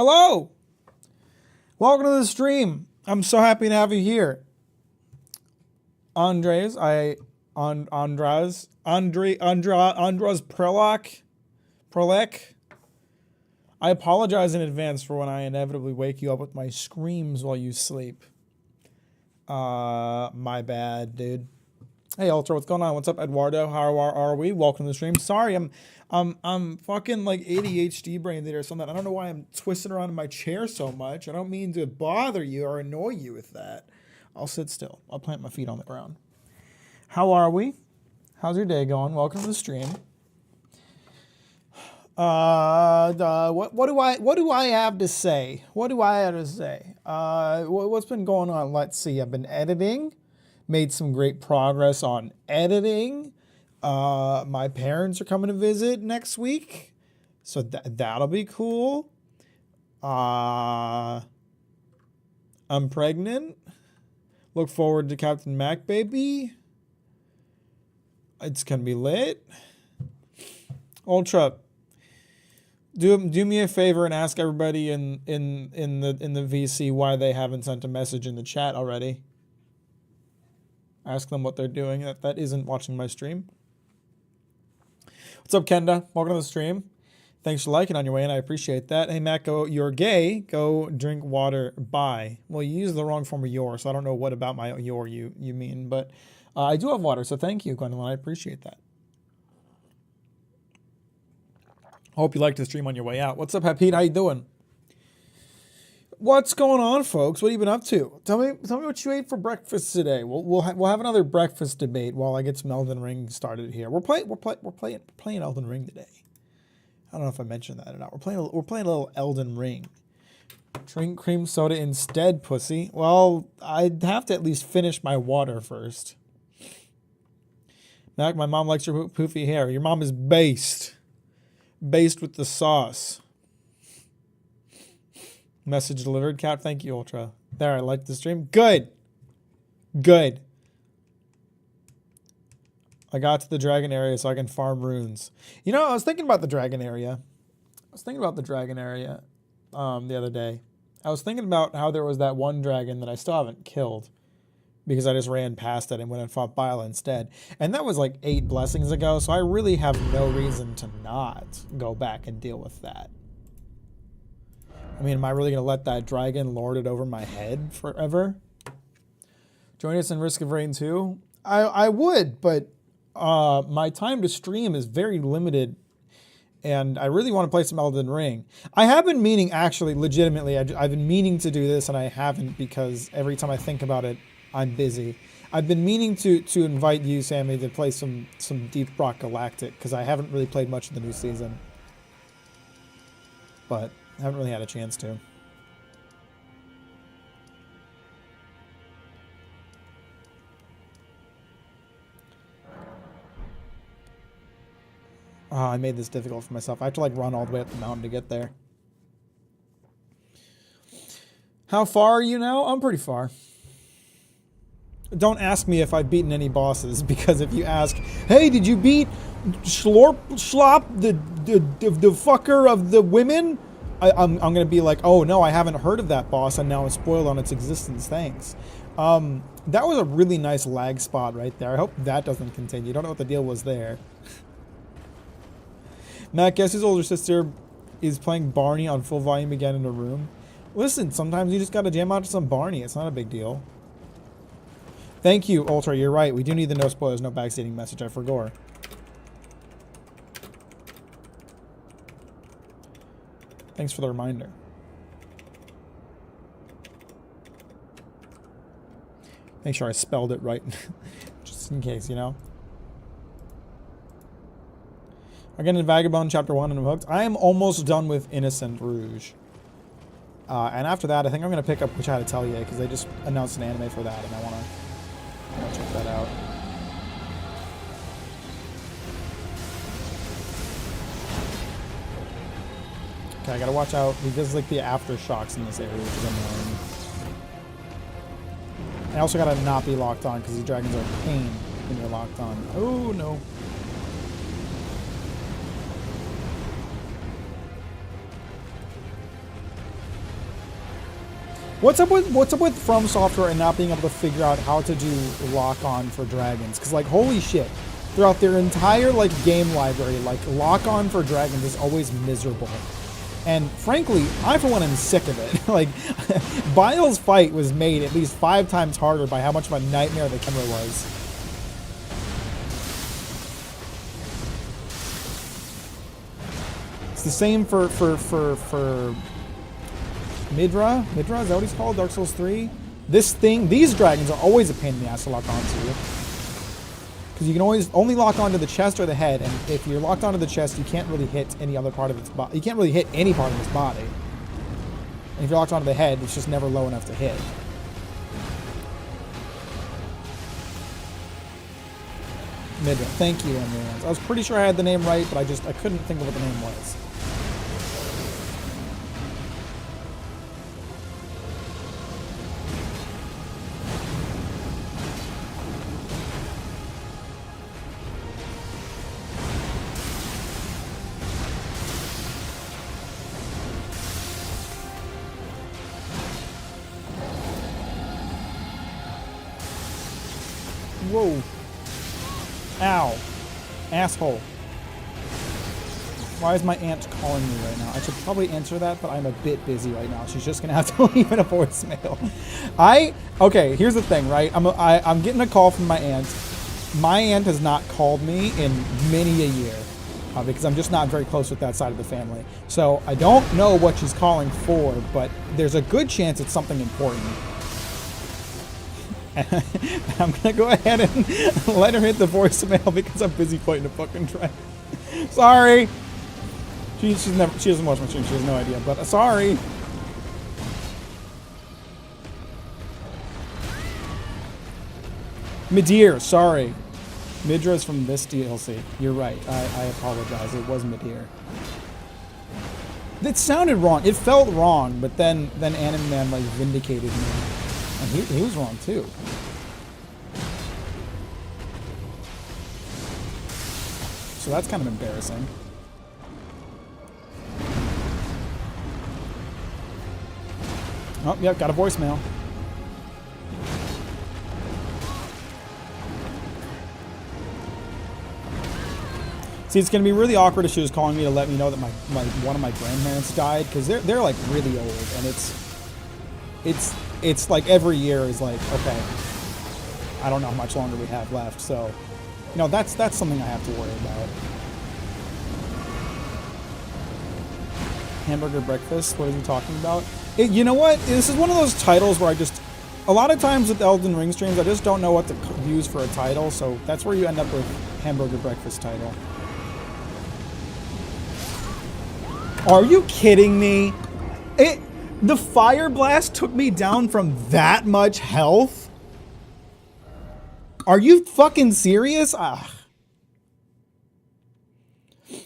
Hello! Welcome to the stream. I'm so happy to have you here. Andres Prelek. I apologize in advance for when I inevitably wake you up with my screams while you sleep. My bad, dude. Hey, Ultra, what's going on? What's up, Eduardo? How are we? Welcome to the stream. Sorry, I'm fucking like ADHD brain or something. I don't know why I'm twisting around in my chair so much. I don't mean to bother you or annoy you with that. I'll sit still. I'll plant my feet on the ground. How are we? How's your day going? Welcome to the stream. What do I have to say? What's been going on? Let's see. I've been editing. Made some great progress on editing. My parents are coming to visit next week, so that'll be cool. I'm pregnant. Look forward to Captain Mack, baby. It's gonna be lit. Ultra, do me a favor and ask everybody in the VC why they haven't sent a message in the chat already. Ask them what they're doing that isn't watching my stream. What's up, Kenda? Welcome to the stream. Thanks for liking on your way in. I appreciate that. Hey, Matt, you're gay. Go drink water. Bye. Well, you used the wrong form of your, so I don't know what about my your you mean, but I do have water, so thank you, Gwendolyn. I appreciate that. Hope you liked the stream on your way out. What's up, Pete? How you doing? What's going on, folks? What have you been up to? Tell me what you ate for breakfast today. We'll have another breakfast debate while I get some Elden Ring started here. We're playing Elden Ring today. I don't know if I mentioned that or not. We're playing a little Elden Ring. Drink cream soda instead, pussy. Well, I'd have to at least finish my water first. Mac, my mom likes your poofy hair. Your mom is based with the sauce. Message delivered, Cat. Thank you, Ultra. There, I like the stream. Good. I got to the dragon area so I can farm runes. You know, I was thinking about the dragon area. The other day. I was thinking about how there was that one dragon that I still haven't killed because I just ran past it and went and fought Bile instead. And that was like 8 blessings ago, so I really have no reason to not go back and deal with that. I mean, am I really going to let that dragon lord it over my head forever? Join us in Risk of Rain 2? I would, but my time to stream is very limited, and I really want to play some Elden Ring. I have been meaning, actually, legitimately, I've been meaning to do this, and I haven't because every time I think about it, I'm busy. I've been meaning to invite you, Sammy, to play some Deep Rock Galactic, because I haven't really played much of the new season. But I haven't really had a chance to. Oh, I made this difficult for myself. I have to like run all the way up the mountain to get there. How far are you now? I'm pretty far. Don't ask me if I've beaten any bosses, because if you ask, hey, did you beat Schlop, the fucker of the women? I'm going to be like, oh no, I haven't heard of that boss, and now I'm spoiled on its existence. Thanks. That was a really nice lag spot right there. I hope that doesn't continue. Don't know what the deal was there. Matt, guess his older sister is playing Barney on full volume again in a room. Listen, sometimes you just got to jam out to some Barney. It's not a big deal. Thank you, Ultra. You're right. We do need the no spoilers, no backstating message. I forgot. Thanks for the reminder. Make sure I spelled it right, just in case, you know. Again, in Vagabond Chapter 1 and I'm hooked. I am almost done with Innocent Rouge. And after that, I think I'm going to pick up Which I Had to Tell You, because they just announced an anime for that, and I want to check that out. Okay, I gotta watch out because like the aftershocks in this area, which is annoying. I also gotta not be locked on because these dragons are a pain when you're locked on. Oh no. what's up with From Software and not being able to figure out how to do lock on for dragons? Because like holy shit, throughout their entire like game library, like lock on for dragons is always miserable. And frankly, I for one am sick of it. Like Bile's fight was made at least 5 times harder by how much of a nightmare the camera was. It's the same for Midra? Midra, is that what he's called? Dark Souls 3? These dragons are always a pain in the ass to lock onto. Because you can always only lock onto the chest or the head, and if you're locked onto the chest, you can't really hit any other part of its body. You can't really hit any part of its body. And if you're locked onto the head, it's just never low enough to hit. Midra, thank you, Emily. I was pretty sure I had the name right, but I couldn't think of what the name was. Whoa. Ow. Asshole. Why is my aunt calling me right now? I should probably answer that, but I'm a bit busy right now. She's just gonna have to leave in a voicemail. Okay, here's the thing, right? I'm getting a call from my aunt. My aunt has not called me in many a year because I'm just not very close with that side of the family. So I don't know what she's calling for, but there's a good chance it's something important. I'm gonna go ahead and let her hit the voicemail because I'm busy fighting a fucking dragon. Sorry. She doesn't watch my stream. She has no idea. But sorry. Midir, sorry. Midra is from this DLC. You're right. I apologize. It was Midir. It sounded wrong. It felt wrong, but then Anime Man like vindicated me. And he was wrong too. So that's kind of embarrassing. Oh, yep, got a voicemail. See, it's going to be really awkward if she was calling me to let me know that one of my grandparents died, because they're like really old, and it's like every year is like, okay, I don't know how much longer we have left, so you know that's something I have to worry about. Hamburger breakfast, what is he talking about? You know what, this is one of those titles where a lot of times with Elden Ring streams I just don't know what to use for a title, so that's where you end up with hamburger breakfast title. Are you kidding me? The fire blast took me down from that much health? Are you fucking serious? Ah.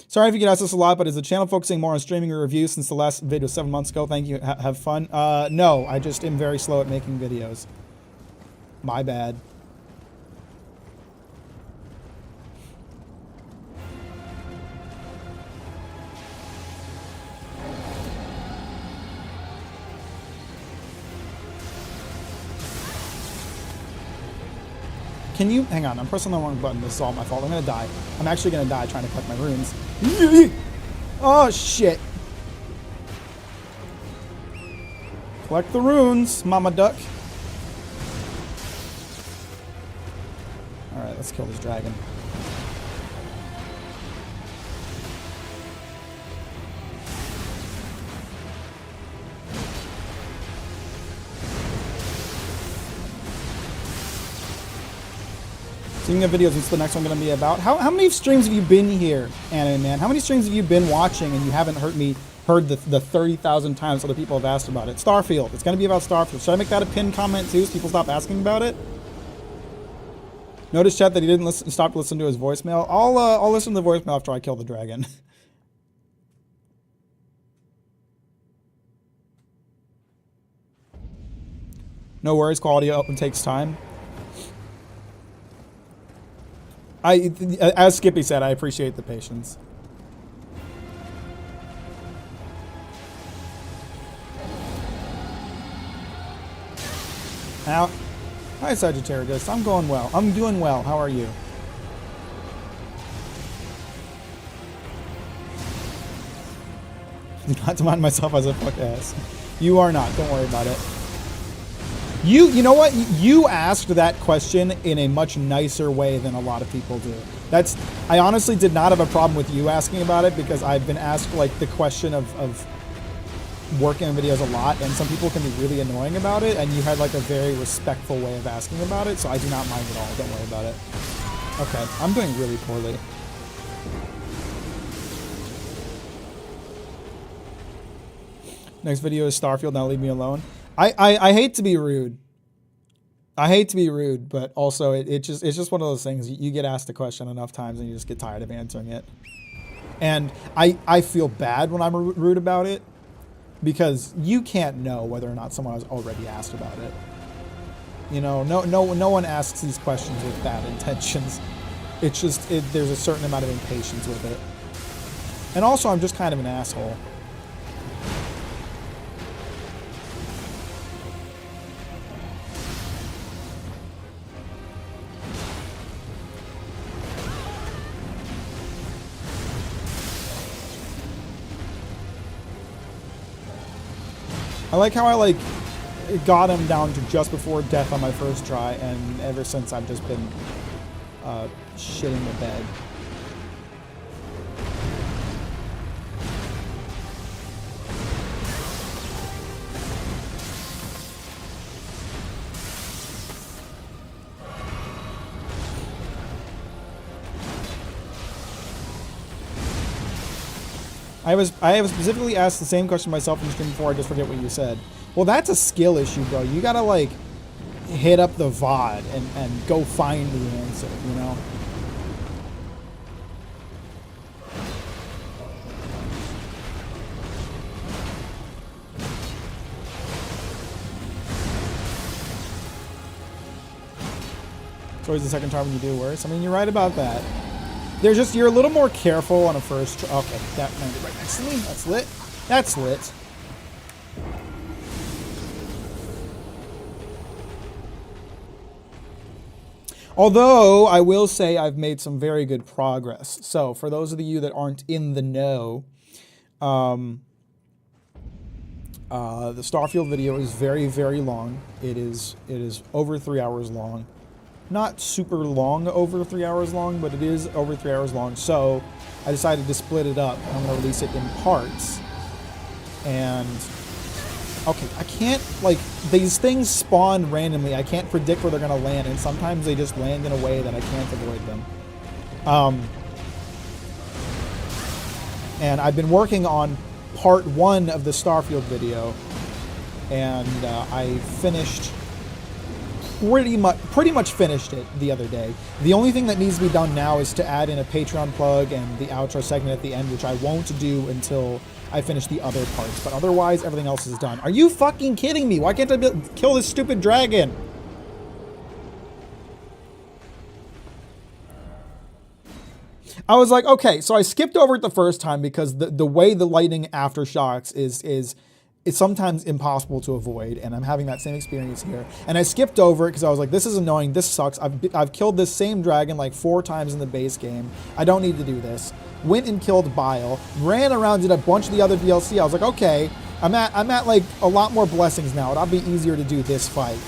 Sorry if you get asked this a lot, but is the channel focusing more on streaming or reviews since the last video 7 months ago? Thank you. Have fun. No, I just am very slow at making videos. My bad. Can you hang on? I'm pressing the wrong button. This is all my fault. I'm gonna die. I'm actually gonna die trying to collect my runes. Oh shit! Collect the runes, Mama Duck. All right, let's kill this dragon. Speaking of videos, what's the next one going to be about? How many streams have you been here, Anime Man? How many streams have you been watching and you haven't heard the 30,000 times other people have asked about it? Starfield. It's going to be about Starfield. Should I make that a pinned comment too so people stop asking about it? Notice, chat, that he didn't stop to listen to his voicemail. I'll listen to the voicemail after I kill the dragon. No worries, quality up and takes time. As Skippy said, I appreciate the patience. How? Hi, Sagittarius. I'm going well. I'm doing well. How are you? Not to mind myself as a fuck ass. You are not. Don't worry about it. You know what? You asked that question in a much nicer way than a lot of people do. I honestly did not have a problem with you asking about it because I've been asked like the question of working on videos a lot, and some people can be really annoying about it, and you had like a very respectful way of asking about it, so I do not mind at all. Don't worry about it. Okay, I'm doing really poorly. Next video is Starfield, now leave me alone. I hate to be rude. I hate to be rude, but also it's just one of those things. You get asked a question enough times and you just get tired of answering it. And I feel bad when I'm rude about it because you can't know whether or not someone has already asked about it. You know, no one asks these questions with bad intentions. It's just there's a certain amount of impatience with it. And also I'm just kind of an asshole. I like how I got him down to just before death on my first try, and ever since I've just been shitting the bed. I have specifically asked the same question myself in the stream before. I just forget what you said. Well, that's a skill issue, bro. You gotta like hit up the VOD and go find the answer, you know? It's always the second time when you do worse. I mean, you're right about that. There's just, you're a little more careful on a first try. Okay, that landed right next to me. That's lit. That's lit. Although, I will say I've made some very good progress. So, for those of you that aren't in the know, the Starfield video is very, very long. It is over 3 hours long. Not super long, over 3 hours long, but it is over 3 hours long. So I decided to split it up. I'm going to release it in parts. And okay, I can't, like, these things spawn randomly. I can't predict where they're going to land, and sometimes they just land in a way that I can't avoid them. And I've been working on part 1 of the Starfield video, and I finished pretty much finished it the other day. The only thing that needs to be done now is to add in a Patreon plug and the outro segment at the end, which I won't do until I finish the other parts. But otherwise, everything else is done. Are you fucking kidding me? Why can't I kill this stupid dragon? I was like, okay, so I skipped over it the first time because the way the lightning aftershocks is it's sometimes impossible to avoid, and I'm having that same experience here. And I skipped over it because I was like, this is annoying, this sucks. I've killed this same dragon like 4 times in the base game. I don't need to do this. Went and killed Bile, ran around, did a bunch of the other DLC. I was like, okay, I'm at like a lot more blessings now. It'll be easier to do this fight.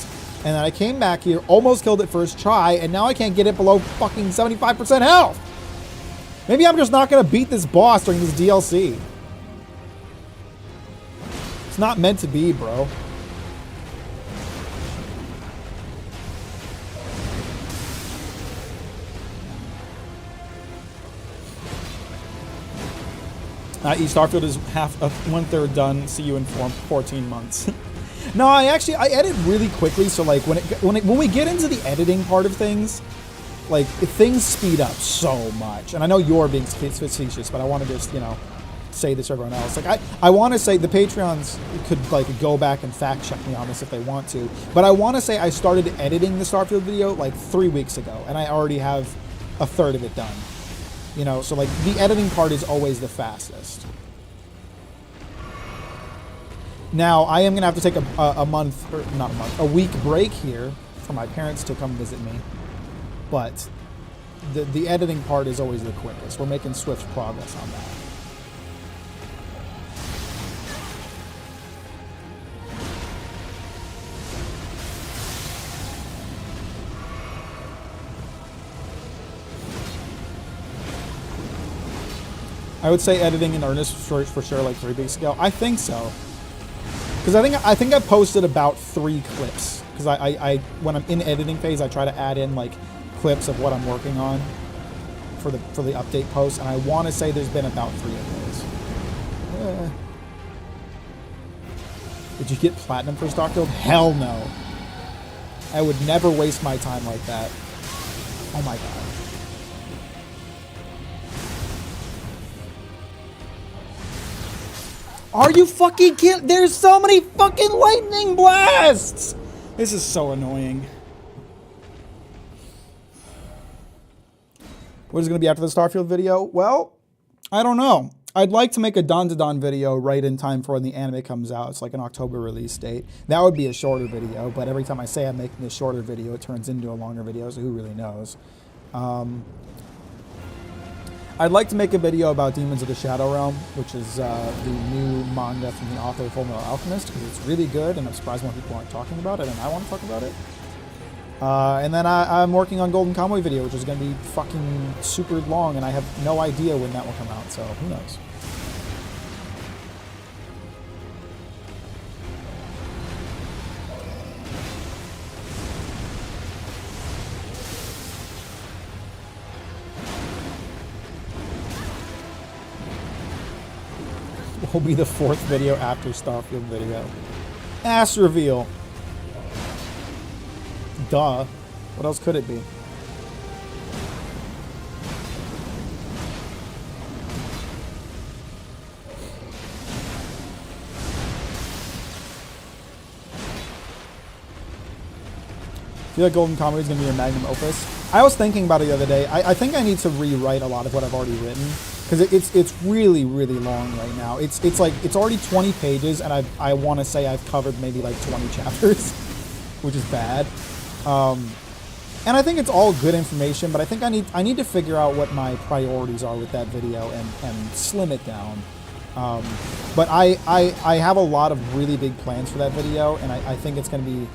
And then I came back here, almost killed it first try, and now I can't get it below fucking 75% health. Maybe I'm just not gonna beat this boss during this DLC. It's not meant to be, bro. Starfield is 1/3 done. See you in 14 months. No, I edit really quickly. So like when we get into the editing part of things, like things speed up so much. And I know you're being facetious, but I want to just say this to everyone else. Like I want to say the Patreons could like go back and fact check me on this if they want to, but I want to say I started editing the Starfield video like 3 weeks ago, and I already have 1/3 of it done. So like the editing part is always the fastest. Now, I am going to have to take a month, or not a month, a week break here for my parents to come visit me. But the editing part is always the quickest. We're making swift progress on that. I would say editing in earnest for sure, like 3 weeks ago. I think so, because I think I posted about 3 clips. Because I when I'm in editing phase, I try to add in like clips of what I'm working on for the update post, and I want to say there's been about 3 of those. Did you get platinum for Starfield? Hell no. I would never waste my time like that. Oh my god. Are you fucking kidding? There's so many fucking lightning blasts! This is so annoying. What is it going to be after the Starfield video? Well, I don't know. I'd like to make a Dawn to Dawn video right in time for when the anime comes out. It's like an October release date. That would be a shorter video, but every time I say I'm making a shorter video, it turns into a longer video, so who really knows? I'd like to make a video about Demons of the Shadow Realm, which is the new manga from the author of Fullmetal Alchemist, because it's really good, and I'm surprised more people aren't talking about it, and I want to talk about it. And then I'm working on Golden Kamuy video, which is going to be fucking super long, and I have no idea when that will come out, so who knows. Will be the 4th video after Starfield video. Ass reveal. Duh. What else could it be? I feel like Golden Kamuy is going to be your magnum opus. I was thinking about it the other day. I think I need to rewrite a lot of what I've already written. Because it's really, really long right now. It's like, it's already 20 pages, and I want to say I've covered maybe like 20 chapters, which is bad. And I think it's all good information, but I think I need to figure out what my priorities are with that video and slim it down. But I have a lot of really big plans for that video, and I think it's going to be...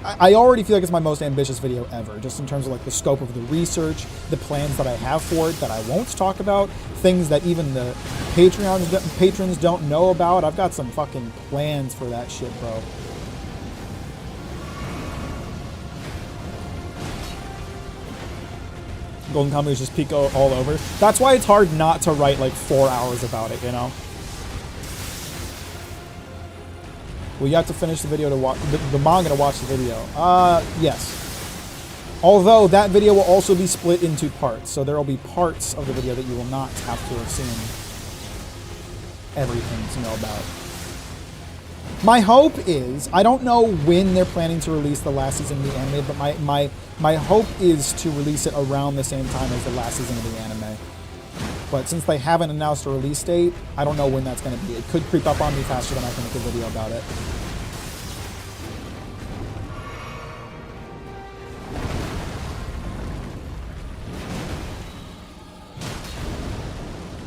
I already feel like it's my most ambitious video ever, just in terms of like the scope of the research, the plans that I have for it that I won't talk about, things that even the patrons don't know about. I've got some fucking plans for that shit, bro. Golden Kamuy is just peak all over. That's why it's hard not to write like 4 hours about it, you know? Well, you have to finish the video to watch the manga to watch the video. Yes. Although that video will also be split into parts, so there will be parts of the video that you will not have to have seen everything to know about. My hope is, I don't know when they're planning to release the last season of the anime, but my hope is to release it around the same time as the last season of the anime. But since they haven't announced a release date, I don't know when that's going to be. It could creep up on me faster than I can make a video about it.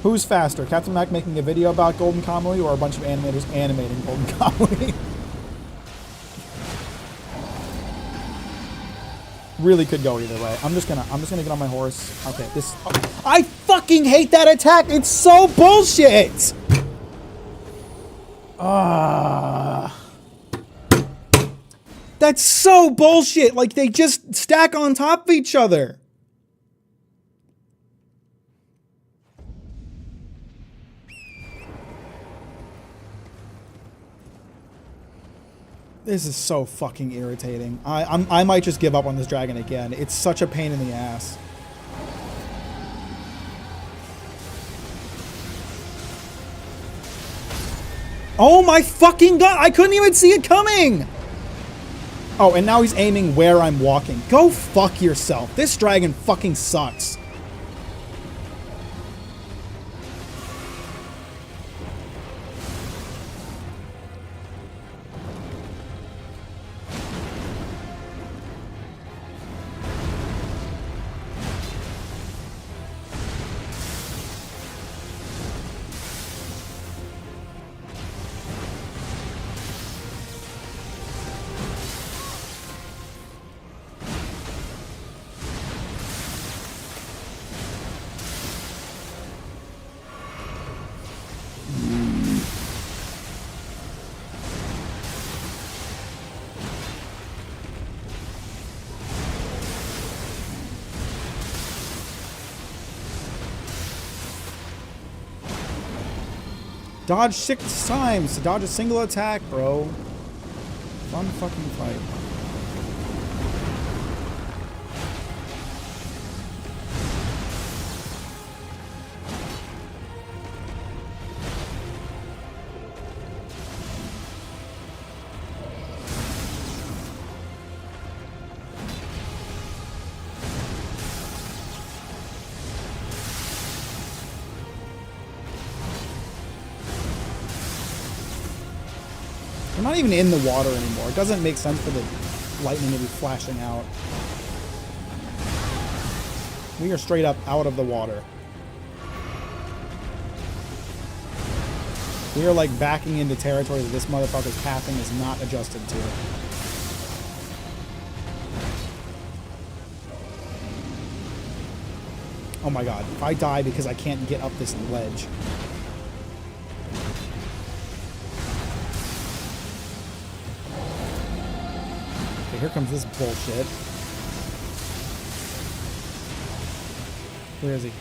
Who's faster, Captain Mack making a video about Golden Kamuy or a bunch of animators animating Golden Kamuy? Really could go either way. I'm just gonna get on my horse. Okay, this... Oh, I fucking hate that attack! It's so bullshit! That's so bullshit! Like, they just stack on top of each other. This is so fucking irritating. I might just give up on this dragon again. It's such a pain in the ass. Oh my fucking god! I couldn't even see it coming! Oh, and now he's aiming where I'm walking. Go fuck yourself. This dragon fucking sucks. Dodge 6 times to dodge a single attack, bro. Fun fucking fight. We're not even in the water anymore. It doesn't make sense for the lightning to be flashing out. We are straight up out of the water. We are like backing into territory that this motherfucker's pathing is not adjusted to. Oh my god, if I die because I can't get up this ledge. Okay, here comes this bullshit. Where is he?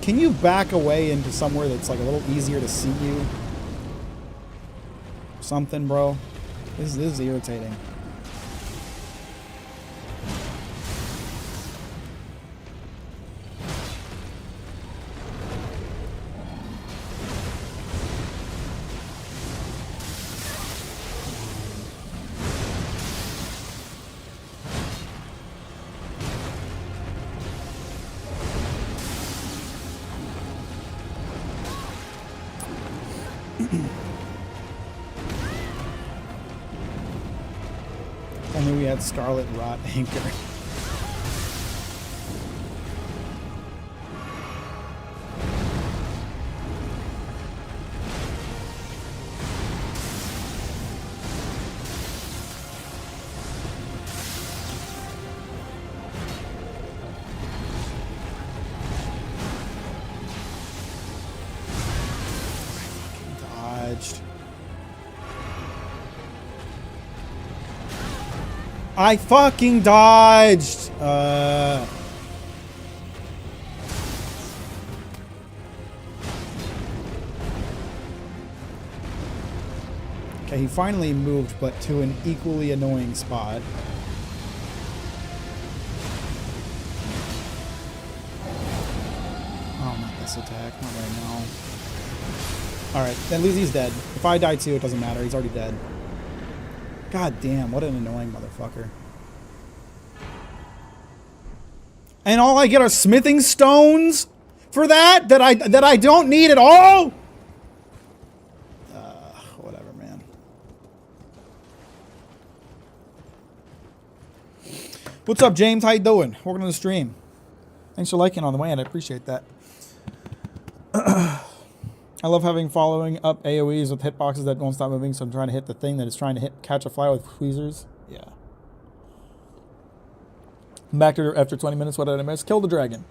Can you back away into somewhere that's like a little easier to see you? Something, bro. This is irritating. Only we had Scarlet Rot Anchor. I fucking dodged! Okay, he finally moved, but to an equally annoying spot. Oh, not this attack. Not right now. Alright, at least he's dead. If I die too, it doesn't matter. He's already dead. God damn, what an annoying motherfucker. And all I get are smithing stones for that I don't need at all? Whatever, man. What's up, James? How you doing? Welcome to the stream. Thanks for liking on the way in. I appreciate that. I love having following up AoEs with hitboxes that won't stop moving, so I'm trying to hit the thing that is trying to catch a fly with tweezers. Yeah. I'm back to after 20 minutes. What did I miss? Kill the dragon.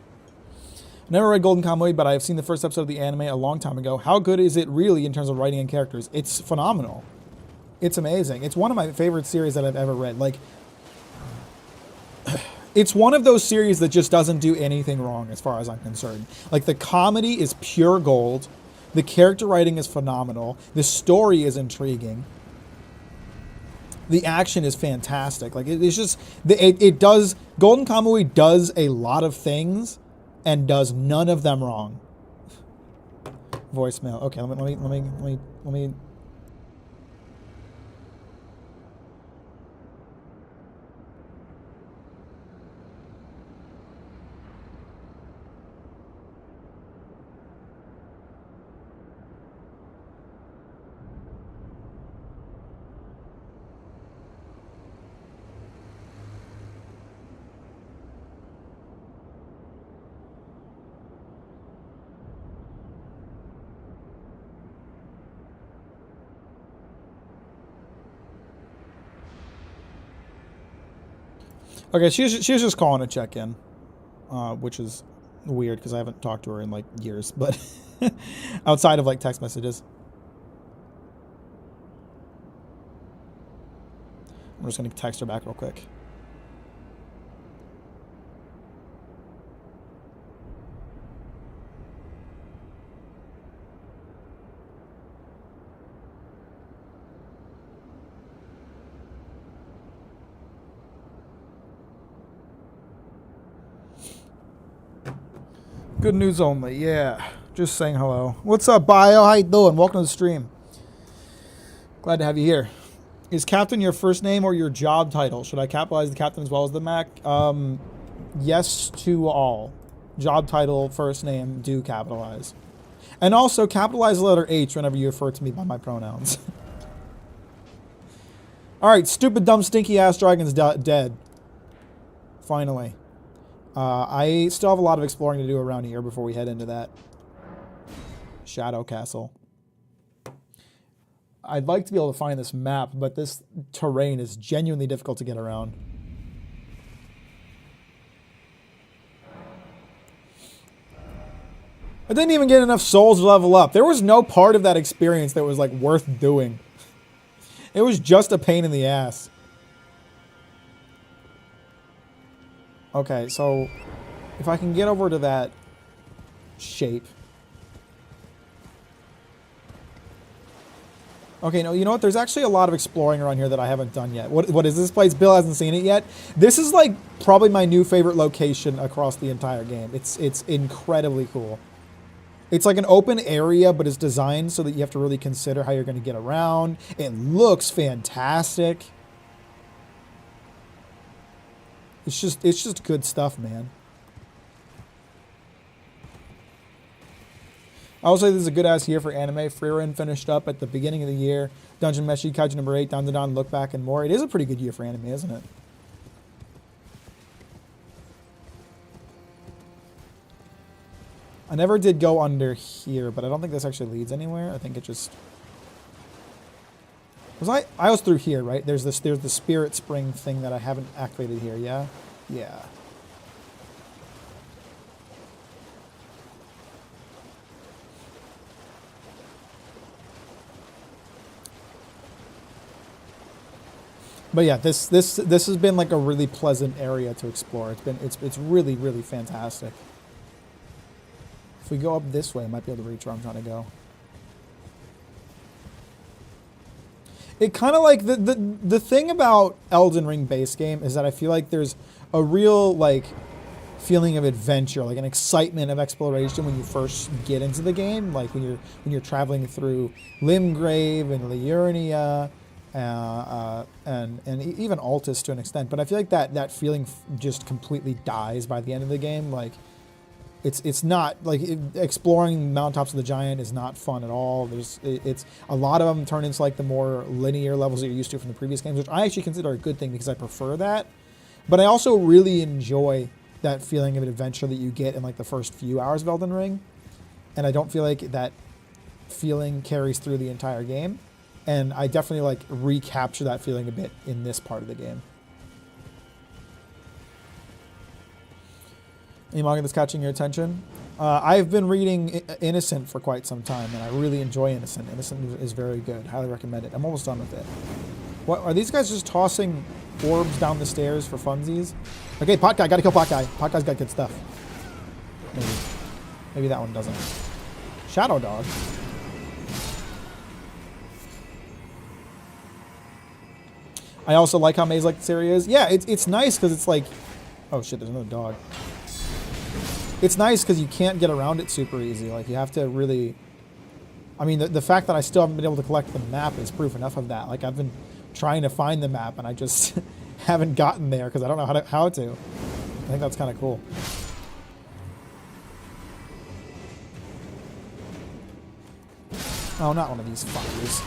Never read Golden Kamuy, but I have seen the first episode of the anime a long time ago. How good is it really in terms of writing and characters? It's phenomenal. It's amazing. It's one of my favorite series that I've ever read. Like, it's one of those series that just doesn't do anything wrong as far as I'm concerned. Like, the comedy is pure gold. The character writing is phenomenal. The story is intriguing. The action is fantastic. Like, it's just, it does, Golden Kamuy does a lot of things and does none of them wrong. Voicemail. Okay, let me Okay, she was just calling to check in, which is weird because I haven't talked to her in like years, but outside of like text messages. I'm just going to text her back real quick. Good news only, yeah. Just saying hello. What's up, Bio? How you doing? Welcome to the stream. Glad to have you here. Is Captain your first name or your job title? Should I capitalize the Captain as well as the Mac? Yes to all. Job title, first name, do capitalize. And also capitalize the letter H whenever you refer to me by my pronouns. Alright, stupid, dumb, stinky ass dragon's dead. Finally. I still have a lot of exploring to do around here before we head into that Shadow Castle. I'd like to be able to find this map, but this terrain is genuinely difficult to get around. I didn't even get enough souls to level up. There was no part of that experience that was like worth doing. It was just a pain in the ass. Okay, so if I can get over to that shape. Okay, no, you know what? There's actually a lot of exploring around here that I haven't done yet. What is this place? Bill hasn't seen it yet. This is like probably my new favorite location across the entire game. It's incredibly cool. It's like an open area, but it's designed so that you have to really consider how you're going to get around. It looks fantastic. It's just good stuff, man. I will say this is a good ass year for anime. Frieren finished up at the beginning of the year. Dungeon Meshi, Kaiju number 8, Down to Dawn, Look Back, and more. It is a pretty good year for anime, isn't it? I never did go under here, but I don't think this actually leads anywhere. I think it just... I was through here, right? There's the Spirit Spring thing that I haven't activated here, yeah? Yeah. But yeah, this has been like a really pleasant area to explore. It's really, really fantastic. If we go up this way, I might be able to reach where I'm trying to go. It kind of like the thing about Elden Ring base game is that I feel like there's a real like feeling of adventure, like an excitement of exploration when you first get into the game, like when you're traveling through Limgrave and Liurnia, and even Altus to an extent. But I feel like that feeling just completely dies by the end of the game. Like it's not like exploring mountaintops of the Giant is not fun at all. It's a lot of them turn into like the more linear levels that you're used to from the previous games, which I actually consider a good thing because I prefer that. But I also really enjoy that feeling of adventure that you get in like the first few hours of Elden Ring, and I don't feel like that feeling carries through the entire game. And I definitely like recapture that feeling a bit in this part of the game. Any manga that's catching your attention? I've been reading Innocent for quite some time, and I really enjoy Innocent. Innocent is very good. Highly recommend it. I'm almost done with it. What are these guys just tossing orbs down the stairs for funsies? Okay, Pot Guy. Gotta kill Pot Guy. Pot Guy's got good stuff. Maybe that one doesn't. Shadow Dog. I also like how maze-like this area is. Yeah, it's nice because it's like... Oh shit, there's another dog. It's nice because you can't get around it super easy. Like, you have to really... I mean, the fact that I still haven't been able to collect the map is proof enough of that. Like, I've been trying to find the map, and I just haven't gotten there because I don't know how to. I think that's kind of cool. Oh, not one of these fuckers.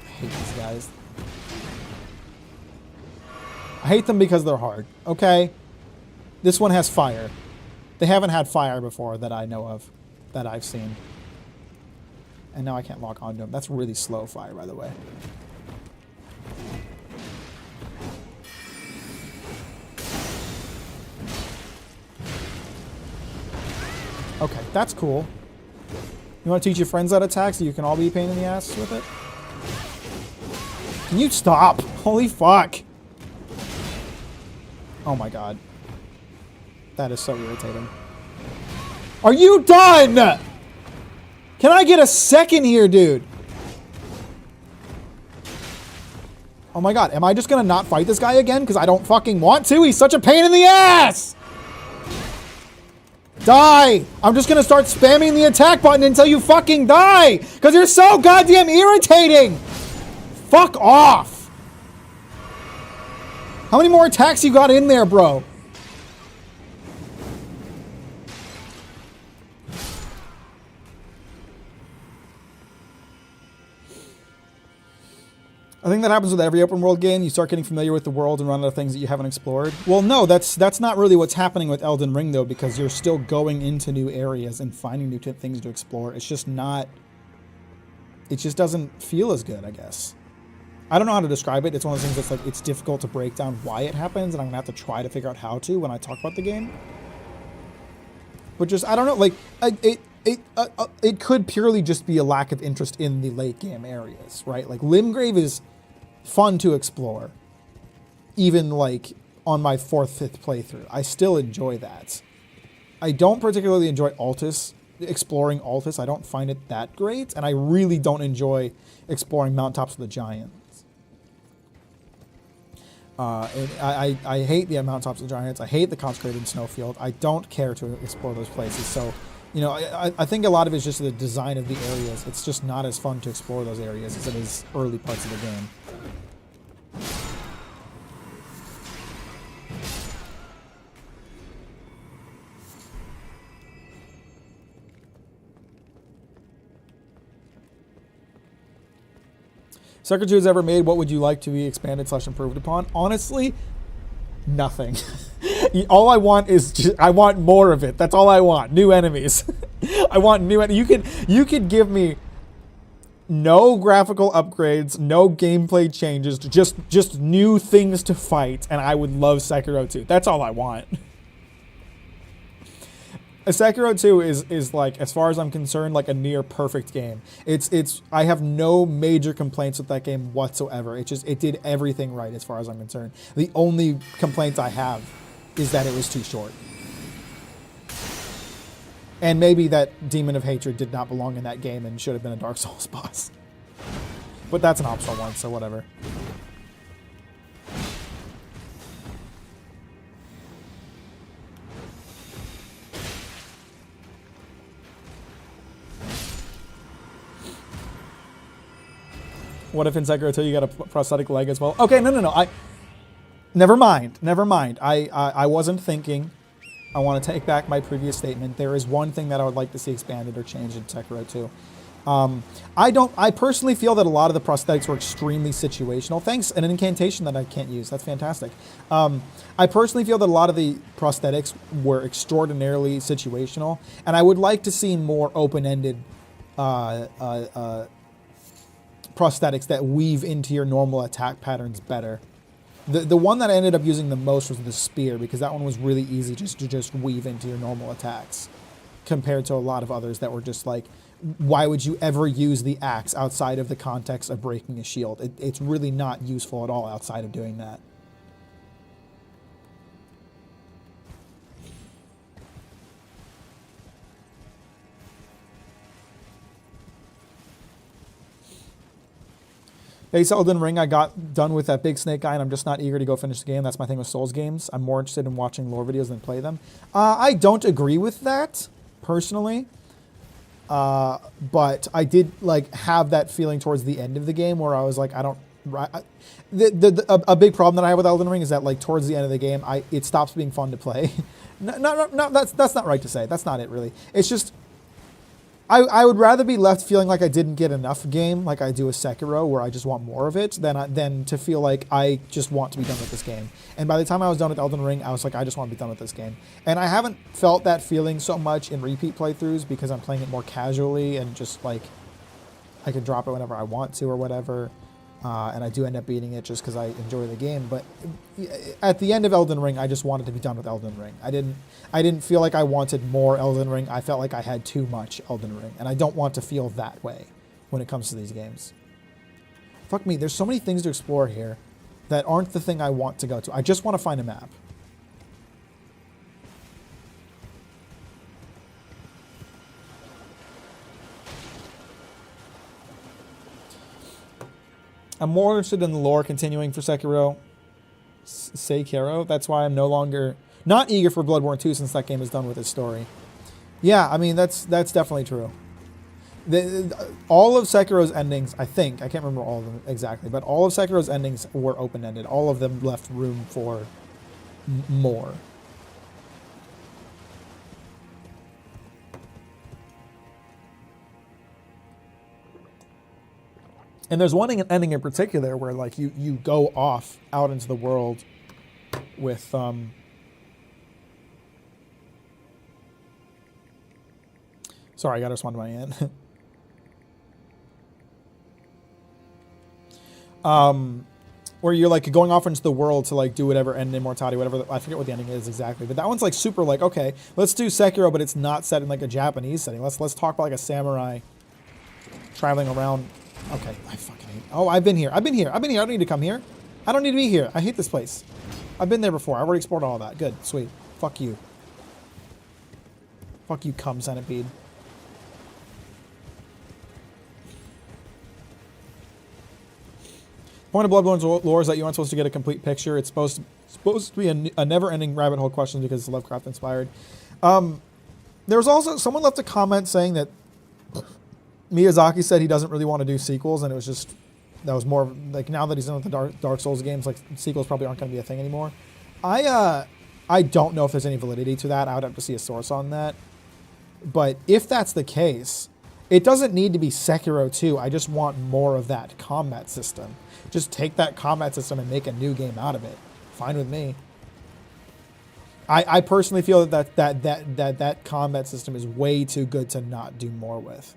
I hate these guys. I hate them because they're hard. Okay? This one has fire. They haven't had fire before that I know of, that I've seen. And now I can't lock onto them. That's really slow fire, by the way. Okay, that's cool. You want to teach your friends how to attack so you can all be a pain in the ass with it? Can you stop? Holy fuck. Oh my god. That is so irritating. Are you done? Can I get a second here, dude? Oh my god, am I just gonna not fight this guy again? Because I don't fucking want to? He's such a pain in the ass! Die! I'm just gonna start spamming the attack button until you fucking die! Because you're so goddamn irritating! Fuck off! How many more attacks you got in there, bro? I think that happens with every open world game. You start getting familiar with the world and run out of things that you haven't explored. Well, no, that's not really what's happening with Elden Ring, though, because you're still going into new areas and finding new things to explore. It's just not... It just doesn't feel as good, I guess. I don't know how to describe it. It's one of those things that's like, it's difficult to break down why it happens, and I'm going to have to try to figure out how to when I talk about the game. But just, I don't know, like, it could purely just be a lack of interest in the late game areas, right? Like, Limgrave is fun to explore, even like on my 4th, 5th playthrough. I still enjoy that. I don't particularly enjoy Altus, exploring Altus. I don't find it that great, and I really don't enjoy exploring Mountaintops of the Giants. And I hate the Mountaintops of the Giants. I hate the Consecrated Snowfield. I don't care to explore those places. So, you know, I think a lot of it is just the design of the areas. It's just not as fun to explore those areas as it is early parts of the game. Sekiro 2 has ever made, what would you like to be expanded / improved upon? Honestly, nothing. All I want is just, I want more of it. That's all I want. New enemies. I want new you could give me no graphical upgrades, no gameplay changes, just new things to fight, and I would love Sekiro 2. That's all I want. Sekiro 2 is like, as far as I'm concerned, like a near perfect game. I have no major complaints with that game whatsoever. It did everything right as far as I'm concerned. The only complaint I have is that it was too short. And maybe that Demon of Hatred did not belong in that game and should have been a Dark Souls boss. But that's an optional one, so whatever. What if in Sekiro 2 you got a prosthetic leg as well? Okay, no. Never mind. I wasn't thinking. I want to take back my previous statement. There is one thing that I would like to see expanded or changed in Sekiro 2. I personally feel that a lot of the prosthetics were extremely situational. Thanks, an incantation that I can't use. That's fantastic. I personally feel that a lot of the prosthetics were extraordinarily situational, and I would like to see more open-ended prosthetics that weave into your normal attack patterns better. The one that I ended up using the most was the spear, because that one was really easy to weave into your normal attacks, compared to a lot of others that were just like, why would you ever use the axe outside of the context of breaking a shield? It's really not useful at all outside of doing that. Base Elden Ring, I got done with that big snake guy, and I'm just not eager to go finish the game. That's my thing with Souls games. I'm more interested in watching lore videos than play them. I don't agree with that, personally. But I did like have that feeling towards the end of the game where I was like, a big problem that I have with Elden Ring is that like towards the end of the game, it stops being fun to play. No, that's not right to say. That's not it really. It's just, I would rather be left feeling like I didn't get enough game, like I do with Sekiro, where I just want more of it, than to feel like I just want to be done with this game. And by the time I was done with Elden Ring, I was like, I just want to be done with this game. And I haven't felt that feeling so much in repeat playthroughs because I'm playing it more casually and just like, I can drop it whenever I want to or whatever. And I do end up beating it just because I enjoy the game. But at the end of Elden Ring, I just wanted to be done with Elden Ring. I didn't feel like I wanted more Elden Ring. I felt like I had too much Elden Ring. And I don't want to feel that way when it comes to these games. Fuck me, there's so many things to explore here that aren't the thing I want to go to. I just want to find a map. I'm more interested in the lore continuing for Sekiro. Sekiro? That's why I'm no longer... not eager for Bloodborne 2 since that game is done with its story. Yeah, I mean, that's definitely true. All of Sekiro's endings, I think, I can't remember all of them exactly, but all of Sekiro's endings were open-ended. All of them left room for more. And there's one ending in particular where, like, you go off out into the world with, sorry, I gotta respond to my aunt. Where you're, like, going off into the world to, like, do whatever, end immortality, whatever, I forget what the ending is exactly, but that one's, like, super, like, okay, let's do Sekiro, but it's not set in, like, a Japanese setting. Let's talk about, like, a samurai traveling around. Okay, I fucking hate... oh, I've been here. I don't need to come here. I don't need to be here. I hate this place. I've been there before. I've already explored all that. Good. Sweet. Fuck you. Fuck you, cum centipede. Point of Bloodborne's lore is that you aren't supposed to get a complete picture. It's supposed to be a never-ending rabbit hole question because it's Lovecraft inspired. There was also... someone left a comment saying that Miyazaki said he doesn't really want to do sequels, and it was just, that was more like, now that he's done with the Dark Souls games, like, sequels probably aren't going to be a thing anymore. I don't know if there's any validity to that. I would have to see a source on that. But if that's the case, it doesn't need to be Sekiro 2. I just want more of that combat system. Just take that combat system and make a new game out of it. Fine with me. I personally feel that combat system is way too good to not do more with.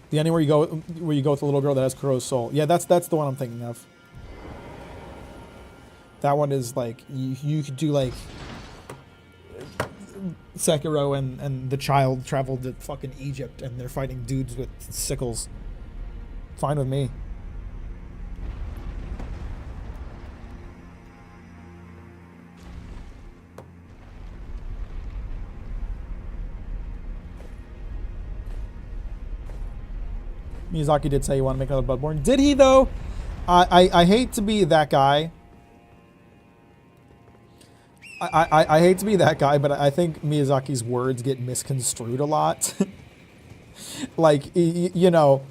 The ending where you go with the little girl that has Kuro's soul. Yeah, that's the one I'm thinking of. That one is like you could do like Sekiro and the child traveled to fucking Egypt and they're fighting dudes with sickles. Fine with me. Miyazaki did say he wanted to make another Bloodborne. Did he, though? I hate to be that guy. I hate to be that guy, but I think Miyazaki's words get misconstrued a lot. Like, you know,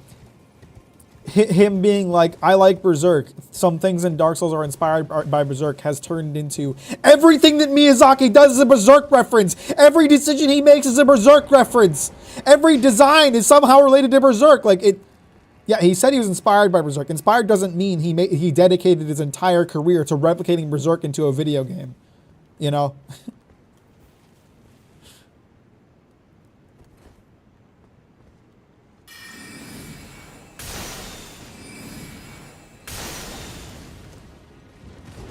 him being like, I like Berserk. Some things in Dark Souls are inspired by Berserk has turned into everything that Miyazaki does is a Berserk reference. Every decision he makes is a Berserk reference. Every design is somehow related to Berserk. Like it. Yeah, he said he was inspired by Berserk. Inspired doesn't mean he dedicated his entire career to replicating Berserk into a video game. You know?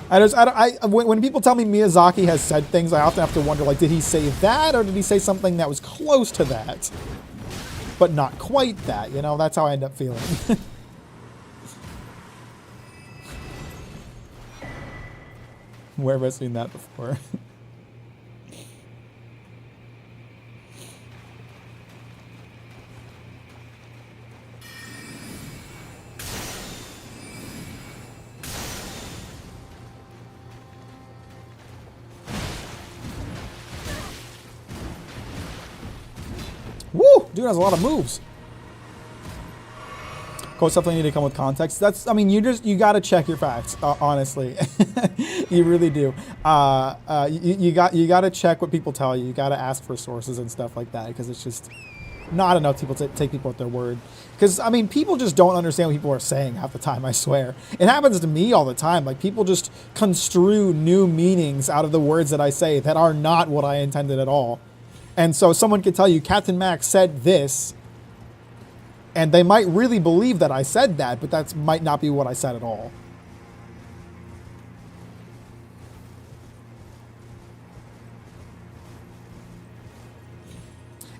When people tell me Miyazaki has said things, I often have to wonder, like, did he say that or did he say something that was close to that? But not quite that, you know? That's how I end up feeling. Where have I seen that before? Woo! Dude has a lot of moves. Quotes definitely need to come with context. That's, I mean, you gotta check your facts, honestly. You really do. You gotta check what people tell you. You gotta ask for sources and stuff like that, because it's just not enough people to take people at their word. Because, I mean, people just don't understand what people are saying half the time, I swear. It happens to me all the time. Like, people just construe new meanings out of the words that I say that are not what I intended at all. And so someone could tell you, Captain Mack said this, and they might really believe that I said that, but that might not be what I said at all.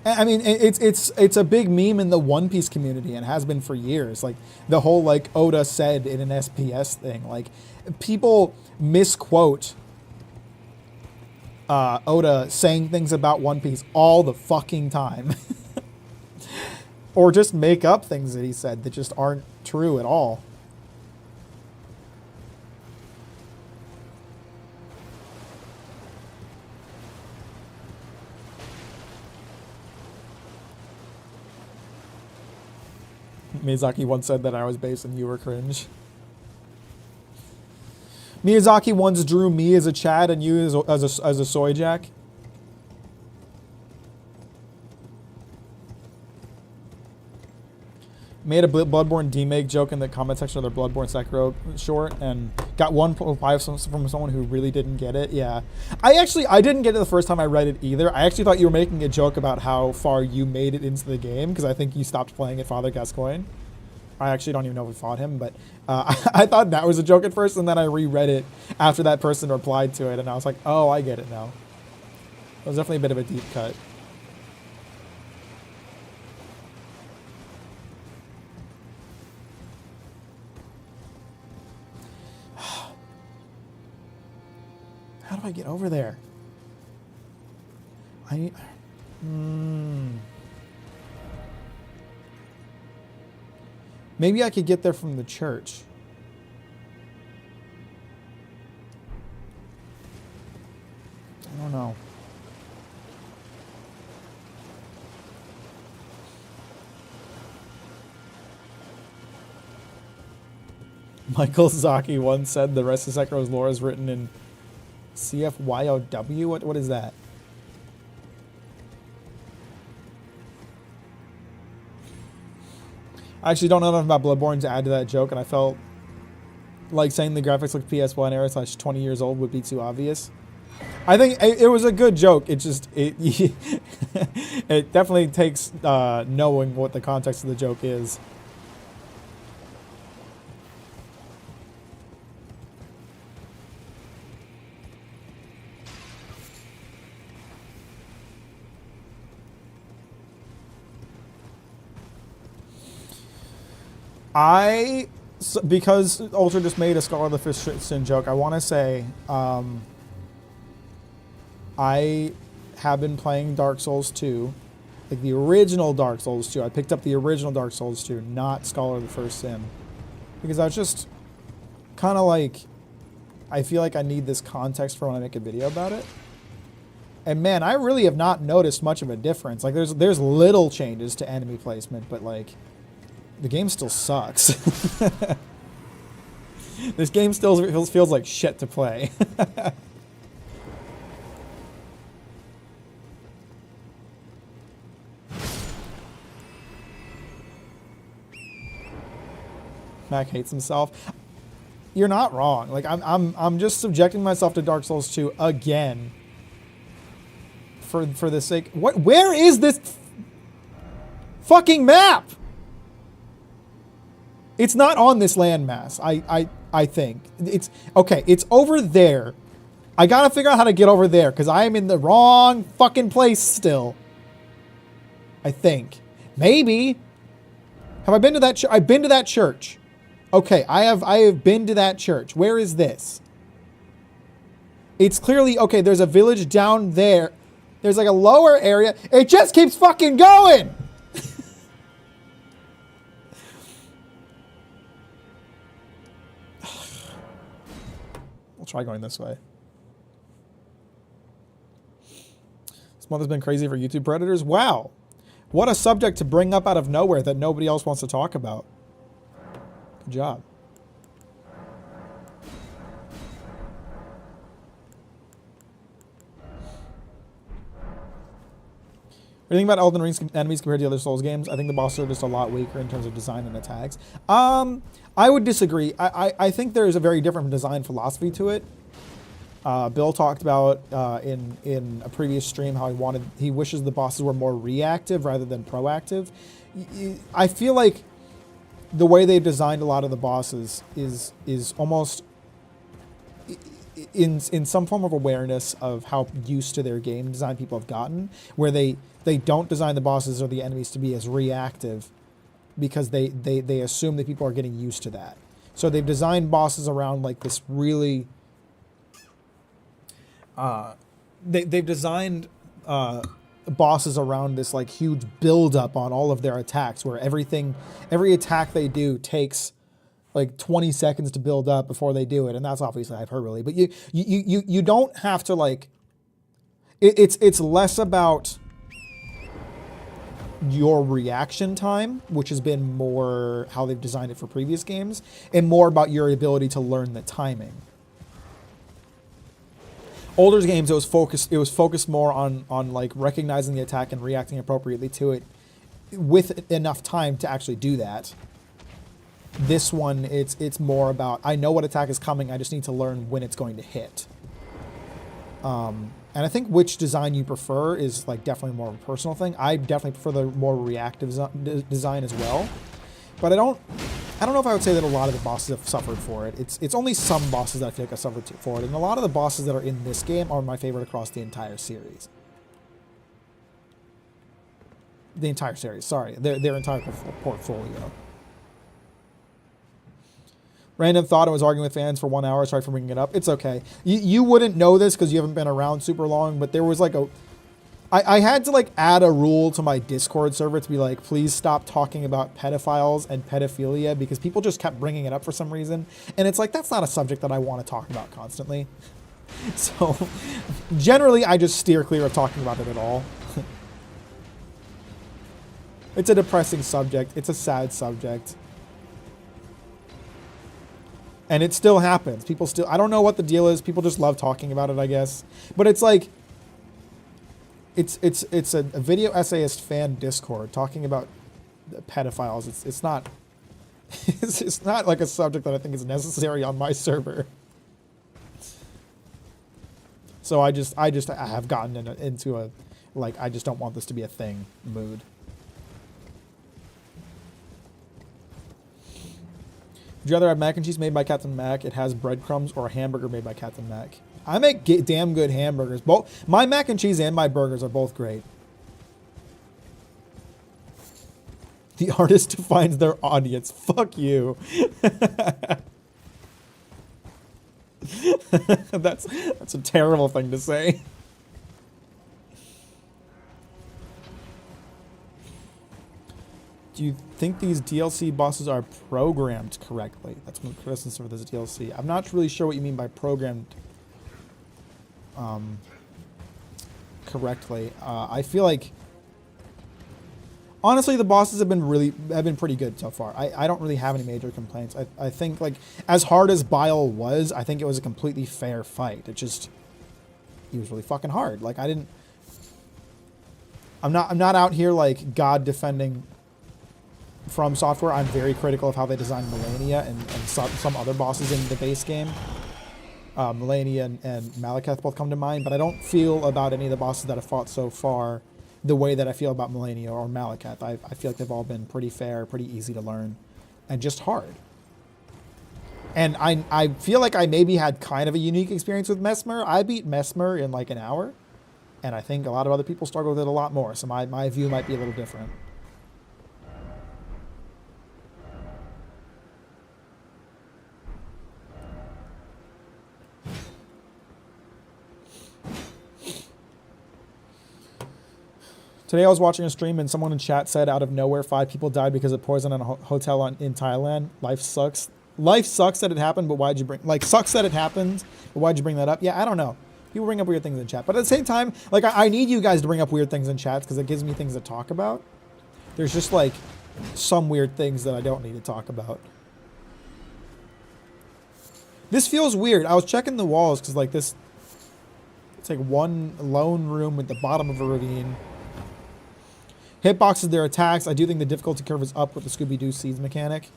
I mean, it's a big meme in the One Piece community and has been for years. Like the whole like Oda said in an SPS thing. Like people misquote Oda saying things about One Piece all the fucking time, or just make up things that he said that just aren't true at all. Miyazaki once said that I was base and you were cringe. Miyazaki once drew me as a Chad and you as a soy jack. Made a Bloodborne demake joke in the comment section of their Bloodborne Sekiro short and got one reply from someone who really didn't get it. Yeah. I didn't get it the first time I read it either. I actually thought you were making a joke about how far you made it into the game because I think you stopped playing at Father Gascoigne. I actually don't even know if we fought him, but I thought that was a joke at first, and then I reread it after that person replied to it, and I was like, oh, I get it now. It was definitely a bit of a deep cut. How do I get over there? Maybe I could get there from the church. I don't know. Michael Zaki once said the rest of Sekiro's lore is written in CFYOW? What is that? I actually don't know enough about Bloodborne to add to that joke, and I felt like saying the graphics look PS1 era / 20 years old would be too obvious. I think it was a good joke. It just it definitely takes knowing what the context of the joke is. Because Ultra just made a Scholar of the Fifth Sin joke, I want to say I have been playing Dark Souls 2, like the original Dark Souls 2. I picked up the original Dark Souls 2, not Scholar of the First Sin, because I was just kind of like, I feel like I need this context for when I make a video about it. And man, I really have not noticed much of a difference. Like there's little changes to enemy placement, but like the game still sucks. This game still feels like shit to play. Mack hates himself. You're not wrong. Like I'm just subjecting myself to Dark Souls 2 again. For the sake. Where is this fucking map? It's not on this landmass. I think it's okay. It's over there. I gotta figure out how to get over there because I am in the wrong fucking place still. I think maybe. Have I been to that? I've been to that church. Okay, I have been to that church. Where is this? It's clearly okay. There's a village down there. There's like a lower area. It just keeps fucking going. We'll try going this way. This month has been crazy for YouTube predators. Wow. What a subject to bring up out of nowhere that nobody else wants to talk about. Good job. What do you think about Elden Ring's enemies compared to other Souls games? I think the bosses are just a lot weaker in terms of design and attacks. I would disagree. I think there is a very different design philosophy to it. Bill talked about in a previous stream how he wishes the bosses were more reactive rather than proactive. I feel like the way they've designed a lot of the bosses is almost in some form of awareness of how used to their game design people have gotten, where they they don't design the bosses or the enemies to be as reactive because they assume that people are getting used to that. So they've designed bosses around like this really... they've designed bosses around this like huge build-up on all of their attacks, where every attack they do takes like 20 seconds to build up before they do it, and that's obviously hyperbole. But you don't have to like... It's less about your reaction time, which has been more how they've designed it for previous games, and more about your ability to learn the timing. Older games, it was focused more on like recognizing the attack and reacting appropriately to it with enough time to actually do that. This one, it's more about, I know what attack is coming, I just need to learn when it's going to hit. And I think which design you prefer is like definitely more of a personal thing. I definitely prefer the more reactive design as well. But I don't know if I would say that a lot of the bosses have suffered for it. It's only some bosses that I feel like have suffered for it. And a lot of the bosses that are in this game are my favorite across the entire series. The entire series, sorry. Their entire portfolio. Random thought, I was arguing with fans for 1 hour. Sorry for bringing it up. It's okay. You wouldn't know this because you haven't been around super long, but there was like I had to like add a rule to my Discord server to be like, please stop talking about pedophiles and pedophilia, because people just kept bringing it up for some reason. And it's like, that's not a subject that I want to talk about constantly. So generally, I just steer clear of talking about it at all. It's a depressing subject. It's a sad subject. And it still happens. People still... I don't know what the deal is. People just love talking about it, I guess. But it's like... It's a video essayist fan Discord talking about pedophiles. It's not... It's not like a subject that I think is necessary on my server. So I have gotten into a... Like, I just don't want this to be a thing mood. Would you rather have mac and cheese made by Captain Mack, it has breadcrumbs, or a hamburger made by Captain Mack? I make damn good hamburgers. Both my mac and cheese and my burgers are both great. The artist defines their audience. Fuck you. That's a terrible thing to say. Do you think these DLC bosses are programmed correctly? That's one criticism for this DLC. I'm not really sure what you mean by programmed correctly. I feel like, honestly, the bosses have been pretty good so far. I don't really have any major complaints. I think, like, as hard as Bile was, I think it was a completely fair fight. He was really fucking hard. Like, I'm not out here like God defending From Software. I'm very critical of how they designed Melania and some other bosses in the base game. Melania and Malekith both come to mind, but I don't feel about any of the bosses that I've fought so far the way that I feel about Melania or Malekith. I feel like they've all been pretty fair, pretty easy to learn, and just hard. And I feel like I maybe had kind of a unique experience with Mesmer. I beat Mesmer in like an hour, and I think a lot of other people struggle with it a lot more, so my view might be a little different. Today I was watching a stream and someone in chat said out of nowhere 5 people died because of poison in a hotel in Thailand. Life sucks. Life sucks that it happened, but why'd you bring... Like, sucks that it happened, but why'd you bring that up? Yeah, I don't know. People bring up weird things in chat. But at the same time, like, I need you guys to bring up weird things in chats because it gives me things to talk about. There's just, like, some weird things that I don't need to talk about. This feels weird. I was checking the walls because, like, this... It's like one lone room at the bottom of a ravine. Hitboxes, their attacks. I do think the difficulty curve is up with the Scooby-Doo seeds mechanic.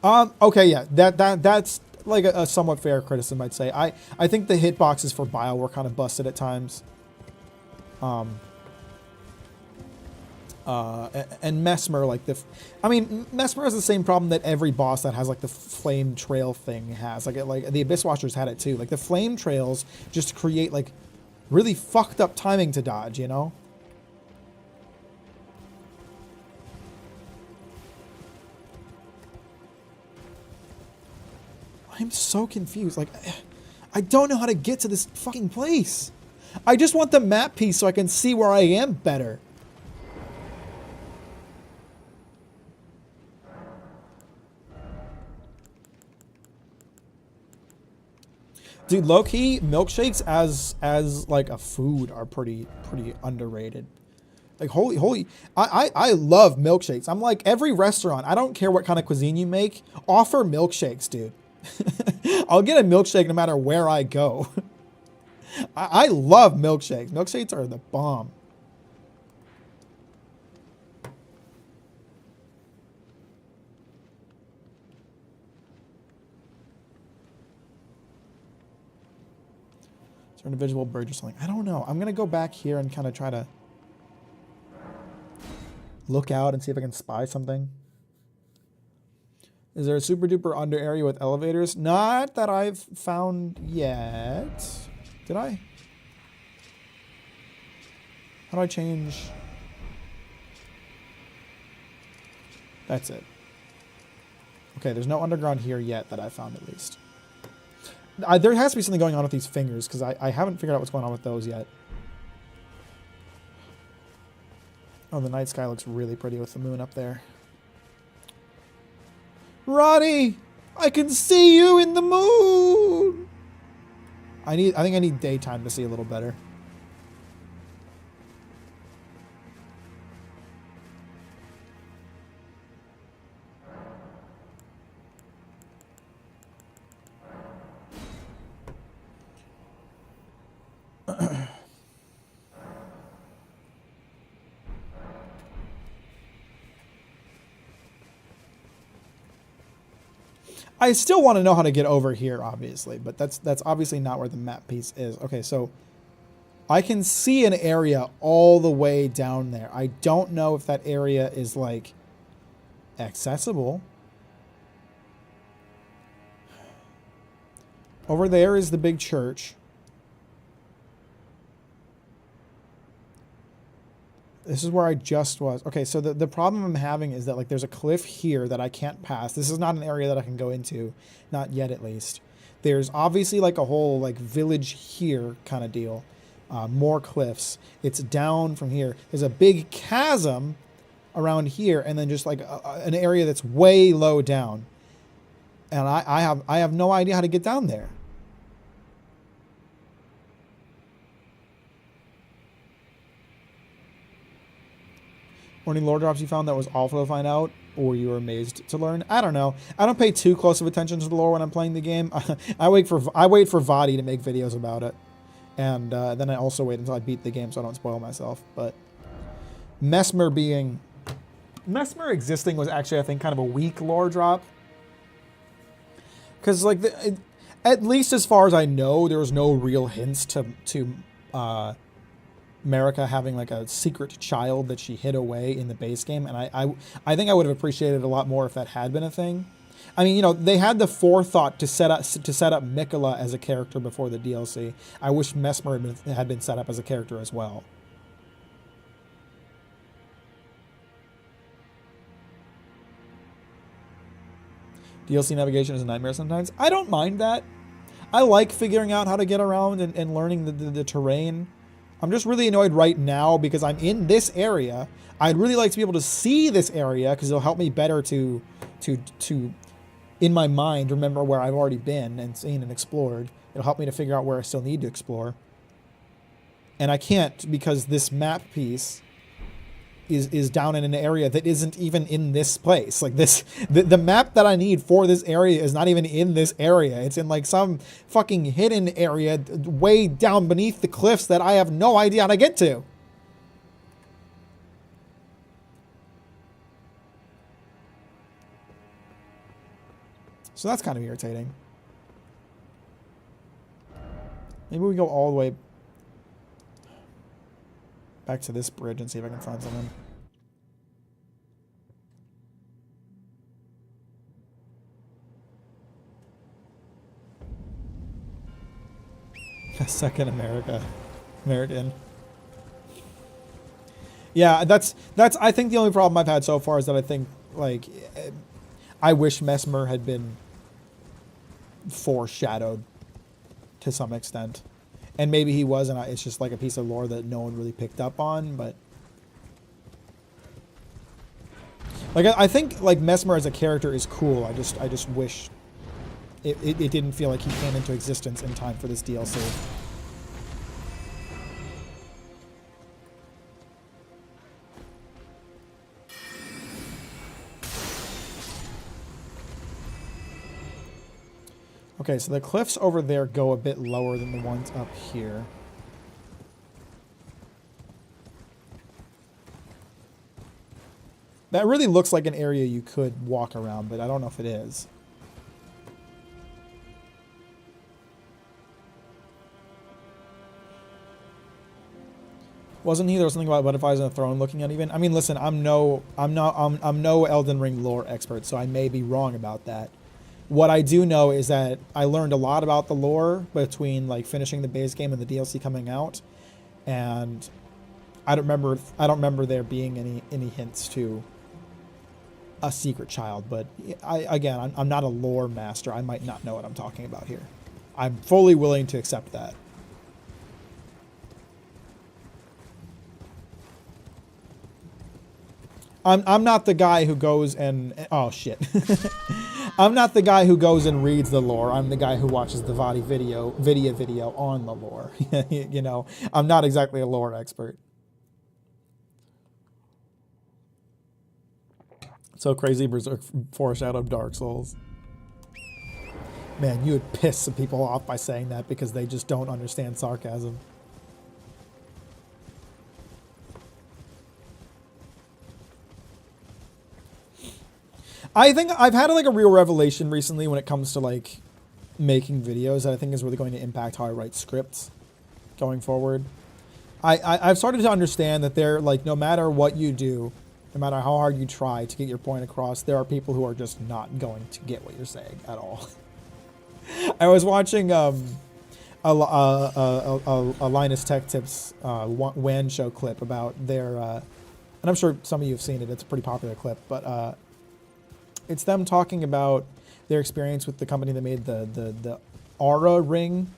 Okay, yeah, that's like a somewhat fair criticism, I'd say. I think the hitboxes for Bile were kind of busted at times. And Mesmer, like Mesmer has the same problem that every boss that has like the flame trail thing has. Like the Abyss Watchers had it too. Like the flame trails just create like really fucked up timing to dodge, you know? I'm so confused. Like, I don't know how to get to this fucking place. I just want the map piece so I can see where I am better. Dude, low-key, milkshakes as like a food are pretty underrated. Like, I love milkshakes. I'm like, every restaurant, I don't care what kind of cuisine you make, offer milkshakes, dude. I'll get a milkshake no matter where I go. I love milkshakes. Milkshakes are the bomb. Is there an invisible bridge or something? I don't know. I'm going to go back here and kind of try to look out and see if I can spy something. Is there a super duper under area with elevators? Not that I've found yet. Did I? How do I change? That's it. Okay, there's no underground here yet that I found at least. There has to be something going on with these fingers because I haven't figured out what's going on with those yet. Oh, the night sky looks really pretty with the moon up there. Ronnie, I can see you in the moon. I think I need daytime to see a little better. I still want to know how to get over here, obviously, but that's obviously not where the map piece is. Okay, so I can see an area all the way down there. I don't know if that area is, like, accessible. Over there is the big church. This is where I just was. Okay, so the problem I'm having is that, like, there's a cliff here that I can't pass. This is not an area that I can go into. Not yet, at least. There's obviously, like, a whole, like, village here kind of deal. More cliffs. It's down from here. There's a big chasm around here, and then just, like, an area that's way low down. And I have no idea how to get down there. Or any lore drops you found that was awful to find out, or you were amazed to learn? I don't know. I don't pay too close of attention to the lore when I'm playing the game. I wait for Vadi to make videos about it, and then I also wait until I beat the game so I don't spoil myself. But Mesmer existing was actually, I think, kind of a weak lore drop, because like at least as far as I know, there was no real hints to Marika having like a secret child that she hid away in the base game, and I think I would have appreciated a lot more if that had been a thing. I mean, you know, they had the forethought to set up Mikola as a character before the DLC. I wish Mesmer had been set up as a character as well. DLC navigation is a nightmare sometimes. I don't mind that. I like figuring out how to get around and learning the terrain. I'm just really annoyed right now because I'm in this area. I'd really like to be able to see this area because it'll help me better to in my mind remember where I've already been and seen and explored. It'll help me to figure out where I still need to explore. And I can't because this map piece is down in an area that isn't even in this place. Like this, the map that I need for this area is not even in this area. It's in like some fucking hidden area way down beneath the cliffs that I have no idea how to get to. So that's kind of irritating. Maybe we go all the way back to this bridge and see if I can find something. Second American. Yeah, that's I think the only problem I've had so far is that I think like I wish Mesmer had been foreshadowed to some extent. And maybe he was, and it's just like a piece of lore that no one really picked up on, but... Like, I think, like, Mesmer as a character is cool. I just wish it didn't feel like he came into existence in time for this DLC. Okay, so the cliffs over there go a bit lower than the ones up here. That really looks like an area you could walk around, but I don't know if it is. Wasn't he? There was something about butterflies on the throne looking at even. I mean, listen, I'm no Elden Ring lore expert, so I may be wrong about that. What I do know is that I learned a lot about the lore between like finishing the base game and the DLC coming out, and I don't remember there being any hints to a secret child. But I'm not a lore master. I might not know what I'm talking about here. I'm fully willing to accept that. I'm not the guy who goes and oh shit. I'm not the guy who goes and reads the lore. I'm the guy who watches the VOD video on the lore. You know, I'm not exactly a lore expert. So crazy Berserk foreshadowed Dark Souls. Man, you would piss some people off by saying that because they just don't understand sarcasm. I think I've had like a real revelation recently when it comes to like making videos that I think is really going to impact how I write scripts going forward. I've started to understand that there, like, no matter what you do, no matter how hard you try to get your point across, there are people who are just not going to get what you're saying at all. I was watching a Linus Tech Tips WAN show clip about their, and I'm sure some of you have seen it. It's a pretty popular clip, but it's them talking about their experience with the company that made the Aura ring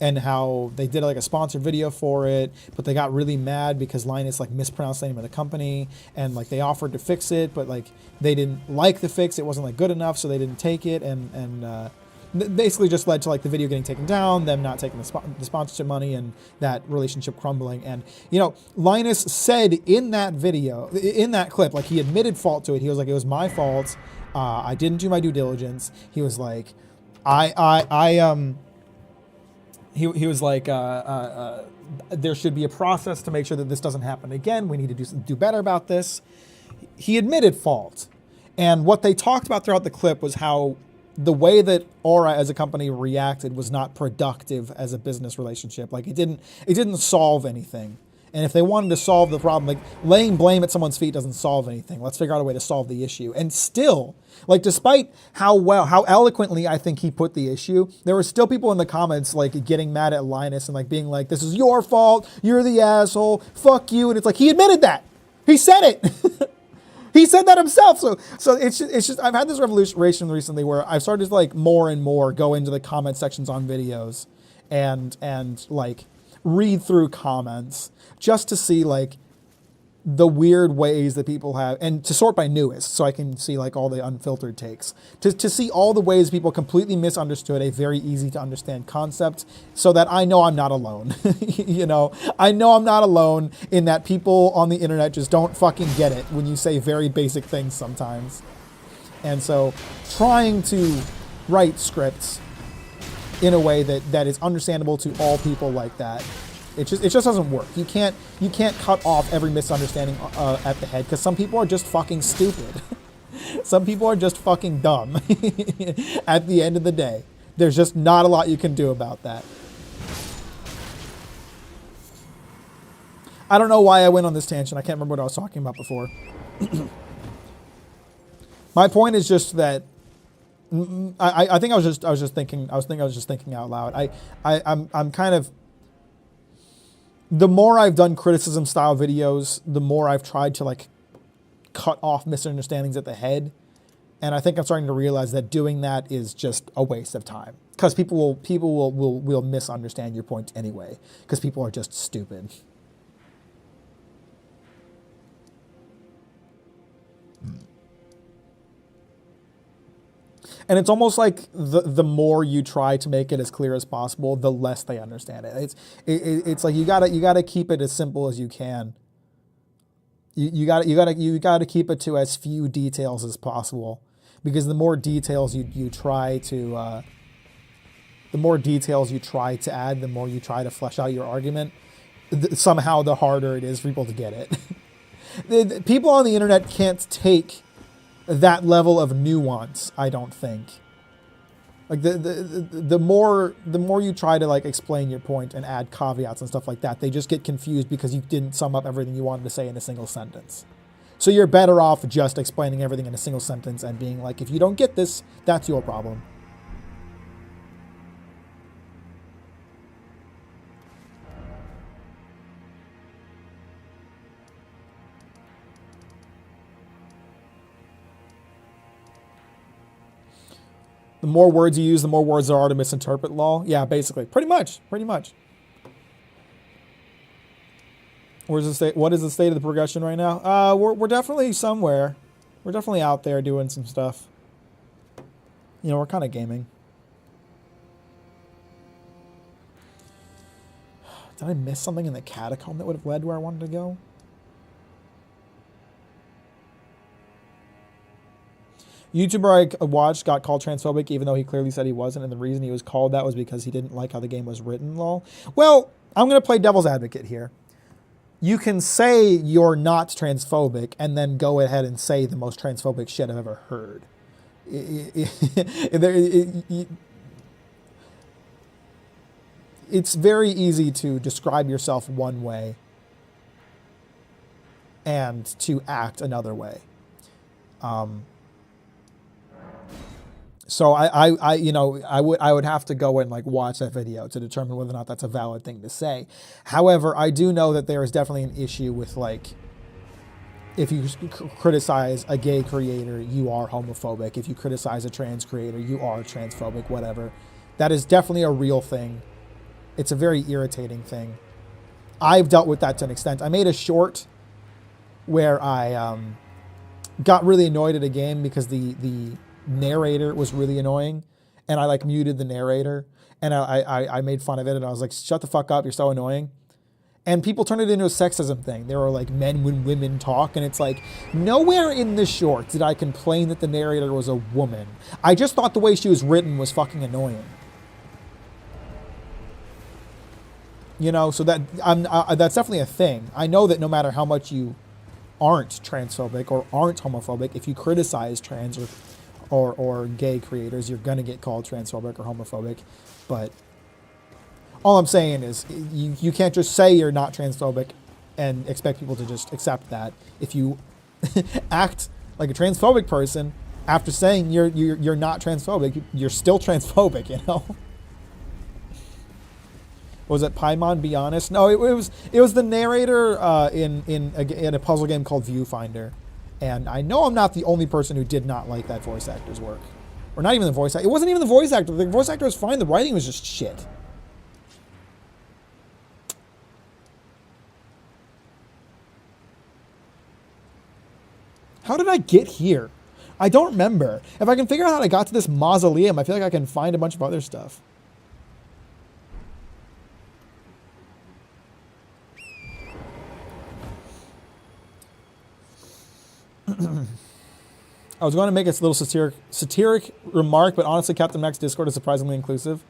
and how they did like a sponsored video for it, but they got really mad because Linus like mispronounced the name of the company, and like they offered to fix it, but like they didn't like the fix. It wasn't like good enough, so they didn't take it, and basically just led to like the video getting taken down, them not taking the sponsorship money, and that relationship crumbling. And you know, Linus said in that video, in that clip, like he admitted fault to it. He was like, it was my fault. I didn't do my due diligence. He was like, he was like, there should be a process to make sure that this doesn't happen again. We need to do better about this. He admitted fault. And what they talked about throughout the clip was how the way that Aura as a company reacted was not productive as a business relationship. Like it didn't solve anything. And if they wanted to solve the problem, like laying blame at someone's feet doesn't solve anything. Let's figure out a way to solve the issue. And still, like despite how eloquently I think he put the issue, there were still people in the comments like getting mad at Linus and like being like, this is your fault. You're the asshole. Fuck you. And it's like, he admitted that. He said it. He said that himself. So it's just, I've had this revelation recently where I've started to like more and more go into the comment sections on videos and like read through comments just to see like the weird ways that people have, and to sort by newest so I can see like all the unfiltered takes, to see all the ways people completely misunderstood a very easy to understand concept, so that I know I'm not alone. You know, I know I'm not alone in that people on the internet just don't fucking get it when you say very basic things sometimes. And so trying to write scripts in a way that is understandable to all people like that, it just doesn't work. You can't cut off every misunderstanding at the head, because some people are just fucking stupid. Some people are just fucking dumb. At the end of the day, there's just not a lot you can do about that. I don't know why I went on this tangent. I can't remember what I was talking about before. My point is just that I think I was just thinking out loud. I'm kind of, the more I've done criticism style videos, the more I've tried to like cut off misunderstandings at the head. And I think I'm starting to realize that doing that is just a waste of time, because people will misunderstand your point anyway, because people are just stupid. And it's almost like the more you try to make it as clear as possible, the less they understand it. It's like you gotta keep it as simple as you can. You gotta keep it to as few details as possible, because the more details you try to add, the more you try to flesh out your argument, somehow the harder it is for people to get it. People on the internet can't take that level of nuance, I don't think. Like the more you try to like explain your point and add caveats and stuff like that, they just get confused because you didn't sum up everything you wanted to say in a single sentence. So you're better off just explaining everything in a single sentence and being like, if you don't get this, that's your problem. The more words you use, the more words there are to misinterpret, lol. Yeah, basically. Pretty much. Where's the state? What is the state of the progression right now? We're definitely somewhere. We're definitely out there doing some stuff. You know, we're kind of gaming. Did I miss something in the catacomb that would have led where I wanted to go? YouTuber I watched got called transphobic even though he clearly said he wasn't, and the reason he was called that was because he didn't like how the game was written, lol. Well, I'm going to play devil's advocate here. You can say you're not transphobic and then go ahead and say the most transphobic shit I've ever heard. It's very easy to describe yourself one way and to act another way. So I would have to go and like watch that video to determine whether or not that's a valid thing to say. However, I do know that there is definitely an issue with like, if you criticize a gay creator, you are homophobic. If you criticize a trans creator, you are transphobic, whatever. That is definitely a real thing. It's a very irritating thing. I've dealt with that to an extent. I made a short where I got really annoyed at a game because the narrator was really annoying, and I like muted the narrator, and I made fun of it, and I was like, shut the fuck up, you're so annoying. And people turned it into a sexism thing. They were like, men when women talk, and it's like, nowhere in the short did I complain that the narrator was a woman. I just thought the way she was written was fucking annoying. You know, so that that's definitely a thing. I know that no matter how much you aren't transphobic or aren't homophobic, if you criticize trans or gay creators, you're going to get called transphobic or homophobic. But all I'm saying is you can't just say you're not transphobic and expect people to just accept that. If you act like a transphobic person after saying you're not transphobic, you're still transphobic, you know? Was it Paimon, be honest? No, it was the narrator in a puzzle game called Viewfinder. And I know I'm not the only person who did not like that voice actor's work. Or not even the voice actor. It wasn't even the voice actor. The voice actor was fine. The writing was just shit. How did I get here? I don't remember. If I can figure out how I got to this mausoleum, I feel like I can find a bunch of other stuff. I was going to make a little satiric remark, but honestly, Captain Mack's Discord is surprisingly inclusive.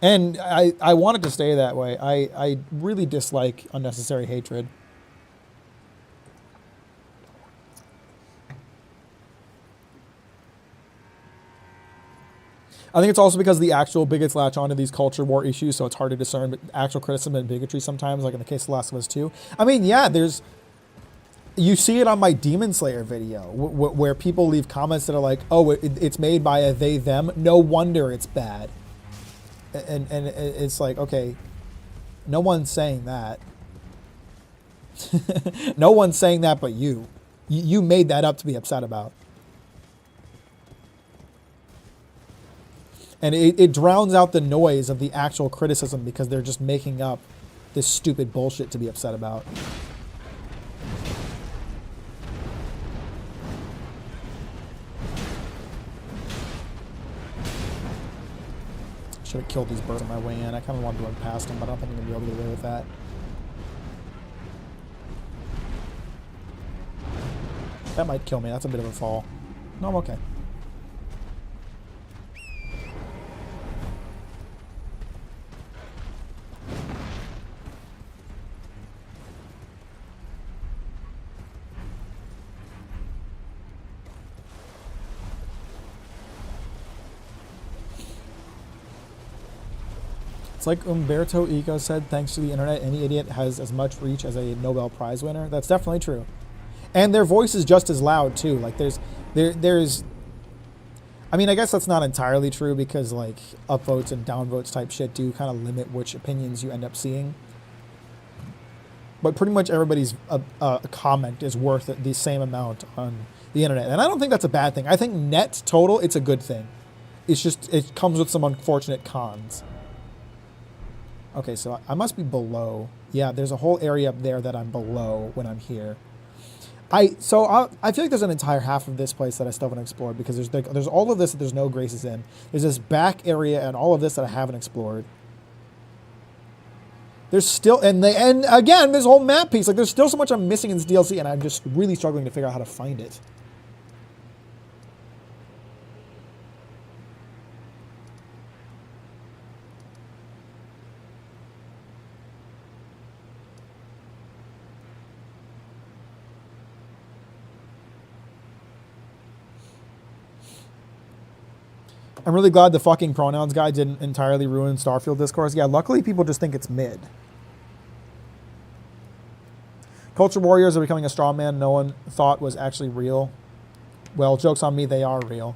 And I want it to stay that way. I really dislike unnecessary hatred. I think it's also because the actual bigots latch onto these culture war issues, so it's hard to discern actual criticism and bigotry sometimes, like in the case of Last of Us 2. I mean, yeah, you see it on my Demon Slayer video, where people leave comments that are like, oh, it's made by a they, them. No wonder it's bad. And it's like, okay, no one's saying that. No one's saying that but you. You made that up to be upset about. And it drowns out the noise of the actual criticism because they're just making up this stupid bullshit to be upset about. Should have killed these birds on my way in. I kind of wanted to run past them, but I don't think I'm going to be able to get away with that. That might kill me. That's a bit of a fall. No, I'm okay. It's like Umberto Eco said, thanks to the internet, any idiot has as much reach as a Nobel Prize winner. That's definitely true. And their voice is just as loud too. Like there's I mean, I guess that's not entirely true because like upvotes and downvotes type shit do kind of limit which opinions you end up seeing. But pretty much everybody's comment is worth the same amount on the internet. And I don't think that's a bad thing. I think net total, it's a good thing. It's just, it comes with some unfortunate cons. Okay, so I must be below. Yeah, there's a whole area up there that I'm below when I'm here. I feel like there's an entire half of this place that I still haven't explored because there's all of this that there's no graces in. There's this back area and all of this that I haven't explored. There's still, and again, this whole map piece, like there's still so much I'm missing in this DLC and I'm just really struggling to figure out how to find it. I'm really glad the fucking pronouns guy didn't entirely ruin Starfield discourse. Yeah, luckily people just think it's mid. Culture warriors are becoming a straw man no one thought was actually real. Well, joke's on me, they are real.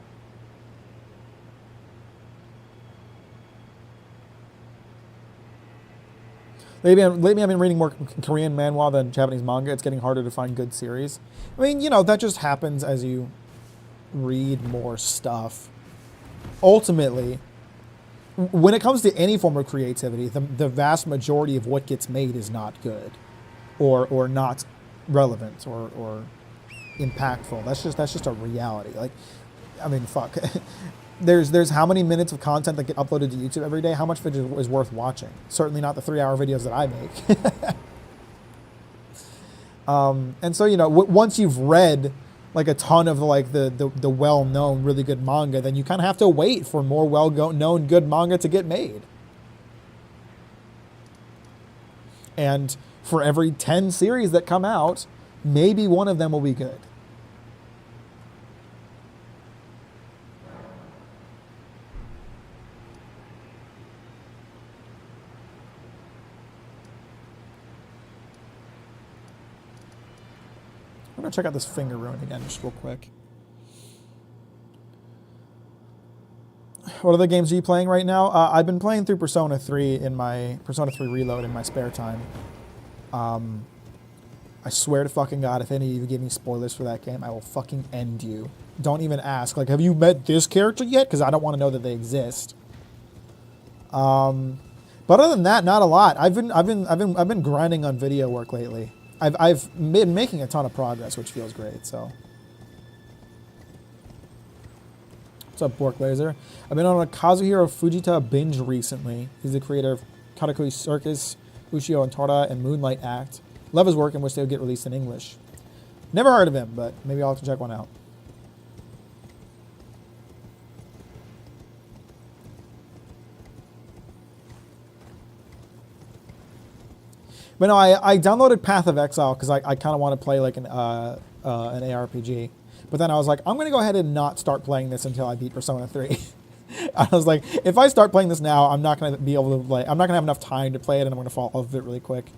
Lately I've been reading more Korean manhwa than Japanese manga. It's getting harder to find good series. I mean, you know, that just happens as you read more stuff. Ultimately, when it comes to any form of creativity, the vast majority of what gets made is not good or not relevant or impactful. That's just a reality. Like, I mean, fuck. There's how many minutes of content that get uploaded to YouTube every day? How much of it is worth watching? Certainly not the 3-hour videos that I make. And so, you know, once you've read like a ton of like the well-known, really good manga, then you kind of have to wait for more well-known, good manga to get made. And for every 10 series that come out, maybe one of them will be good. I'm going to check out this finger ruin again just real quick. What other games are you playing right now? I've been playing through Persona 3 in my Persona 3 Reload in my spare time. I swear to fucking God, if any of you give me spoilers for that game, I will fucking end you. Don't even ask. Like, have you met this character yet? Because I don't want to know that they exist. But other than that, not a lot. I've been grinding on video work lately. I've been making a ton of progress, which feels great. So, what's up, Bork Laser? I've been on a Kazuhiro Fujita binge recently. He's the creator of Katakuri Circus, Ushio and Tora, and Moonlight Act. Love his work, and wish they would get released in English. Never heard of him, but maybe I'll have to check one out. But no, I downloaded Path of Exile because I kind of want to play like an ARPG. But then I was like, I'm going to go ahead and not start playing this until I beat Persona 3. I was like, if I start playing this now, I'm not going to be able to play. I'm not going to have enough time to play it, and I'm going to fall off of it really quick.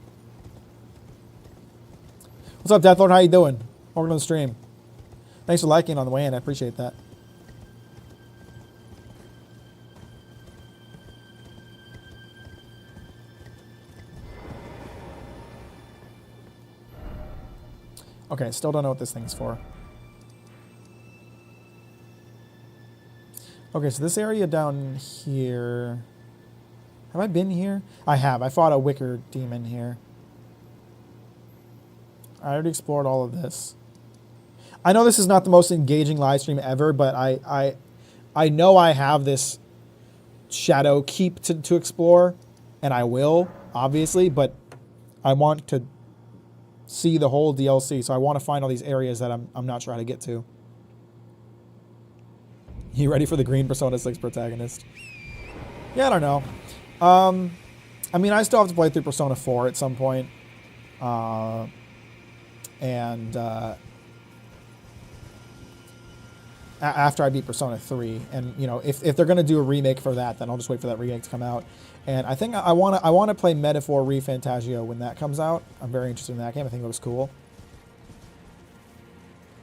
What's up, Deathlord? How you doing? Welcome to the stream. Thanks for liking on the way in. I appreciate that. Okay, still don't know what this thing's for. Okay, so this area down here. Have I been here? I have. I fought a wicker demon here. I already explored all of this. I know this is not the most engaging live stream ever, but I know I have this shadow keep to explore, and I will, obviously, but I want to see the whole DLC, so I want to find all these areas that I'm not sure how to get to. You ready for the green Persona 6 protagonist? Yeah, I don't know. I mean, I still have to play through Persona 4 at some point. After I beat Persona 3. And, you know, if they're going to do a remake for that, then I'll just wait for that remake to come out. And I think I want to play Metaphor ReFantagio when that comes out. I'm very interested in that game. I think it looks cool.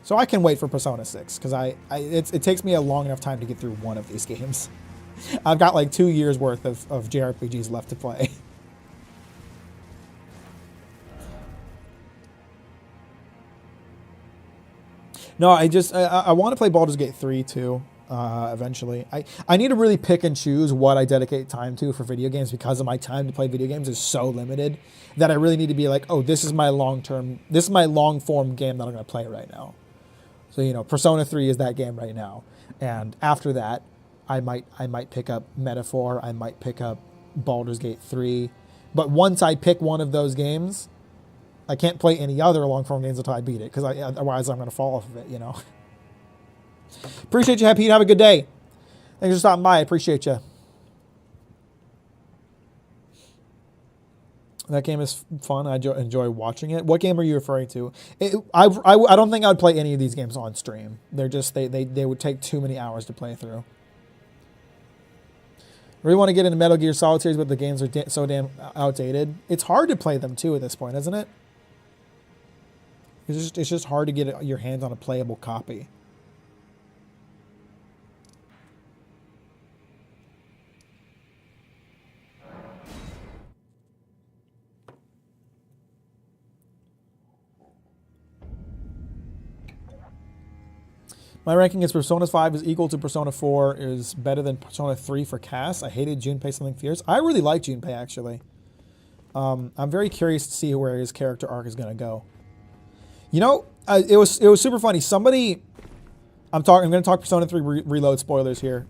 So I can wait for Persona 6, because it takes me a long enough time to get through one of these games. I've got like 2 years worth of JRPGs left to play. No, I want to play Baldur's Gate 3 too, eventually. I need to really pick and choose what I dedicate time to for video games, because of my time to play video games is so limited that I really need to be like, oh, this is my long form game that I'm going to play right now. So, you know, Persona 3 is that game right now. And after that, I might pick up Metaphor, I might pick up Baldur's Gate 3. But once I pick one of those games, I can't play any other long-form games until I beat it, because otherwise I'm going to fall off of it, you know. Appreciate you, Happy. Have a good day. Thanks for stopping by. I appreciate you. That game is fun. I enjoy watching it. What game are you referring to? I don't think I would play any of these games on stream. They're just they would take too many hours to play through. Really want to get into Metal Gear Solid series, but the games are so damn outdated. It's hard to play them too at this point, isn't it? It's just hard to get your hands on a playable copy. My ranking is Persona 5 is equal to Persona 4 is better than Persona 3 for Cass. I hated Junpei Something Fierce. I really like Junpei, actually. I'm very curious to see where his character arc is going to go. You know, it was super funny. Somebody, I'm going to talk Persona 3 Reload spoilers here.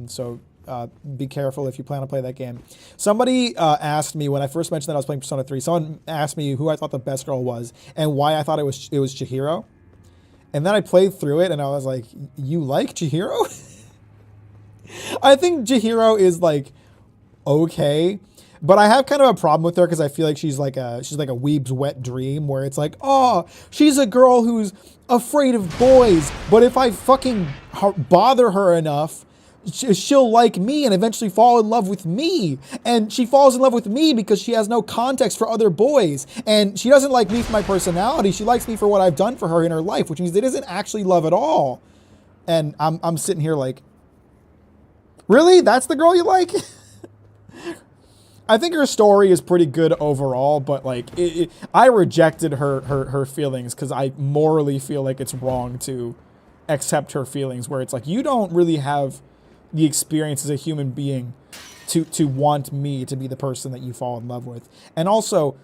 So be careful if you plan to play that game. Somebody asked me when I first mentioned that I was playing Persona 3. Someone asked me who I thought the best girl was and why I thought it was Chihiro. And then I played through it and I was like, you like Chihiro? I think Chihiro is like okay, but I have kind of a problem with her because I feel like she's like a weeb's wet dream, where it's like, oh, she's a girl who's afraid of boys, but if I fucking bother her enough, she'll like me and eventually fall in love with me. And she falls in love with me because she has no context for other boys. And she doesn't like me for my personality. She likes me for what I've done for her in her life, which means it isn't actually love at all. And I'm sitting here like, really? That's the girl you like? I think her story is pretty good overall, but like I rejected her feelings because I morally feel like it's wrong to accept her feelings, where it's like, you don't really have the experience as a human being to want me to be the person that you fall in love with. And also,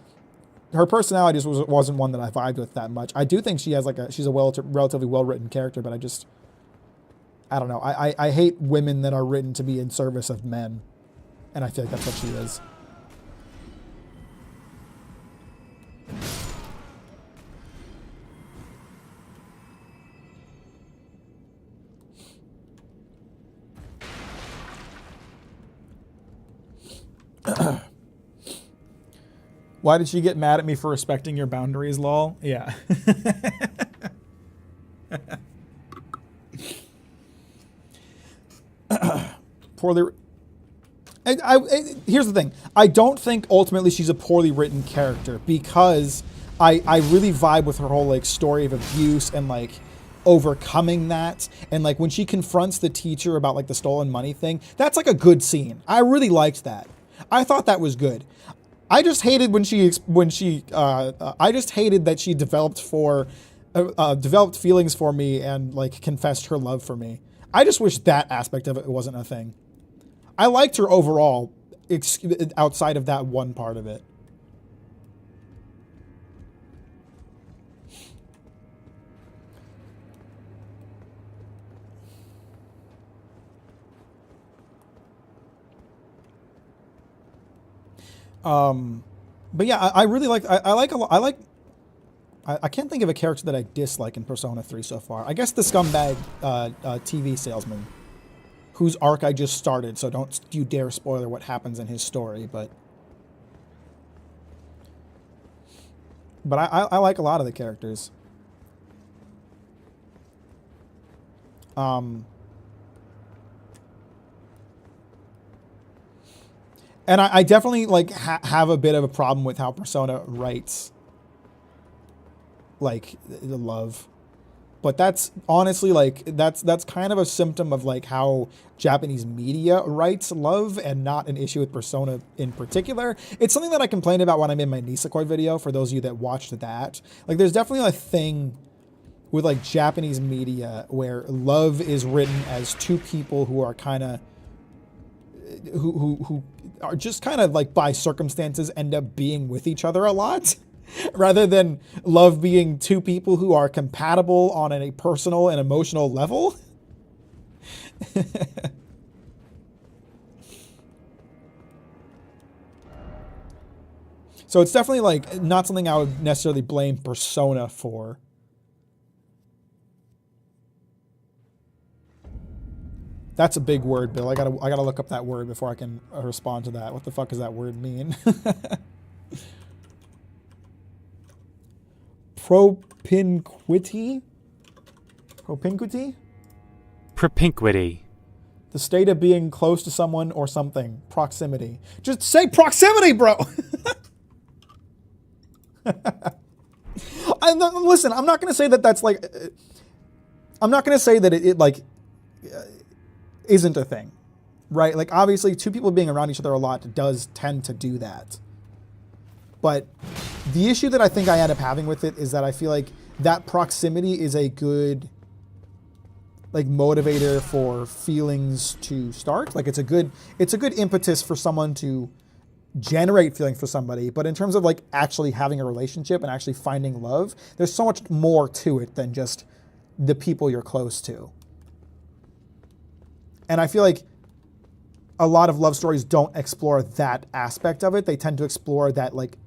her personality just wasn't one that I vibed with that much. I do think she's a relatively well-written character, but I don't know. I hate women that are written to be in service of men, and I feel like that's what she is. Why did she get mad at me for respecting your boundaries, lol? Yeah. Poorly... here's the thing. I don't think ultimately she's a poorly written character, because I really vibe with her whole like story of abuse and like overcoming that. And like when she confronts the teacher about like the stolen money thing, that's like a good scene. I really liked that. I thought that was good. I just hated I just hated that she developed feelings for me and like confessed her love for me. I just wish that aspect of it wasn't a thing. I liked her overall, outside of that one part of it. But yeah, I really like, I can't think of a character that I dislike in Persona 3 so far. I guess the scumbag TV salesman, whose arc I just started, so don't you dare spoiler what happens in his story, but I like a lot of the characters. And I definitely like have a bit of a problem with how Persona writes like the love, but that's honestly like that's kind of a symptom of like how Japanese media writes love, and not an issue with Persona in particular. It's something that I complained about when I made my Nisekoi video. For those of you that watched that, like there's definitely a thing with like Japanese media where love is written as two people who are kind of who are just kind of like by circumstances end up being with each other a lot, rather than love being two people who are compatible on a personal and emotional level. So it's definitely like not something I would necessarily blame Persona for. That's a big word, Bill. I gotta look up that word before I can respond to that. What the fuck does that word mean? Propinquity? Propinquity? Propinquity. The state of being close to someone or something. Proximity. Just say proximity, bro! Listen, I'm not gonna say that that's like... I'm not gonna say that it like... isn't a thing, right? Like obviously two people being around each other a lot does tend to do that. But the issue that I think I end up having with it is that I feel like that proximity is a good like motivator for feelings to start. Like it's a good impetus for someone to generate feelings for somebody. But in terms of like actually having a relationship and actually finding love, there's so much more to it than just the people you're close to. And I feel like a lot of love stories don't explore that aspect of it. They tend to explore that like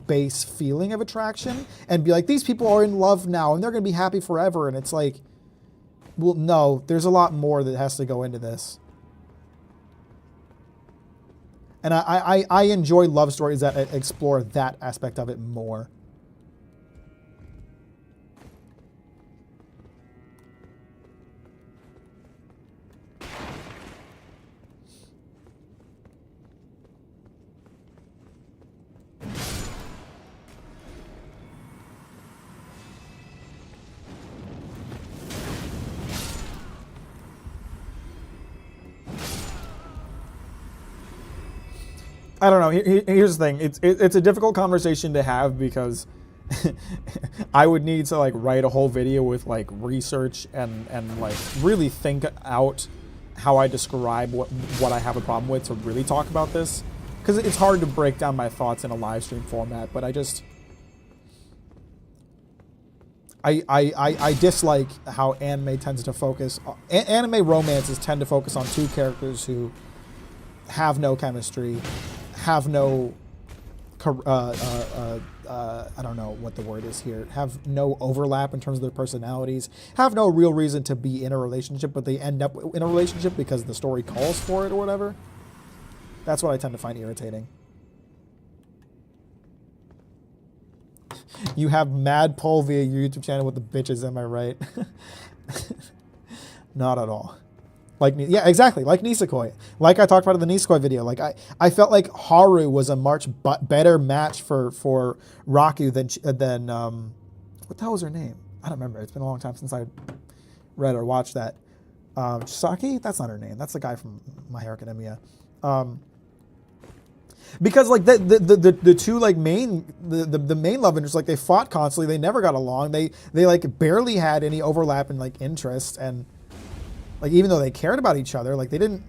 base feeling of attraction and be like, these people are in love now and they're going to be happy forever. And it's like, well, no, there's a lot more that has to go into this. And I enjoy love stories that explore that aspect of it more. I don't know. Here's the thing. It's a difficult conversation to have because I would need to like write a whole video with like research and like really think out how I describe what I have a problem with to really talk about this, because it's hard to break down my thoughts in a live stream format. But I dislike how anime tends to focus. Anime romances tend to focus on two characters who have no chemistry, have no, I don't know what the word is here, have no overlap in terms of their personalities, have no real reason to be in a relationship, but they end up in a relationship because the story calls for it or whatever. That's what I tend to find irritating. You have mad pull via your YouTube channel with the bitches, am I right? Not at all. Like, yeah, exactly. Like Nisekoi. Like I talked about in the Nisekoi video. Like I felt like Haru was a much better match for Raku than what the hell was her name? I don't remember. It's been a long time since I read or watched that. Saki? That's not her name. That's the guy from My Hero Academia. Because like the two like main love interests, like they fought constantly. They never got along. They like barely had any overlap in like interest, and Like, even though they cared about each other, like, they didn't.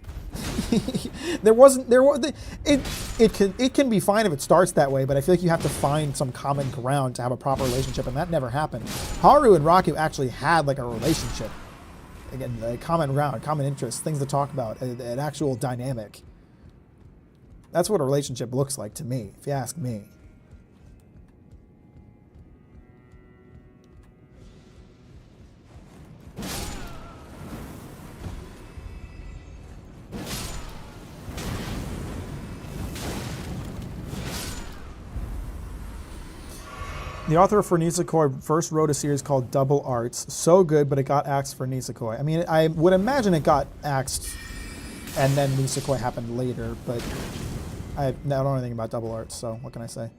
There wasn't. There was. It can be fine if it starts that way, but I feel like you have to find some common ground to have a proper relationship, and that never happened. Haru and Raku actually had like a relationship. Again, a common ground, common interests, things to talk about, an actual dynamic. That's what a relationship looks like to me, if you ask me. The author for Nisekoi first wrote a series called Double Arts. So good, but it got axed for Nisekoi. I mean, I would imagine it got axed and then Nisekoi happened later, but I don't know anything about Double Arts, so what can I say?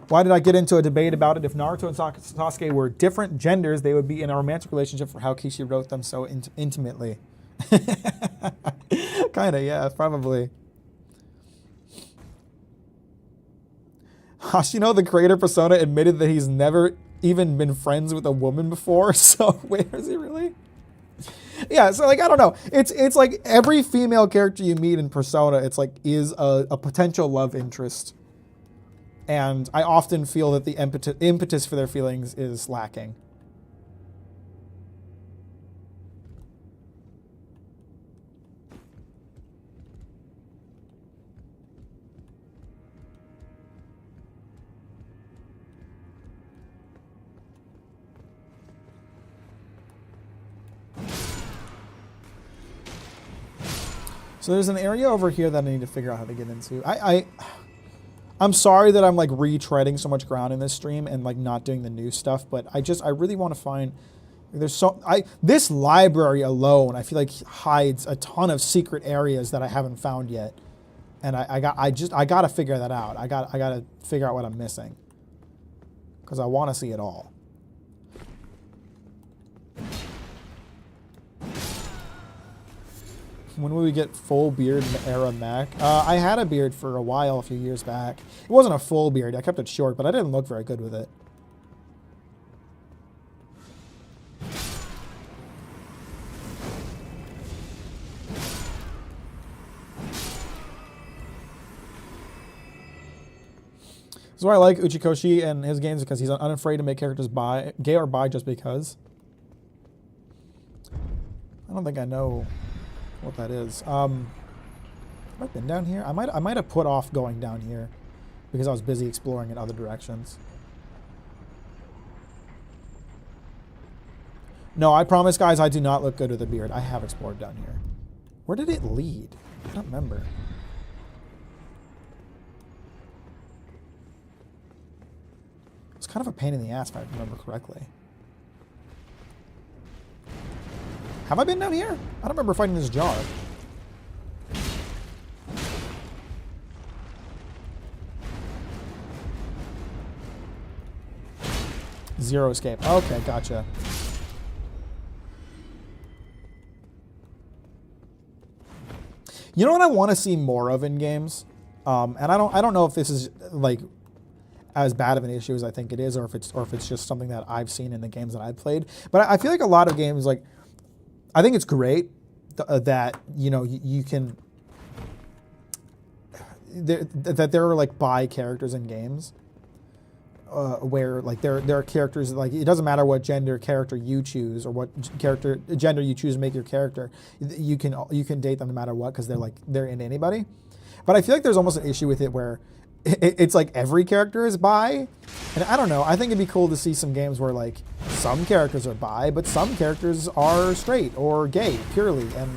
Why did I get into a debate about it? If Naruto and Sasuke were different genders, they would be in a romantic relationship for how Kishi wrote them so intimately. Kind of, yeah, probably. Hashino, the creator Persona, admitted that he's never even been friends with a woman before. So, wait, is he really? Yeah, so like, I don't know. It's like every female character you meet in Persona, it's like is a potential love interest. And I often feel that the impetus for their feelings is lacking. So there's an area over here that I need to figure out how to get into. I'm sorry that I'm like retreading so much ground in this stream and like not doing the new stuff, but I really want to find. This library alone, I feel like hides a ton of secret areas that I haven't found yet, and I got to figure that out. I got to figure out what I'm missing because I want to see it all. When will we get full beard era Mack? I had a beard for a while, a few years back. It wasn't a full beard. I kept it short, but I didn't look very good with it. This is why I like Uchikoshi and his games, because he's unafraid to make characters gay or bi just because. I don't think I know what that is. Have I been down here? I might have put off going down here because I was busy exploring in other directions. No, I promise, guys, I do not look good with a beard. I have explored down here. Where did it lead? I don't remember. It's kind of a pain in the ass if I remember correctly. Have I been down here? I don't remember fighting this jar. Zero escape. Okay, gotcha. You know what I want to see more of in games? And I don't know if this is like as bad of an issue as I think it is, or if it's just something that I've seen in the games that I've played. But I feel like a lot of games, like, I think it's great that, you know, you can, that there are like bi characters in games, where like there are characters, like, it doesn't matter what gender character you choose or what gender you choose to make your character, you can date them no matter what, because they're into anybody. But I feel like there's almost an issue with it where it's like every character is bi, and I don't know. I think it'd be cool to see some games where like some characters are bi, but some characters are straight or gay purely, and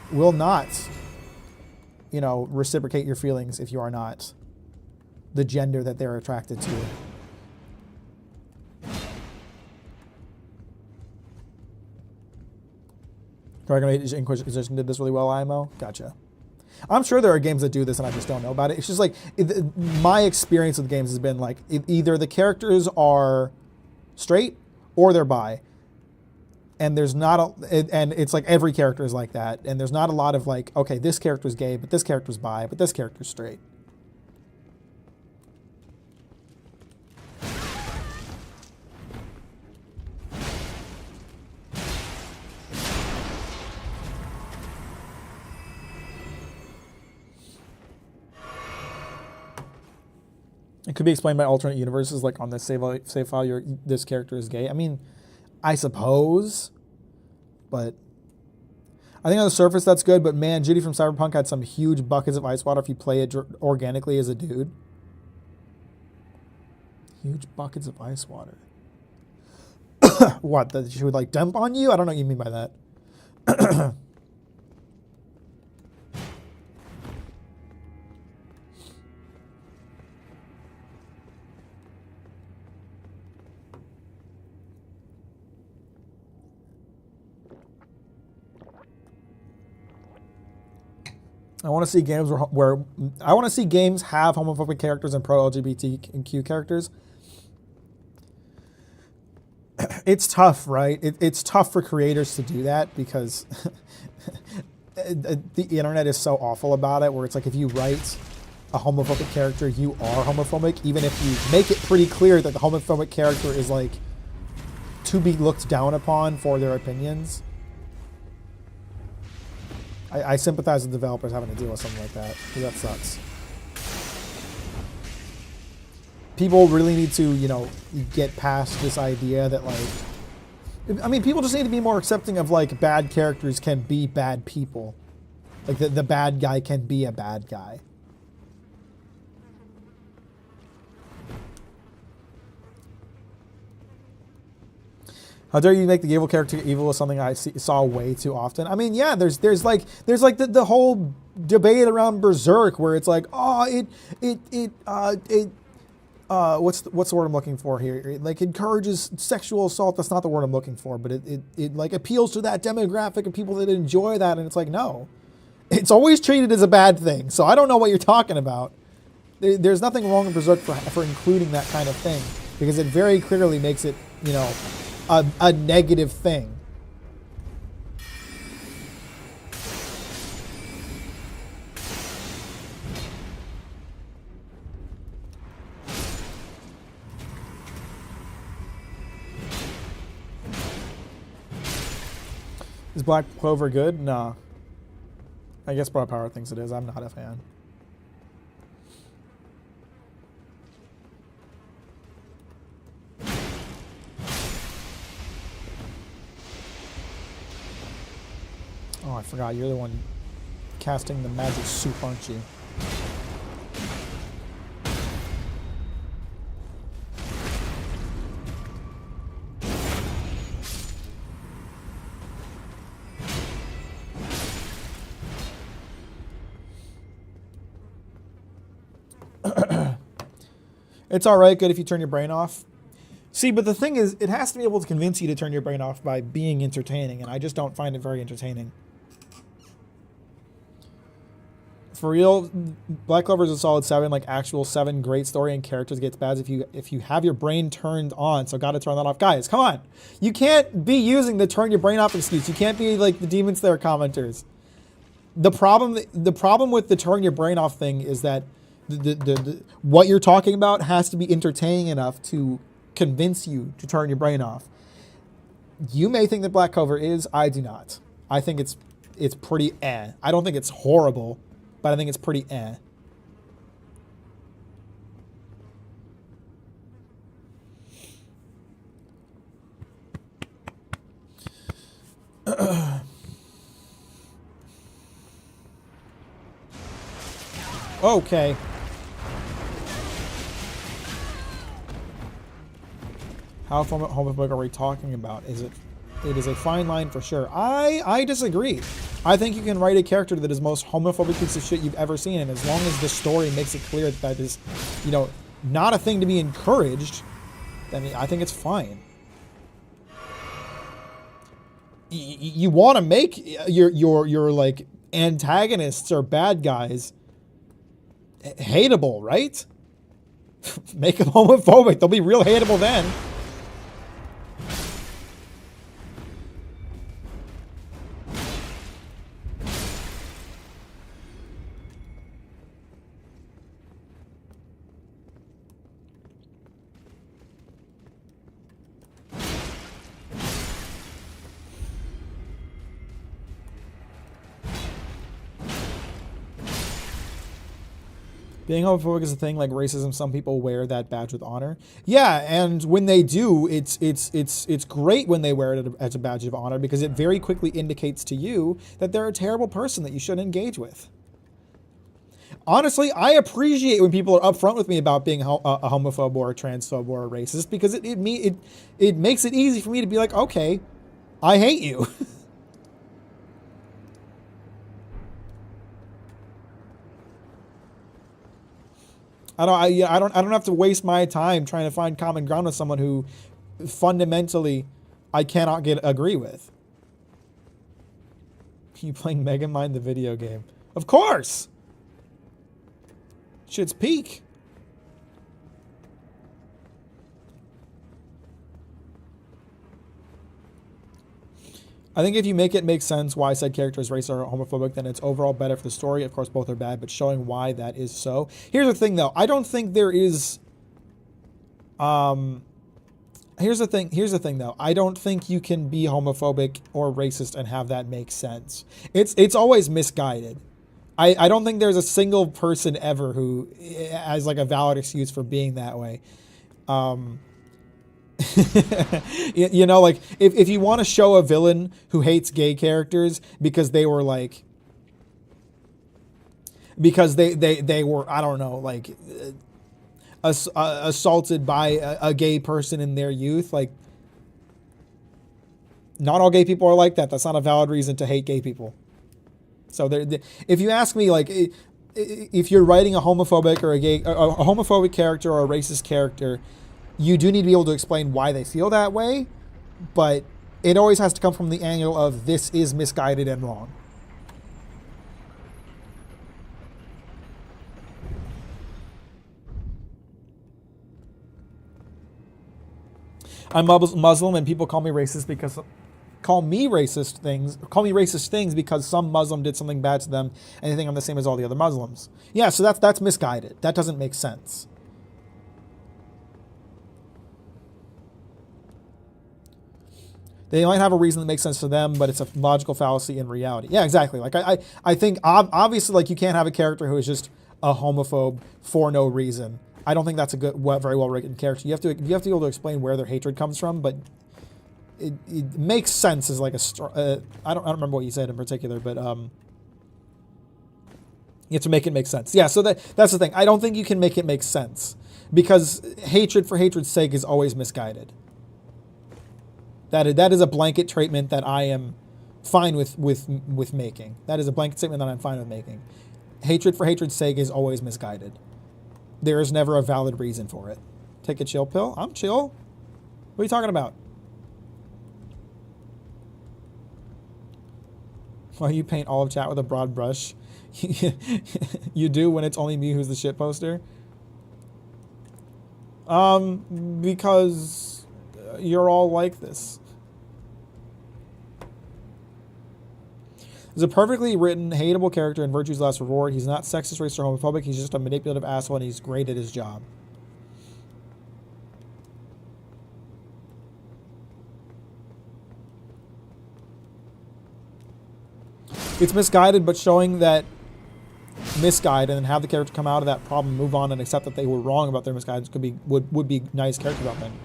will not, you know, reciprocate your feelings if you are not the gender that they're attracted to. Dragon Age Inquisition did this really well, IMO. Gotcha. I'm sure there are games that do this and I just don't know about it. It's just like, my experience with games has been like, either the characters are straight or they're bi. And there's not and it's like every character is like that. And there's not a lot of like, okay, this character's gay, but this character's bi, but this character's straight. It could be explained by alternate universes, like on this save file, this character is gay. I mean, I suppose, but I think on the surface that's good. But man, Judy from Cyberpunk had some huge buckets of ice water if you play it organically as a dude. Huge buckets of ice water. What? That she would like dump on you? I don't know what you mean by that. I want to see games where I want to see games have homophobic characters and pro-LGBTQ characters. It's tough, right? It's tough for creators to do that because the internet is so awful about it, where it's like if you write a homophobic character, you are homophobic, even if you make it pretty clear that the homophobic character is like to be looked down upon for their opinions. I sympathize with developers having to deal with something like that, because that sucks. People really need to, you know, get past this idea that, like, I mean, people just need to be more accepting of, like, bad characters can be bad people. Like, the bad guy can be a bad guy. How dare you make the evil character evil is something I saw way too often. I mean, yeah, there's like the whole debate around Berserk where it's like, oh, what's the word I'm looking for here? It like encourages sexual assault. That's not the word I'm looking for, but it like appeals to that demographic of people that enjoy that, and it's like, no, it's always treated as a bad thing. So I don't know what you're talking about. There's nothing wrong with Berserk for including that kind of thing, because it very clearly makes it, you know, a negative thing. Is Black Clover good? Nah. I guess Broad Power thinks it is. I'm not a fan. Oh, I forgot. You're the one casting the magic soup, aren't you? It's all right, good if you turn your brain off. See, but the thing is, it has to be able to convince you to turn your brain off by being entertaining, and I just don't find it very entertaining. For real, Black Clover is a solid 7, like actual 7, great story and characters. Gets bad if you have your brain turned on, so gotta turn that off. Guys, come on. You can't be using the turn your brain off excuse. You can't be like the Demon Slayer commenters. The problem with the turn your brain off thing is that what you're talking about has to be entertaining enough to convince you to turn your brain off. You may think that Black Clover is, I do not. I think it's pretty eh. I don't think it's horrible, but I think it's pretty eh. Okay. How homophobic are we talking about? It is a fine line for sure. I disagree. I think you can write a character that is the most homophobic piece of shit you've ever seen, and as long as the story makes it clear that is, you know, not a thing to be encouraged, then I think it's fine. You want to make your like antagonists or bad guys hateable, right? Make them homophobic. They'll be real hateable then. Being homophobic is a thing like racism. Some people wear that badge with honor. Yeah, and when they do, it's great when they wear it as a badge of honor because it very quickly indicates to you that they're a terrible person that you shouldn't engage with. Honestly, I appreciate when people are upfront with me about being a homophobe or a transphobe or a racist because it makes it easy for me to be like, okay, I hate you. I don't have to waste my time trying to find common ground with someone who fundamentally I cannot agree with. You playing Mega Mind the video game? Of course. Shit's peak. I think if you make it make sense why said character is racist or homophobic, then it's overall better for the story. Of course, both are bad, but showing why that is so. Here's the thing, though. I don't think there is... Here's the thing, though. I don't think you can be homophobic or racist and have that make sense. It's always misguided. I don't think there's a single person ever who has, like, a valid excuse for being that way. You know, like if you want to show a villain who hates gay characters because they were like, because they were, I don't know, like assaulted by a gay person in their youth, like not all gay people are like that. That's not a valid reason to hate gay people. So if you ask me, like, if you're writing a homophobic or a homophobic character or a racist character, you do need to be able to explain why they feel that way, but it always has to come from the angle of this is misguided and wrong. I'm Muslim and people call me racist things because some Muslim did something bad to them and they think I'm the same as all the other Muslims. Yeah, so that's misguided. That doesn't make sense. They might have a reason that makes sense to them, but it's a logical fallacy in reality. Yeah, exactly. Like I think obviously, like, you can't have a character who is just a homophobe for no reason. I don't think that's a good, very well written character. You have to be able to explain where their hatred comes from, but it makes sense as like I don't remember what you said in particular, but you have to make it make sense. Yeah, so that's the thing. I don't think you can make it make sense because hatred for hatred's sake is always misguided. That is a blanket treatment that I am fine with making. That is a blanket statement that I'm fine with making. Hatred for hatred's sake is always misguided. There is never a valid reason for it. Take a chill pill? I'm chill. What are you talking about? Why you paint all of chat with a broad brush? You do when it's only me who's the shit poster? Because you're all like this. There's a perfectly written, hateable character in Virtue's Last Reward. He's not sexist, racist, or homophobic. He's just a manipulative asshole, and he's great at his job. It's misguided, but showing that misguided and have the character come out of that problem, move on, and accept that they were wrong about their misguidance would be nice character development.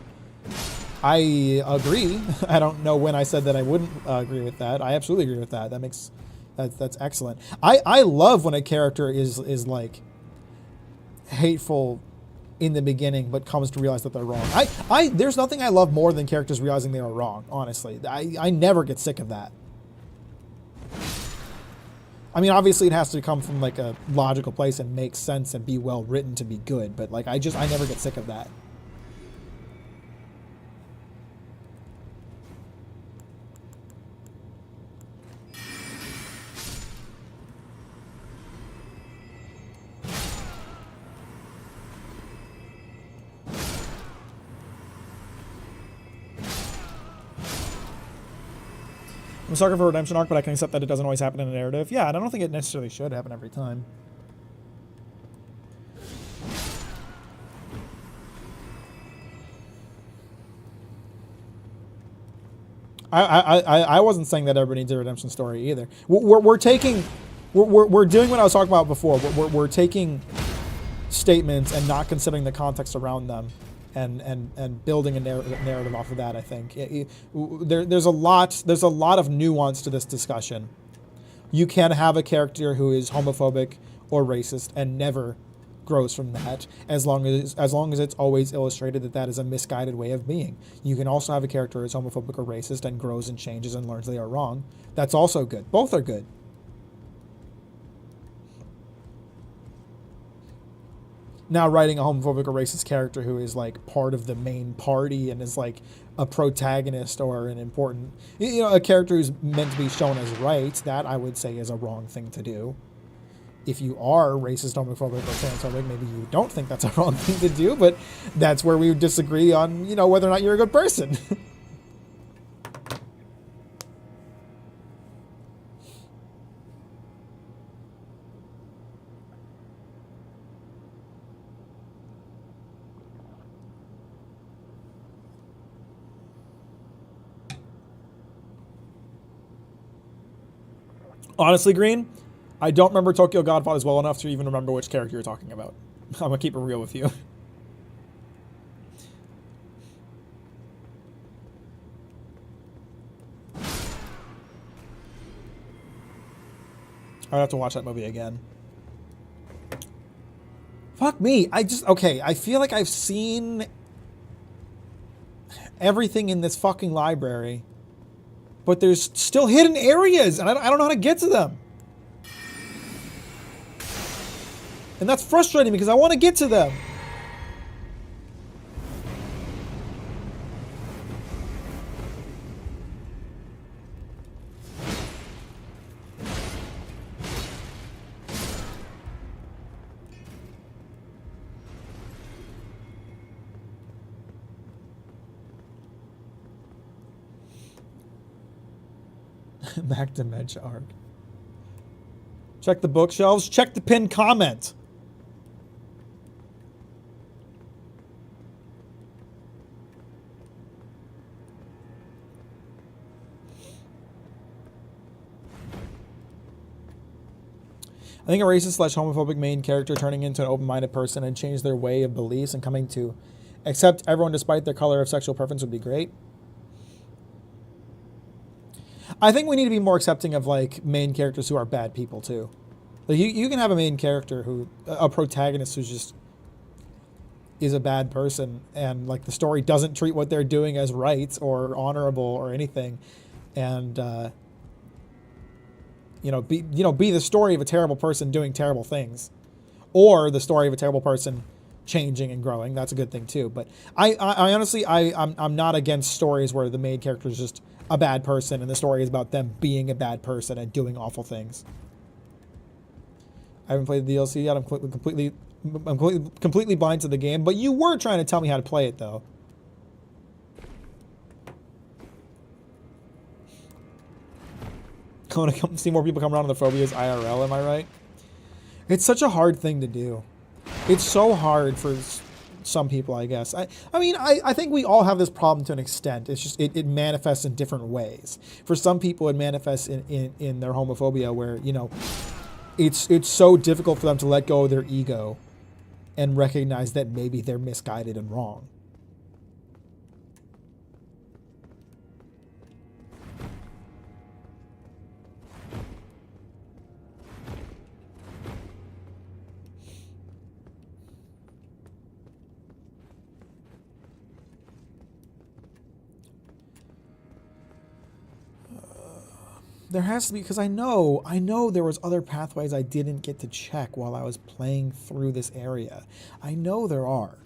I agree. I don't know when I said that I wouldn't agree with that. I absolutely agree with that. That's excellent. I love when a character is like hateful in the beginning, but comes to realize that they're wrong. There's nothing I love more than characters realizing they are wrong. Honestly, I never get sick of that. I mean, obviously it has to come from like a logical place and make sense and be well written to be good, but like I never get sick of that. I'm a sucker for redemption arc, but I can accept that it doesn't always happen in a narrative. Yeah, and I don't think it necessarily should happen every time. I wasn't saying that everybody needs a redemption story either. We're doing what I was talking about before. We're taking statements and not considering the context around them, and building a narrative off of that. I think there's a lot of nuance to this discussion. You can have a character who is homophobic or racist and never grows from that, as long as it's always illustrated that that is a misguided way of being. You can also have a character who is homophobic or racist and grows and changes and learns they are wrong. That's also good. Both are good. Now, writing a homophobic or racist character who is like part of the main party and is like a protagonist or an important, a character who's meant to be shown as right, that I would say is a wrong thing to do. If you are racist, homophobic, or transphobic, maybe you don't think that's a wrong thing to do, but that's where we would disagree on, whether or not you're a good person. Honestly, Green, I don't remember Tokyo Godfathers well enough to even remember which character you're talking about. I'm gonna keep it real with you. I'd have to watch that movie again. Fuck me. I feel like I've seen everything in this fucking library, but there's still hidden areas, and I don't know how to get to them. And that's frustrating because I want to get to them. Mack Dementia arc. Check the bookshelves. Check the pinned comment. I think a racist / homophobic main character turning into an open-minded person and change their way of beliefs and coming to accept everyone despite their color of sexual preference would be great. I think we need to be more accepting of like main characters who are bad people too. Like you can have a main character a protagonist who's just is a bad person, and like the story doesn't treat what they're doing as right or honorable or anything, and be the story of a terrible person doing terrible things, or the story of a terrible person changing and growing. That's a good thing too. But I honestly, I'm not against stories where the main character is just a bad person and the story is about them being a bad person and doing awful things. I haven't played the DLC yet. I'm completely blind to the game, but you were trying to tell me how to play it though. I want to see more people come around on the phobias IRL, am I right? It's such a hard thing to do. It's so hard for some people, I guess. I think we all have this problem to an extent. It's just it manifests in different ways. For some people, it manifests in their homophobia, where it's so difficult for them to let go of their ego and recognize that maybe they're misguided and wrong. There has to be, because I know there was other pathways I didn't get to check while I was playing through this area. I know there are.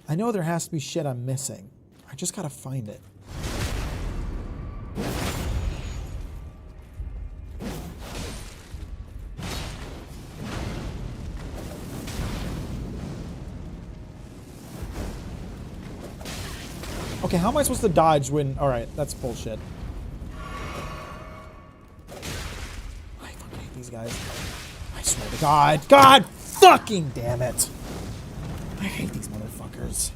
I know there has to be shit I'm missing. I just gotta find it. Okay, how am I supposed to dodge when... Alright, that's bullshit. Guys, I swear to God. God fucking damn it. I hate these motherfuckers.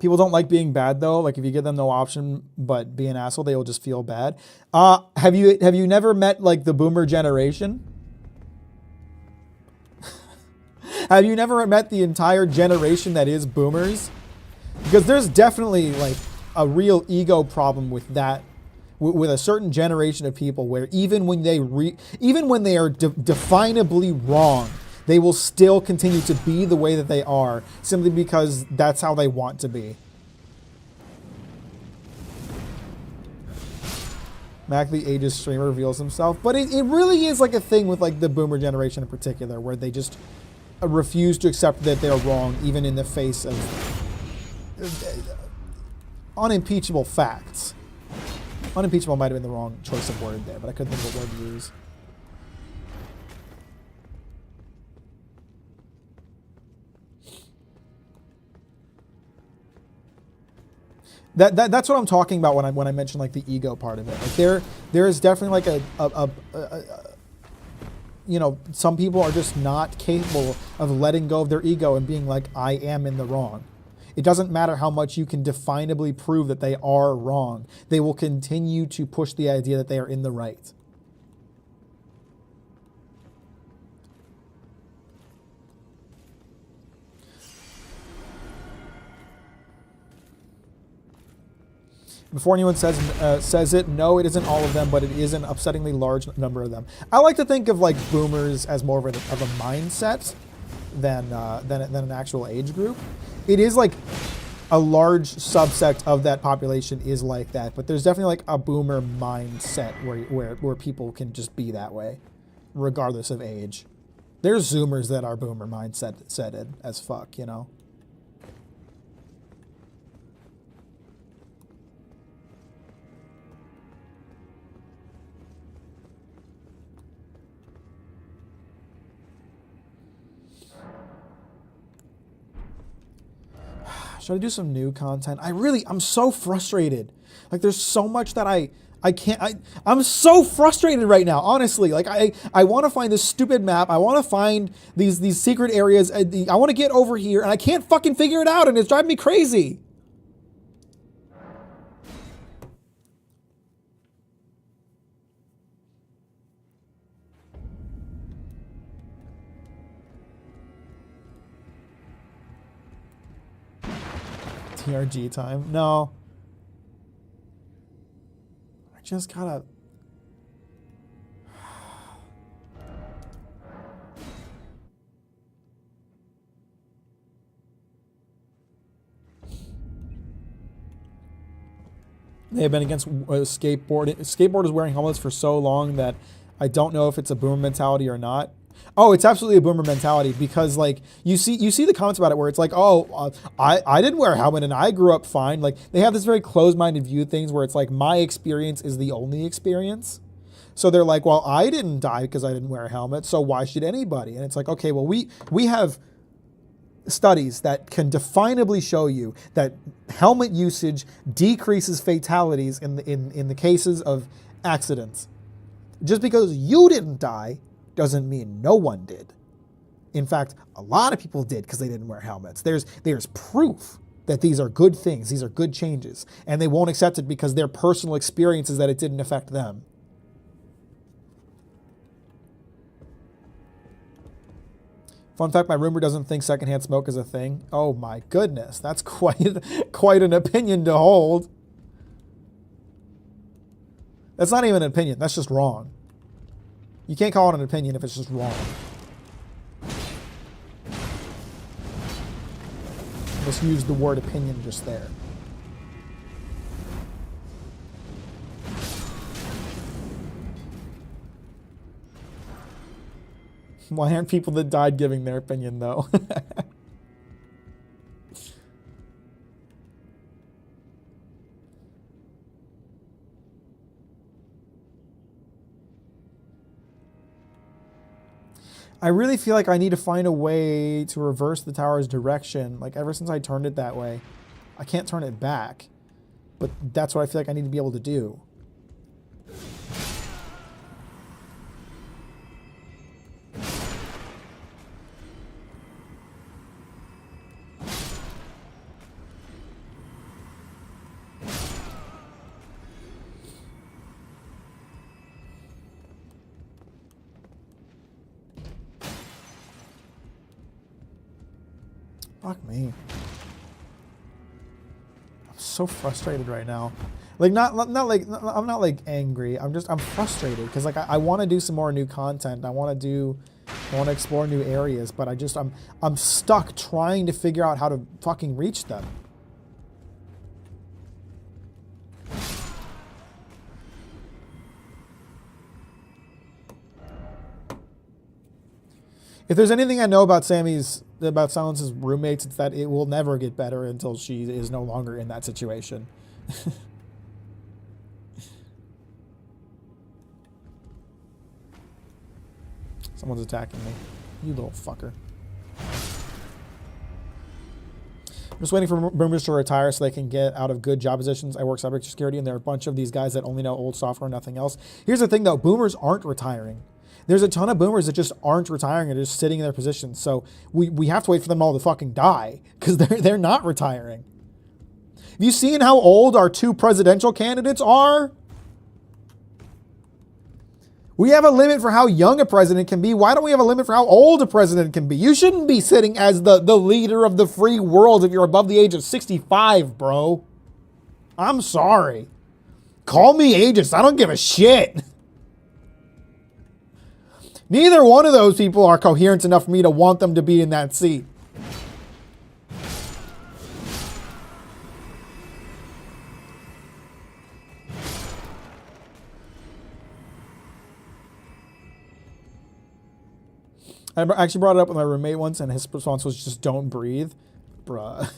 People don't like being bad though. Like if you give them no option but be an asshole, they will just feel bad. Have you never met like the boomer generation? Have you never met the entire generation that is boomers? Because there's definitely like a real ego problem with that, with a certain generation of people where even when they are definably wrong, they will still continue to be the way that they are simply because that's how they want to be. Mack, the ageist streamer, reveals himself. But it really is like a thing with like the boomer generation in particular, where they just refuse to accept that they're wrong, even in the face of unimpeachable facts. Unimpeachable might have been the wrong choice of word there, but I couldn't think of what word to use. That's what I'm talking about when I mention like the ego part of it. Like there is definitely like a you know, some people are just not capable of letting go of their ego and being like, I am in the wrong. It doesn't matter how much you can definably prove that they are wrong. They will continue to push the idea that they are in the right. Before anyone says it, no, it isn't all of them, but it is an upsettingly large number of them. I like to think of like boomers as more of a mindset than an actual age group. It is like a large subsect of that population is like that, but there's definitely like a boomer mindset where people can just be that way, regardless of age. There's Zoomers that are boomer mindset as fuck, you know. Should I do some new content? I'm so frustrated. Like there's so much that I I'm so frustrated right now, honestly. Like I want to find this stupid map. I want to find these secret areas. I want to get over here and I can't fucking figure it out and it's driving me crazy. TRG time. No. I just gotta... They have been against skateboarders wearing helmets for so long that I don't know if it's a boomer mentality or not. Oh, it's absolutely a boomer mentality because like you see the comments about it where it's like, oh, I didn't wear a helmet and I grew up fine. Like they have this very closed-minded view of things where it's like my experience is the only experience. So they're like, well, I didn't die because I didn't wear a helmet, so why should anybody? And it's like, okay, well, we have studies that can definably show you that helmet usage decreases fatalities in the cases of accidents. Just because you didn't die doesn't mean no one did. In fact, a lot of people did because they didn't wear helmets. There's proof that these are good things, these are good changes, and they won't accept it because their personal experience is that it didn't affect them. Fun fact, my roommate doesn't think secondhand smoke is a thing. Oh my goodness, that's quite an opinion to hold. That's not even an opinion, that's just wrong. You can't call it an opinion if it's just wrong. Let's use the word opinion just there. Why aren't people that died giving their opinion, though? I really feel like I need to find a way to reverse the tower's direction. Like, ever since I turned it that way, I can't turn it back. But that's what I feel like I need to be able to do. Fuck me. I'm so frustrated right now. Like I'm not like angry. I'm frustrated because like I want to do some more new content. I want to explore new areas, but I'm stuck trying to figure out how to fucking reach them. If there's anything I know about Silence's roommates, it's that it will never get better until she is no longer in that situation. Someone's attacking me. You little fucker. I'm just waiting for boomers to retire so they can get out of good job positions. I work cybersecurity, and there are a bunch of these guys that only know old software and nothing else. Here's the thing, though. Boomers aren't retiring. There's a ton of boomers that just aren't retiring and just sitting in their positions. So we have to wait for them all to fucking die because they're not retiring. Have you seen how old our 2 presidential candidates are? We have a limit for how young a president can be. Why don't we have a limit for how old a president can be? You shouldn't be sitting as the leader of the free world if you're above the age of 65, bro. I'm sorry. Call me ageist. I don't give a shit. Neither one of those people are coherent enough for me to want them to be in that seat. I actually brought it up with my roommate once, and his response was just don't breathe. Bruh.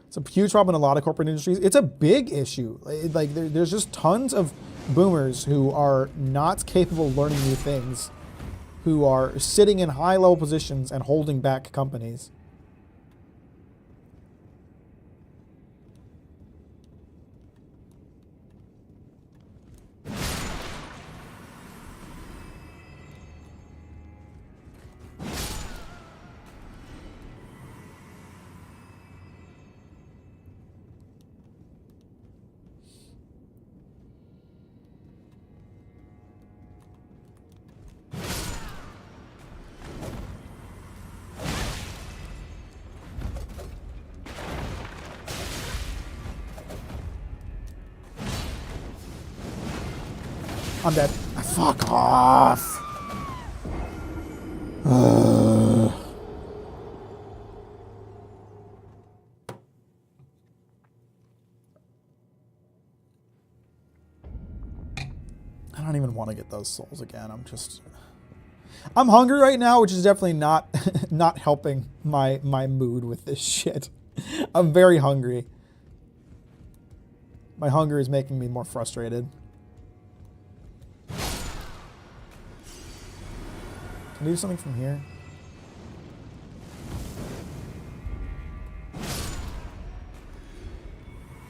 It's a huge problem in a lot of corporate industries. It's a big issue. Like there's just tons of boomers who are not capable of learning new things, who are sitting in high-level positions and holding back companies. I'm dead. Fuck off. I don't even want to get those souls again. I'm hungry right now, which is definitely not not helping my mood with this shit. I'm very hungry. My hunger is making me more frustrated. Can I do something from here?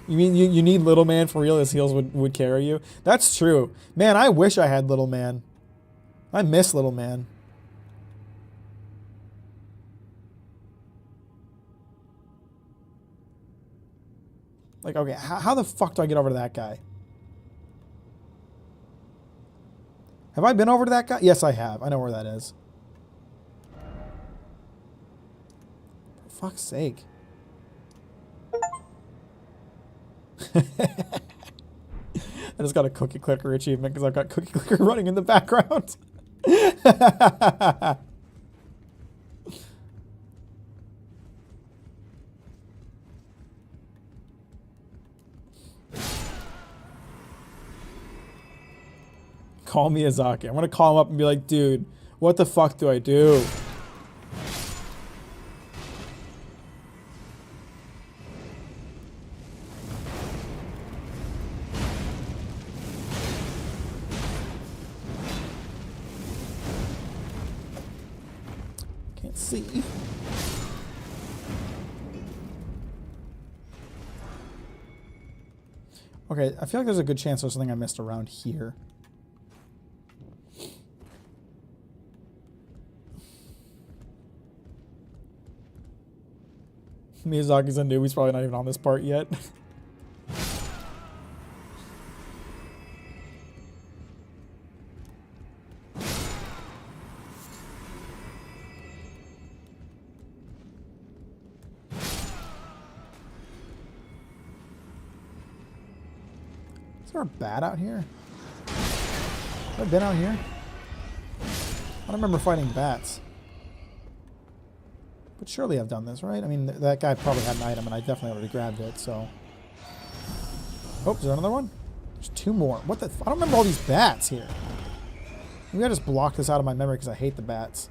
You mean you need Little Man for real? His heals would carry you? That's true. Man, I wish I had Little Man. I miss Little Man. Like, okay, how the fuck do I get over to that guy? Have I been over to that guy? Yes, I have. I know where that is. For fuck's sake. I just got a cookie clicker achievement because I've got cookie clicker running in the background. Call Miyazaki. I'm going to call him up and be like, dude, what the fuck do I do? Can't see. Okay, I feel like there's a good chance there's something I missed around here. Miyazaki's a noob. He's probably not even on this part yet. Is there a bat out here? Have I been out here? I don't remember fighting bats. But surely I've done this, right? I mean, that guy probably had an item, and I definitely already grabbed it, so... Oh, is there another one? There's 2 more. What the... I don't remember all these bats here. Maybe I just blocked this out of my memory because I hate the bats.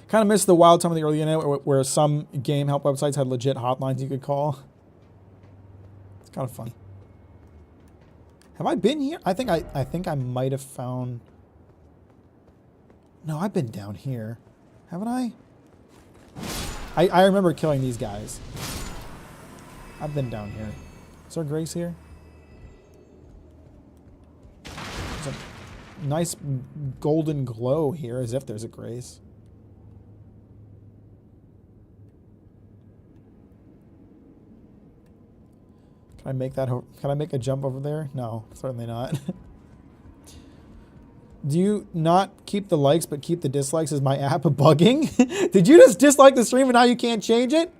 Kind of missed the wild time of the early internet where some game help websites had legit hotlines you could call. It's kind of funny. Have I been here? I think I might have found... No, I've been down here. Haven't I? I remember killing these guys. I've been down here. Is there grace here? There's a nice golden glow here, as if there's a grace. Can I make that? Can I make a jump over there? No, certainly not. Do you not keep the likes but keep the dislikes? Is my app bugging? Did you just dislike the stream and now you can't change it?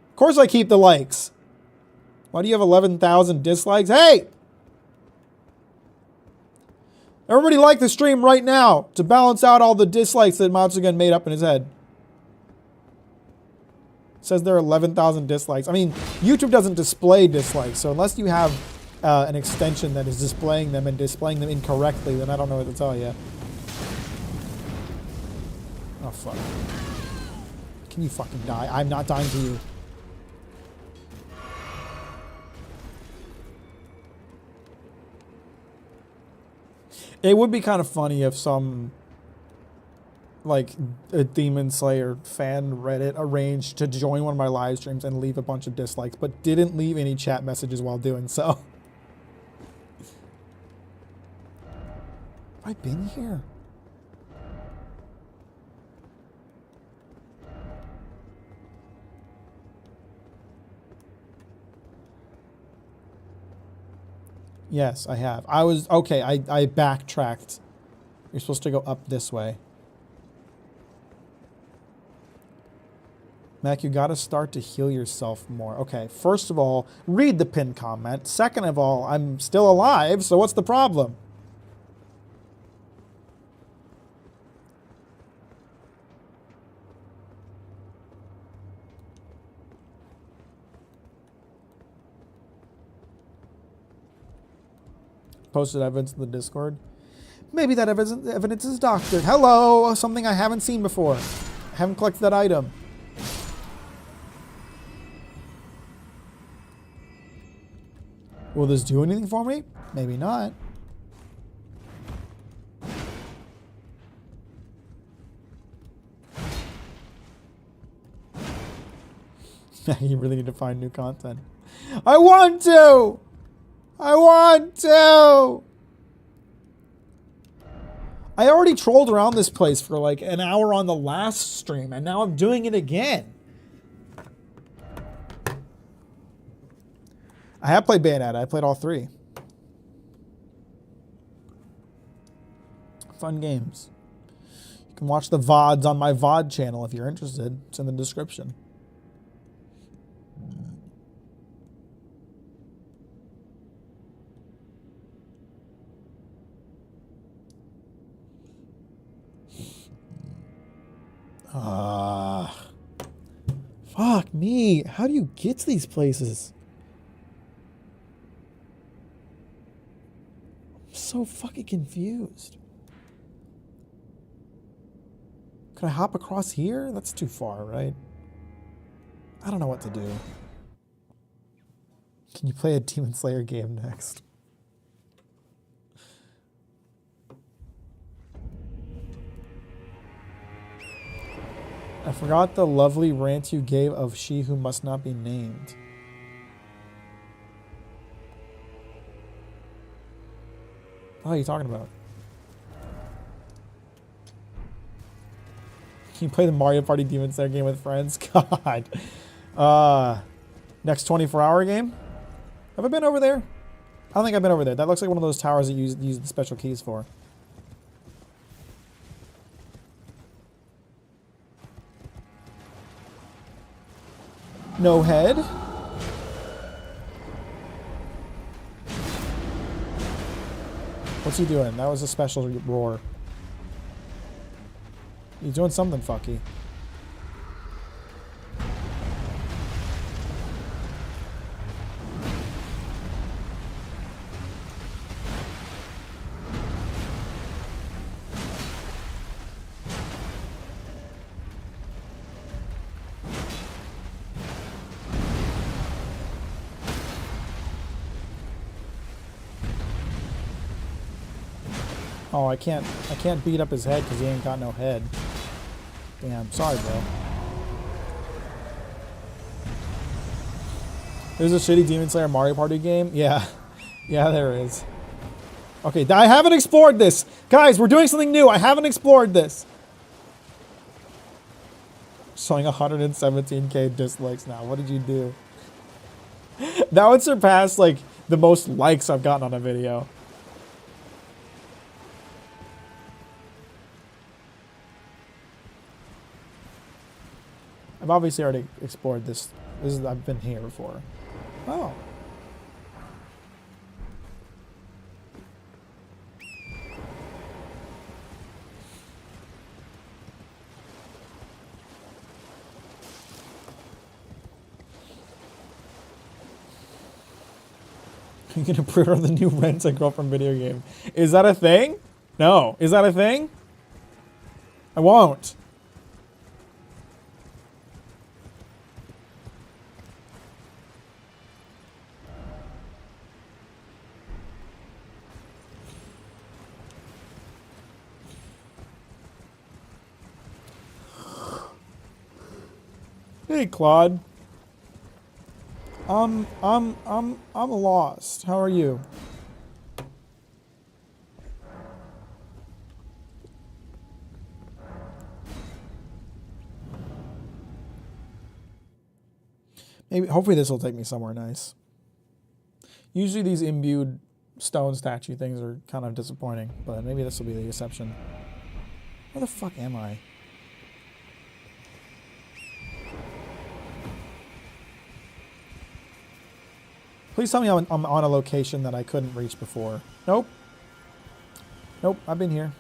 Of course I keep the likes. Why do you have 11,000 dislikes? Hey! Everybody like the stream right now to balance out all the dislikes that Matsugan made up in his head. Says there are 11,000 dislikes. I mean, YouTube doesn't display dislikes, so unless you have an extension that is displaying them and displaying them incorrectly, then I don't know what to tell you. Oh, fuck. Can you fucking die? I'm not dying to you. It would be kind of funny if some... like a Demon Slayer fan Reddit arranged to join one of my live streams and leave a bunch of dislikes, but didn't leave any chat messages while doing so. Have I been here? Yes, I have. I was, okay, I backtracked. You're supposed to go up this way. Mac, you gotta start to heal yourself more. Okay, first of all, read the pinned comment. Second of all, I'm still alive, so what's the problem? Posted evidence in the Discord. Maybe that evidence is doctored. Hello, something I haven't seen before. I haven't collected that item. Will this do anything for me? Maybe not. You really need to find new content. I want to! I want to! I already trolled around this place for like an hour on the last stream, and now I'm doing it again. I have played Bayonetta. I played all 3. Fun games. You can watch the VODs on my VOD channel if you're interested. It's in the description. Fuck me. How do you get to these places? I'm so fucking confused. Could I hop across here? That's too far, right? I don't know what to do. Can you play a Demon Slayer game next? I forgot the lovely rant you gave of She Who Must Not Be Named. What are you talking about? Can you play the Mario Party Demon Slayer game with friends? God. Next 24-hour game? Have I been over there? I don't think I've been over there. That looks like one of those towers that you use the special keys for. No head? What's he doing? That was a special roar. He's doing something fucky. Oh, I can't beat up his head because he ain't got no head. Damn, sorry, bro. There's a shitty Demon Slayer Mario Party game? Yeah. Yeah, there is. Okay, I haven't explored this. Guys, we're doing something new. I haven't explored this. Showing 117k dislikes now. What did you do? That would surpass, like, the most likes I've gotten on a video. I've obviously already explored this. I've been here before. Oh. You can approve of the new Rent a Girlfriend video game. Is that a thing? No. Is that a thing? I won't. Hey, Claude. I'm lost. How are you? Maybe, hopefully this will take me somewhere nice. Usually these imbued stone statue things are kind of disappointing, but maybe this will be the exception. Where the fuck am I? Please tell me I'm on a location that I couldn't reach before. Nope. Nope, I've been here.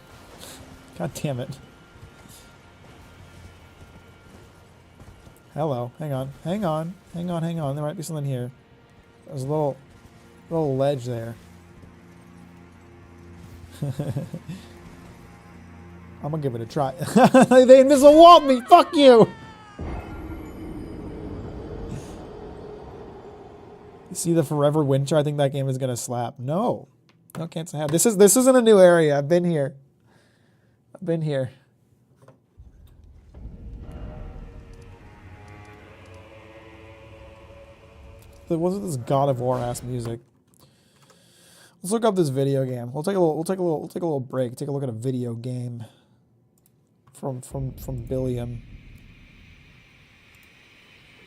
God damn it. Hello. Hang on. Hang on. Hang on, hang on. There might be something here. There's a little ledge there. I'm gonna give it a try. They invisible walled me! Fuck you! You see the Forever Winter? I think that game is gonna slap. No. No, can't say have. This isn't a new area. I've been here. I've been here. Wasn't this God of War ass music? Let's look up this video game. We'll take a little break. Take a look at a video game from Billiam.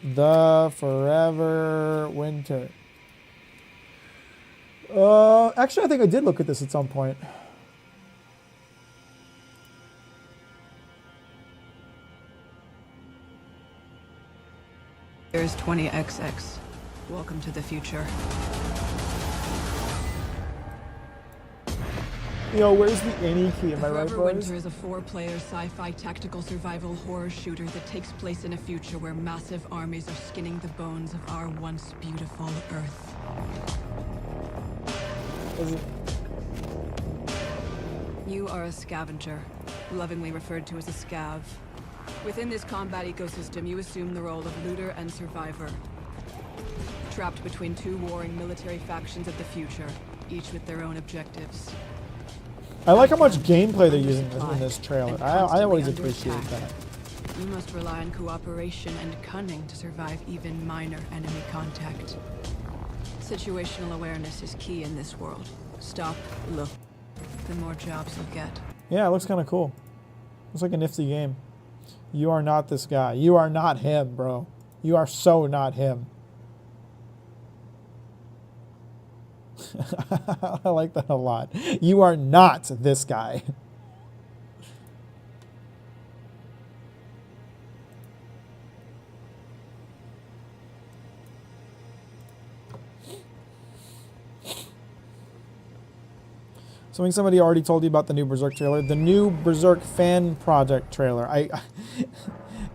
The Forever Winter. Actually, I think I did look at this at some point. There's 20XX. Welcome to the future. Yo, where's the any key? Am I right, Forever boys? Winter is a 4-player sci-fi tactical survival horror shooter that takes place in a future where massive armies are skinning the bones of our once beautiful Earth. You are a scavenger, lovingly referred to as a scav. Within this combat ecosystem, you assume the role of looter and survivor. Trapped between two warring military factions of the future, each with their own objectives. I like how much gameplay they're using in this trailer. I always appreciate that. You must rely on cooperation and cunning to survive even minor enemy contact. Situational awareness is key in this world. Stop, look. The more jobs you'll get. Yeah, it looks kind of cool. Looks like a nifty game. You are not this guy. You are not him, bro. You are so not him. I like that a lot. You are not this guy. Somebody already told you about the new Berserk trailer. The new Berserk fan project trailer.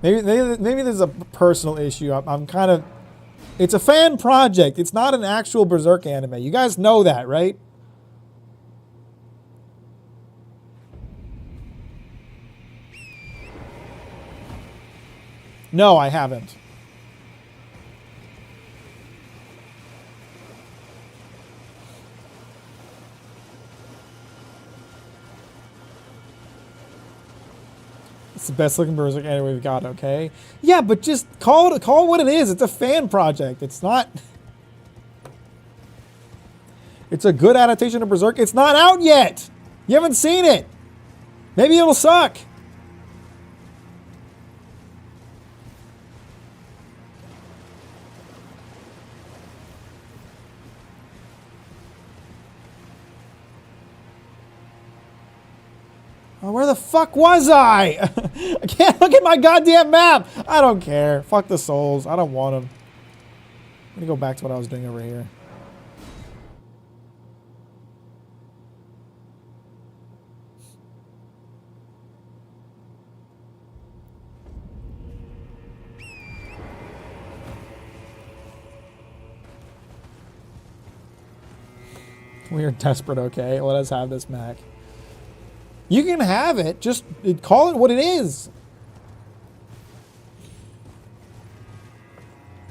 Maybe this is a personal issue. I'm kind of... It's a fan project. It's not an actual Berserk anime. You guys know that, right? No, I haven't. It's the best looking Berserk anime we've got, okay? Yeah, but just call it what it is. It's a fan project. It's not... It's a good adaptation of Berserk. It's not out yet. You haven't seen it. Maybe it'll suck. Oh, where the fuck was I? I can't look at my goddamn map. I don't care. Fuck the souls. I don't want them. I'm gonna go back to what I was doing over here. We are desperate, okay? Let us have this, Mac. You can have it. Just call it what it is.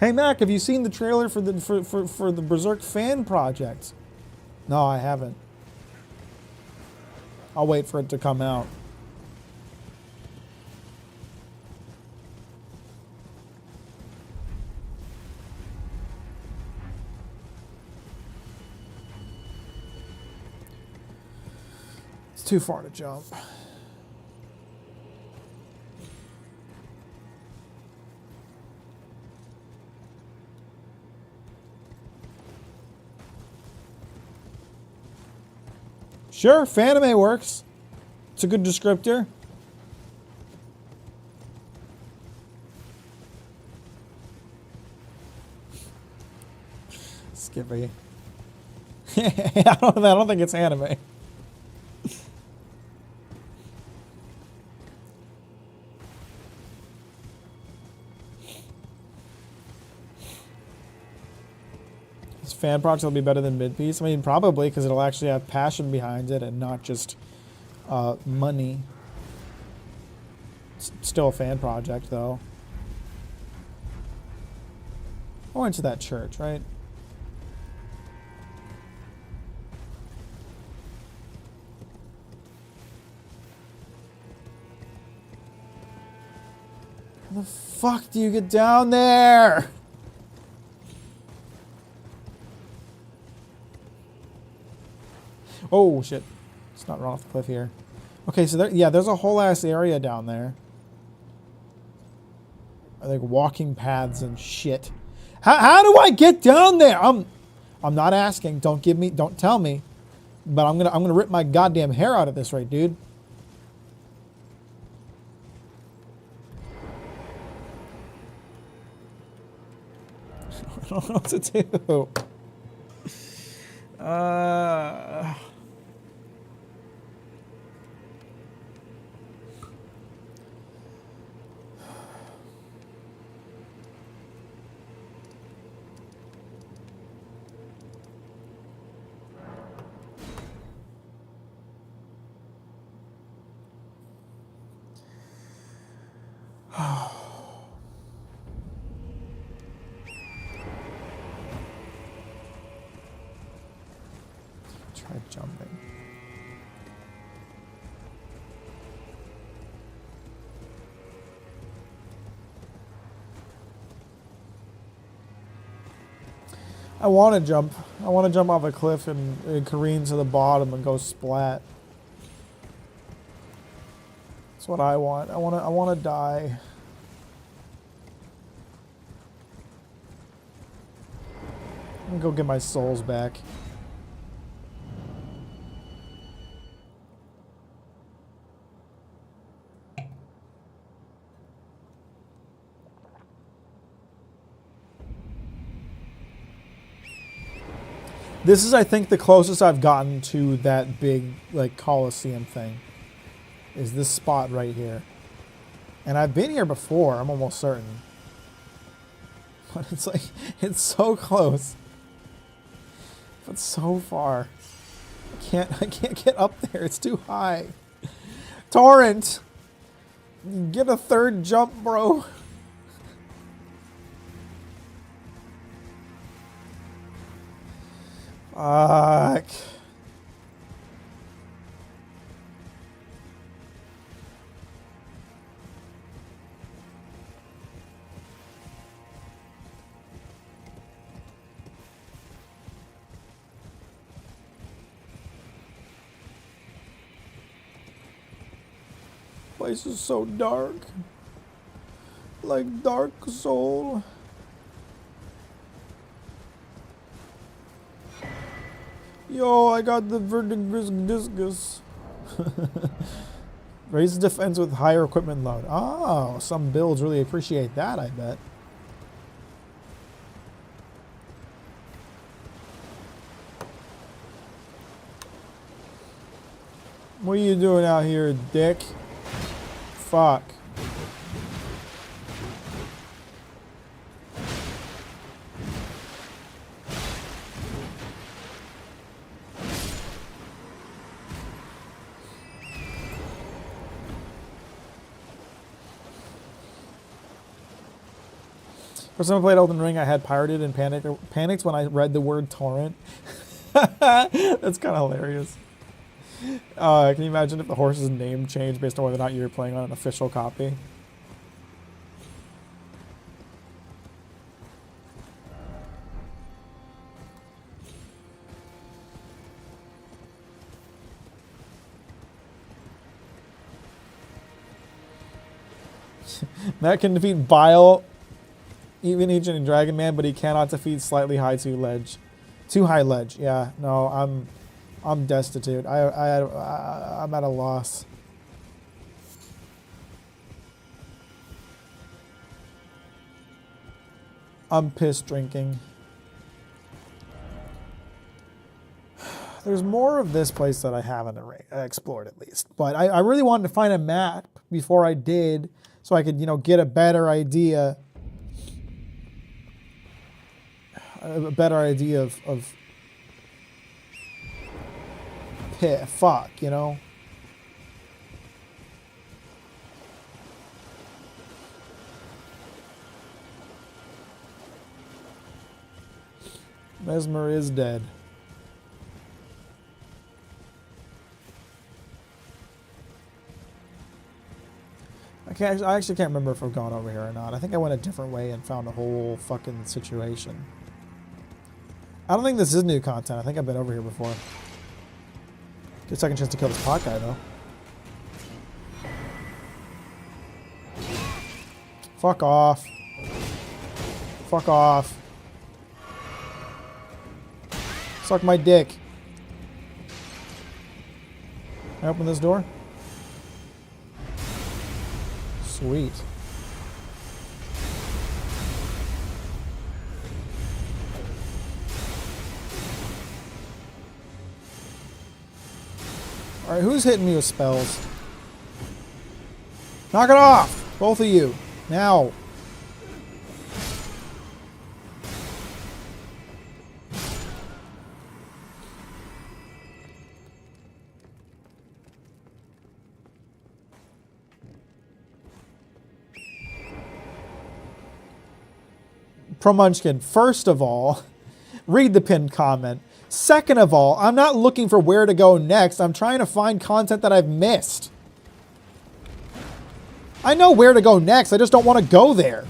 Hey, Mac, have you seen the trailer for the Berserk fan project? No, I haven't. I'll wait for it to come out. Too far to jump. Sure, fanime works. It's a good descriptor. Skippy. I don't think it's anime. Fan project will be better than mid-piece. I mean, probably, because it'll actually have passion behind it and not just money. It's still a fan project, though. I went to that church, right? How the fuck do you get down there? Oh, shit. It's not run off the cliff here. Okay, so there's a whole ass area down there. I think walking paths and shit. How do I get down there? I'm not asking. Don't tell me. But I'm gonna rip my goddamn hair out of this right, dude. I don't know what to do. Try jumping. I want to jump. I want to jump off a cliff and careen to the bottom and go splat. That's what I want. I want to die. I'm gonna go get my souls back. This is, I think, the closest I've gotten to that big, like, Coliseum thing. Is this spot right here. And I've been here before, I'm almost certain. But it's like, it's so close. But so far. I can't get up there, it's too high. Torrent! Get a third jump, bro. Fuck. Place is so dark. Like Dark Soul. Yo, I got the Verdigris Discus. Raise defense with higher equipment load. Oh, some builds really appreciate that, I bet. What are you doing out here, dick? Fuck. First time I played Elden Ring, I had pirated and panicked when I read the word torrent. That's kind of hilarious. Can you imagine if the horse's name changed based on whether or not you were playing on an official copy? Matt can defeat Bile, even Ancient and Dragon Man, but he cannot defeat slightly high too high ledge. Yeah, no, I'm destitute. I'm at a loss. I'm piss drinking. There's more of this place that I haven't explored at least. But I really wanted to find a map before I did so I could, you know, get a better idea. A better idea of fuck, you know? Mesmer is dead. I actually can't remember if I've gone over here or not. I think I went a different way and found a whole fucking situation. I don't think this is new content. I think I've been over here before. Get a second chance to kill this pot guy, though. Fuck off. Fuck off. Suck my dick. Can I open this door? Sweet. Alright, who's hitting me with spells? Knock it off! Both of you. Now. ProMunchkin, first of all, read the pinned comment. Second of all, I'm not looking for where to go next. I'm trying to find content that I've missed. I know where to go next. I just don't want to go there.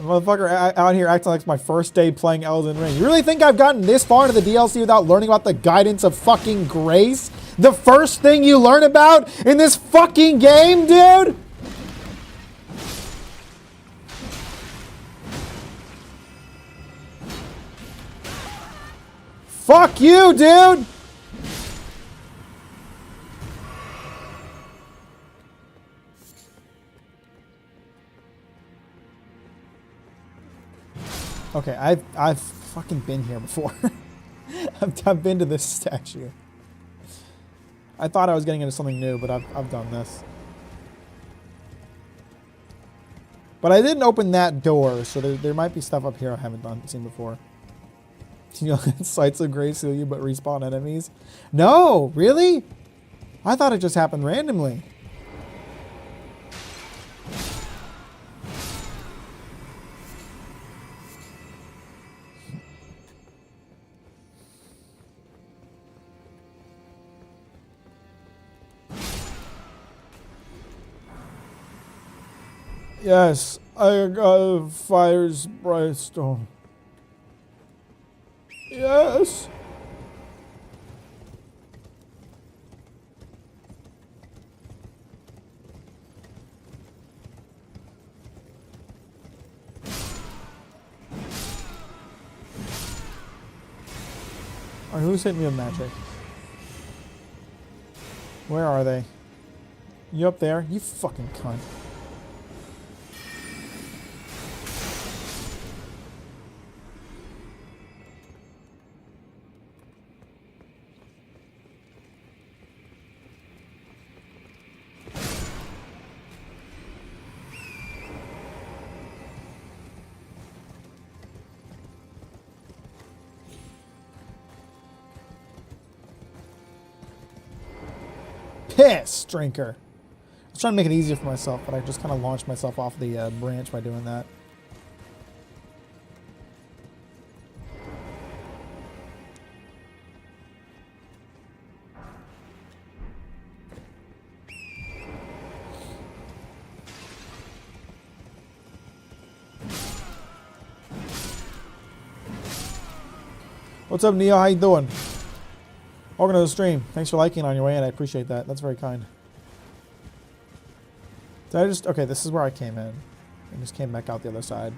Motherfucker out here acting like it's my first day playing Elden Ring. You really think I've gotten this far into the DLC without learning about the guidance of fucking grace? The first thing you learn about in this fucking game, dude? Fuck you, dude! Okay, I've fucking been here before. I've been to this statue. I thought I was getting into something new, but I've done this. But I didn't open that door, so there might be stuff up here I haven't seen before. You know, sights of grace heal you, but respawn enemies. No, really? I thought it just happened randomly. Yes, I got fire's brimstone. Yes. Alright, who's hitting me with magic? Where are they? You up there? You fucking cunt. Piss drinker. I was trying to make it easier for myself, but I just kind of launched myself off the branch by doing that. What's up, Neo? How you doing? Welcome to the stream. Thanks for liking on your way in. I appreciate that. That's very kind. Did I just... Okay, this is where I came in. I just came back out the other side.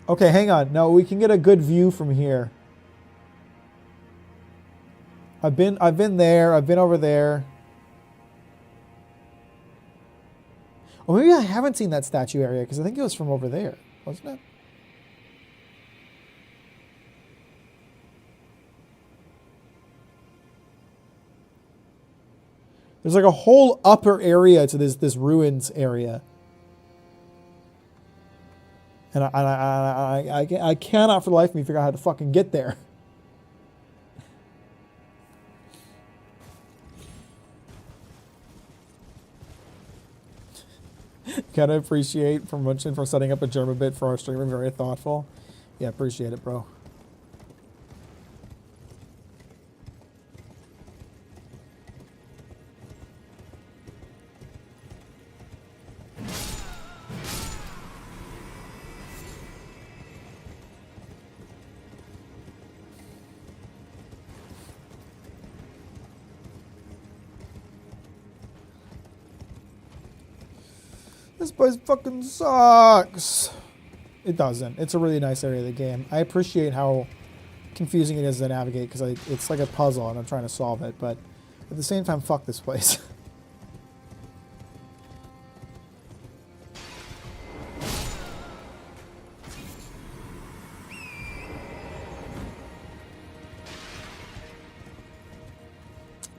Okay, hang on. No, we can get a good view from here. I've been there. I've been over there. Or maybe I haven't seen that statue area because I think it was from over there, wasn't it? There's like a whole upper area to this ruins area. And I cannot for the life of me figure out how to fucking get there. Gotta appreciate promotion for setting up a German bit for our streamer. Very thoughtful. Yeah, appreciate it, bro. This place fucking sucks. It doesn't. It's a really nice area of the game. I appreciate how confusing it is to navigate because it's like a puzzle and I'm trying to solve it, but at the same time, fuck this place.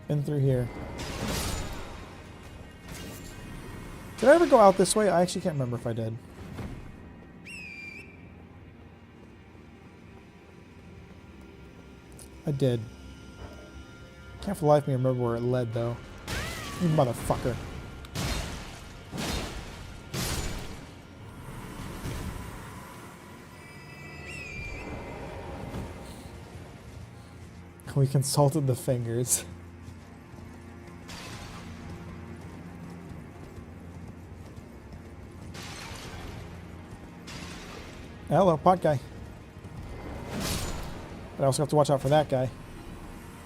Been through here. Did I ever go out this way? I actually can't remember if I did. I did. Can't for the life of me remember where it led, though. You motherfucker. We consulted the fingers. Hello, pot guy. But I also have to watch out for that guy.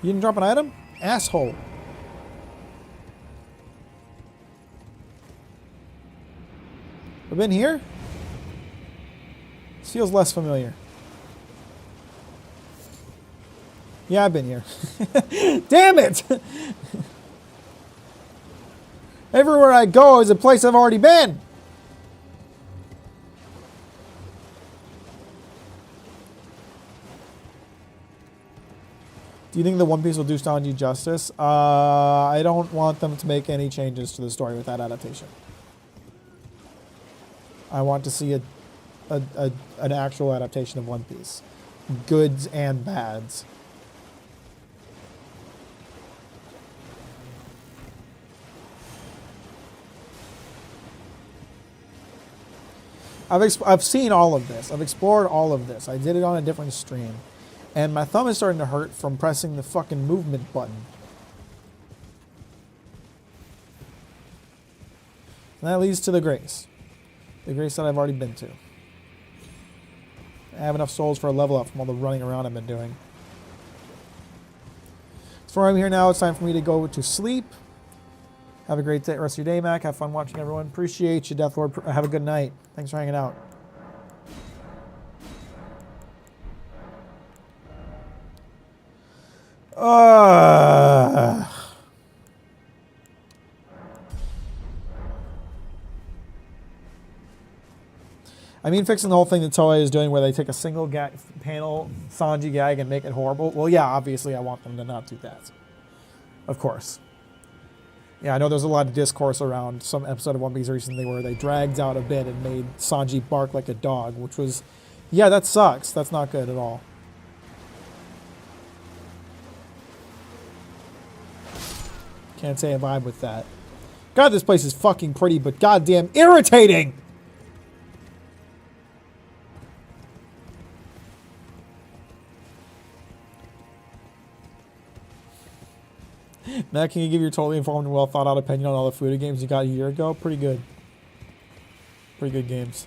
You didn't drop an item? Asshole. I've been here? This feels less familiar. Yeah, I've been here. Damn it! Everywhere I go is a place I've already been. Do you think the One Piece will do Sanji justice? I don't want them to make any changes to the story with that adaptation. I want to see an actual adaptation of One Piece. Goods and bads. I've seen all of this. I've explored all of this. I did it on a different stream. And my thumb is starting to hurt from pressing the fucking movement button. And that leads to the Grace. The Grace that I've already been to. I have enough souls for a level up from all the running around I've been doing. So I'm here now. It's time for me to go to sleep. Have a great day, rest of your day, Mac. Have fun watching, everyone. Appreciate you, Death Lord. Have a good night. Thanks for hanging out. I mean, fixing the whole thing that Toei is doing where they take a single panel Sanji gag and make it horrible. Well, yeah, obviously I want them to not do that. Of course. Yeah, I know there's a lot of discourse around some episode of One Piece recently where they dragged out a bit and made Sanji bark like a dog, which was, yeah, that sucks. That's not good at all. Can't say I vibe with that. God, this place is fucking pretty, but goddamn irritating! Matt, can you give your totally informed and well thought out opinion on all the foodie games you got a year ago? Pretty good. Pretty good games.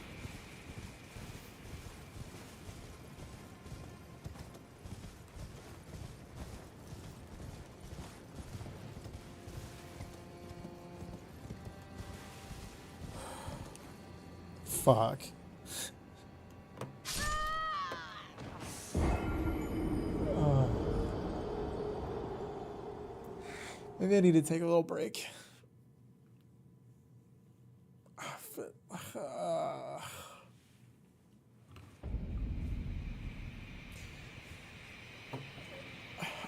Fuck. Maybe I need to take a little break.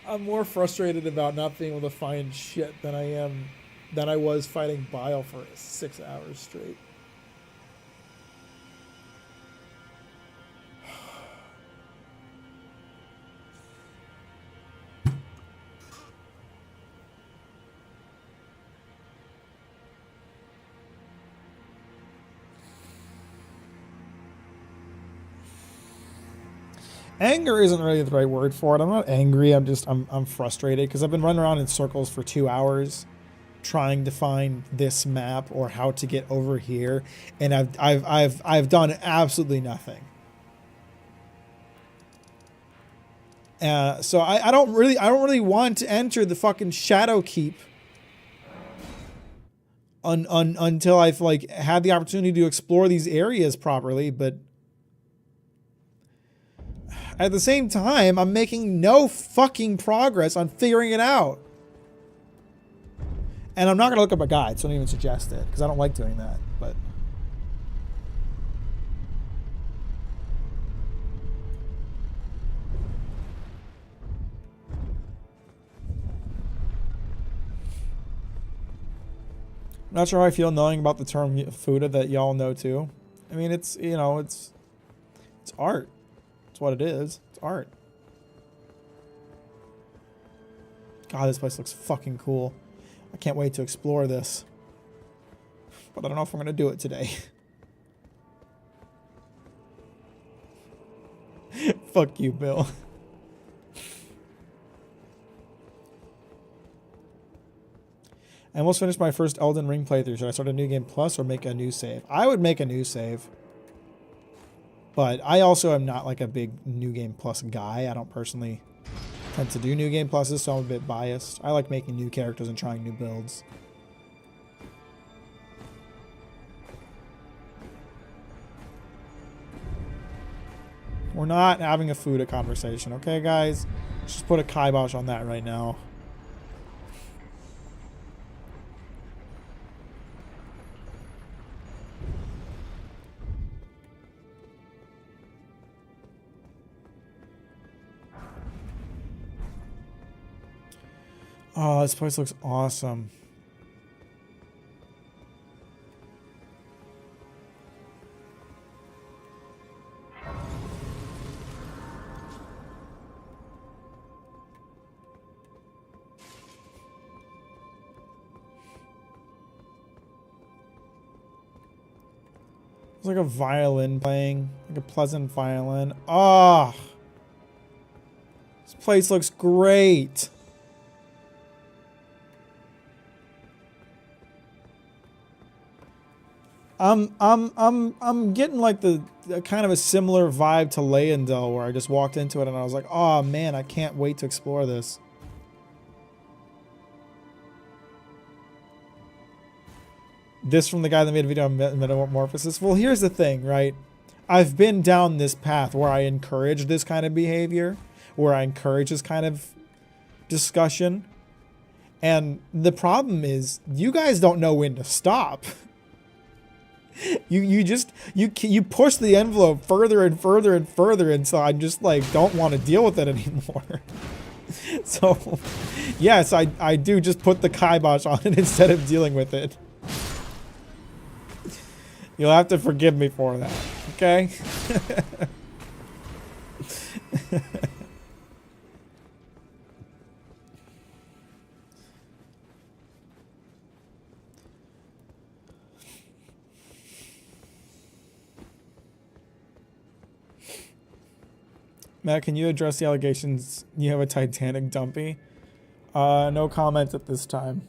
I'm more frustrated about not being able to find shit than I was fighting Bile for 6 hours straight. Anger isn't really the right word for it. I'm not angry. I'm frustrated because I've been running around in circles for 2 hours trying to find this map or how to get over here, and I've done absolutely nothing. So I don't really want to enter the fucking Shadow Keep until I've like had the opportunity to explore these areas properly, but at the same time, I'm making no fucking progress on figuring it out. And I'm not going to look up a guide, so don't even suggest it, because I don't like doing that, but... I'm not sure how I feel knowing about the term Fuda that y'all know too. I mean, it's, you know, it's art. It's what it is. It's art. God, this place looks fucking cool. I can't wait to explore this. But I don't know if I'm going to do it today. Fuck you, Bill. I almost finished my first Elden Ring playthrough. Should I start a new game plus or make a new save? I would make a new save. But I also am not like a big New Game Plus guy. I don't personally tend to do New Game Pluses, so I'm a bit biased. I like making new characters and trying new builds. We're not having a food conversation, okay, guys? Let's just put a kibosh on that right now. Oh, this place looks awesome. It's like a violin playing, like a pleasant violin. Ah, oh, this place looks great. I'm getting like the kind of a similar vibe to Leyendell, where I just walked into it and I was like, oh man, I can't wait to explore this. This from the guy that made a video on metamorphosis. Well, here's the thing, right? I've been down this path where I encourage this kind of behavior, where I encourage this kind of discussion. And the problem is, you guys don't know when to stop. You push the envelope further and further and further, and so I just like don't want to deal with it anymore. So, yes, I do just put the kibosh on it instead of dealing with it. You'll have to forgive me for that, okay? Matt, can you address the allegations you have a Titanic dumpy? No comment at this time.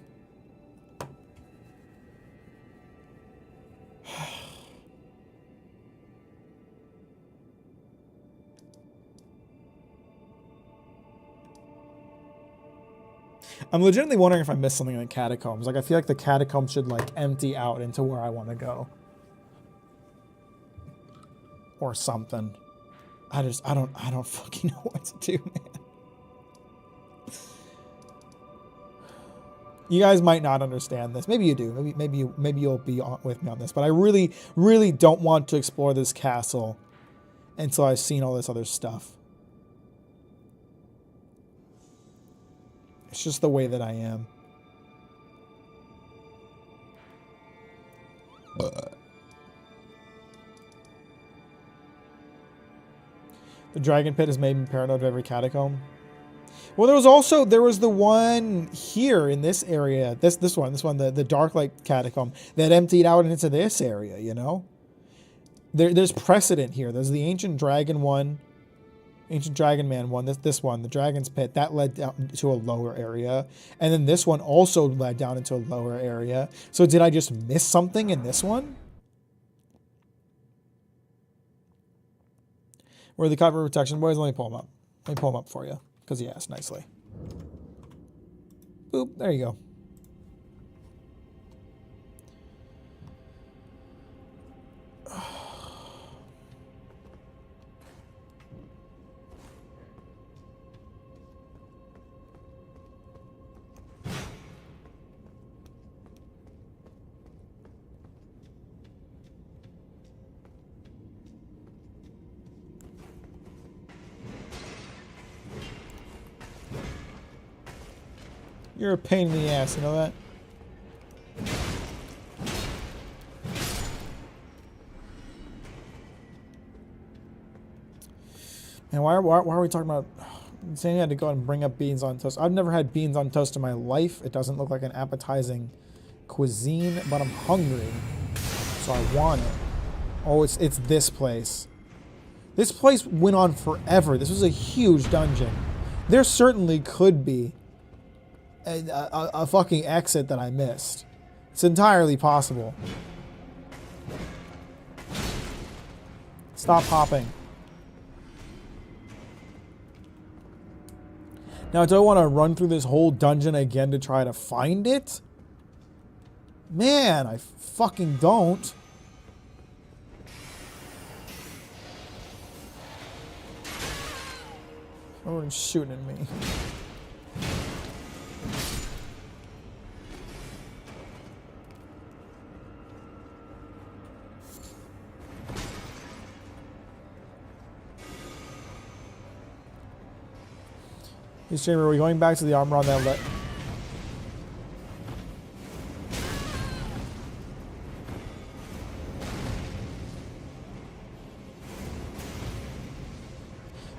I'm legitimately wondering if I missed something in the catacombs. Like, I feel like the catacombs should, like, empty out into where I want to go. Or something. I don't fucking know what to do, man. You guys might not understand this. Maybe you do. Maybe you'll be with me on this. But I really, really don't want to explore this castle until I've seen all this other stuff. It's just the way that I am. The dragon pit has made me paranoid of every catacomb. Well, there was the one here in this area. This one, the Dark Light catacomb that emptied out into this area, you know? There's precedent here. There's the ancient dragon one. Ancient Dragon Man one, this one, the Dragon's Pit, that led down to a lower area. And then this one also led down into a lower area. So did I just miss something in this one? Where are the cover protection boys? Let me pull them up. Let me pull them up for you, because he asked nicely. Boop, there you go. You're a pain in the ass, you know that? And why are we talking about saying you had to go and bring up beans on toast? I've never had beans on toast in my life. It doesn't look like an appetizing cuisine, but I'm hungry, so I want it. Oh, it's this place. This place went on forever. This was a huge dungeon. There certainly could be a fucking exit that I missed. It's entirely possible. Stop hopping. Now, do I want to run through this whole dungeon again to try to find it? Man, I fucking don't. Everyone's shooting at me. Hey, streamer, are we going back to the armor on that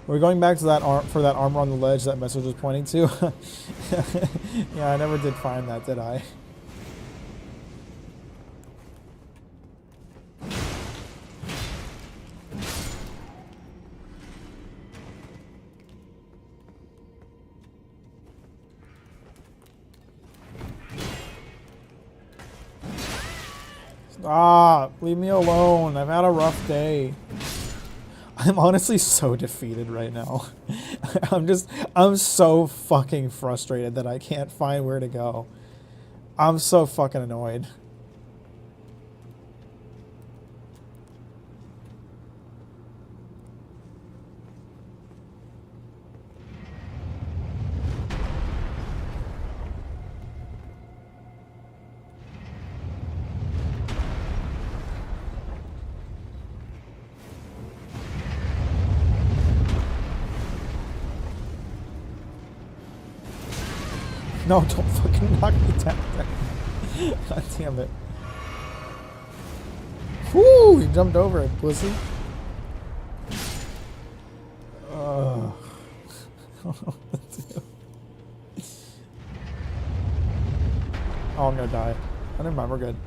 We're going back to that for that armor on the ledge that message was pointing to. Yeah, I never did find that, did I? Stop! Leave me alone. I've had a rough day. I'm honestly so defeated right now. I'm so fucking frustrated that I can't find where to go. I'm so fucking annoyed. No, don't fucking knock me down. God damn it. Whoo! You jumped over it, pussy. Oh, I'm gonna die. Oh, never mind, we're good.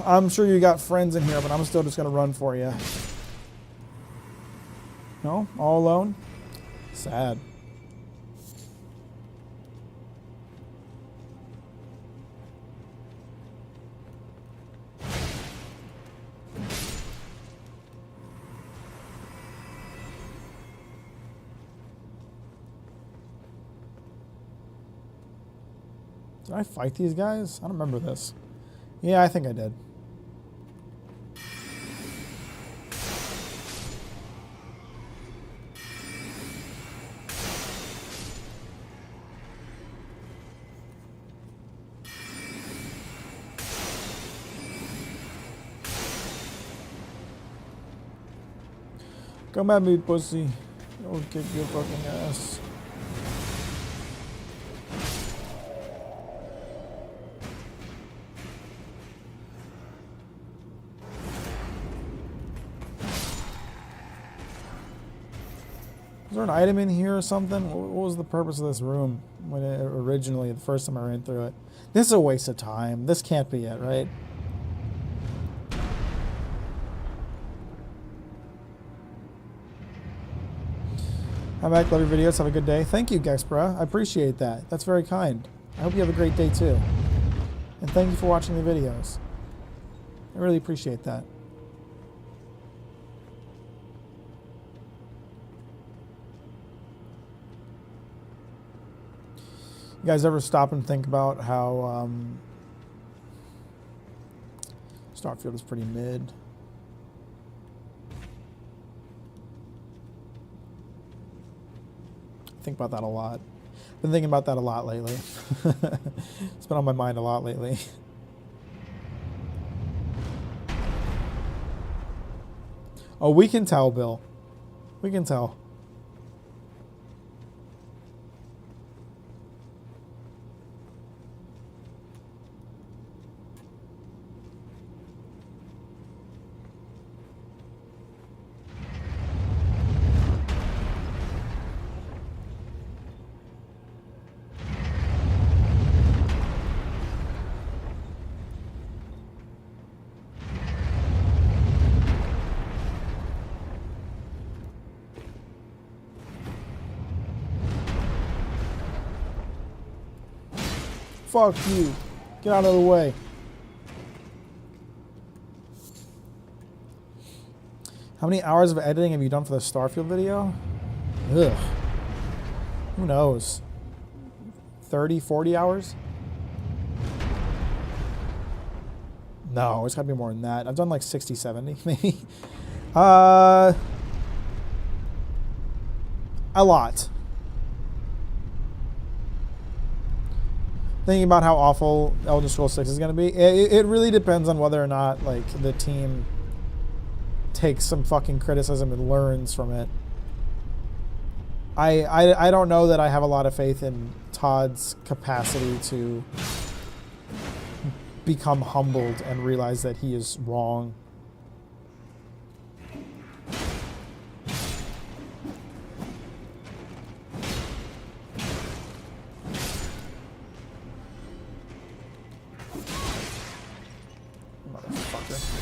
I'm sure you got friends in here, but I'm still just gonna run for you. No? All alone? Sad. Did I fight these guys? I don't remember this. Yeah, I think I did. Come at me, pussy. I'll kick your fucking ass. Is there an item in here or something? What was the purpose of this room when it originally, the first time I ran through it? This is a waste of time. This can't be it, right? Hi, Mack. Love your videos. Have a good day. Thank you, Gexbra. I appreciate that. That's very kind. I hope you have a great day, too. And thank you for watching the videos. I really appreciate that. You guys ever stop and think about how Starfield is pretty mid? Think about that a lot. Been thinking about that a lot lately. It's been on my mind a lot lately. Oh, we can tell, Bill. We can tell. Fuck you. Get out of the way. How many hours of editing have you done for the Starfield video? Ugh. Who knows? 30, 40 hours? No, it's gotta be more than that. I've done like 60, 70, maybe. A lot. Thinking about how awful Elder Scrolls 6 is gonna be, it really depends on whether or not like the team takes some fucking criticism and learns from it. I don't know that I have a lot of faith in Todd's capacity to become humbled and realize that he is wrong. Motherfucker.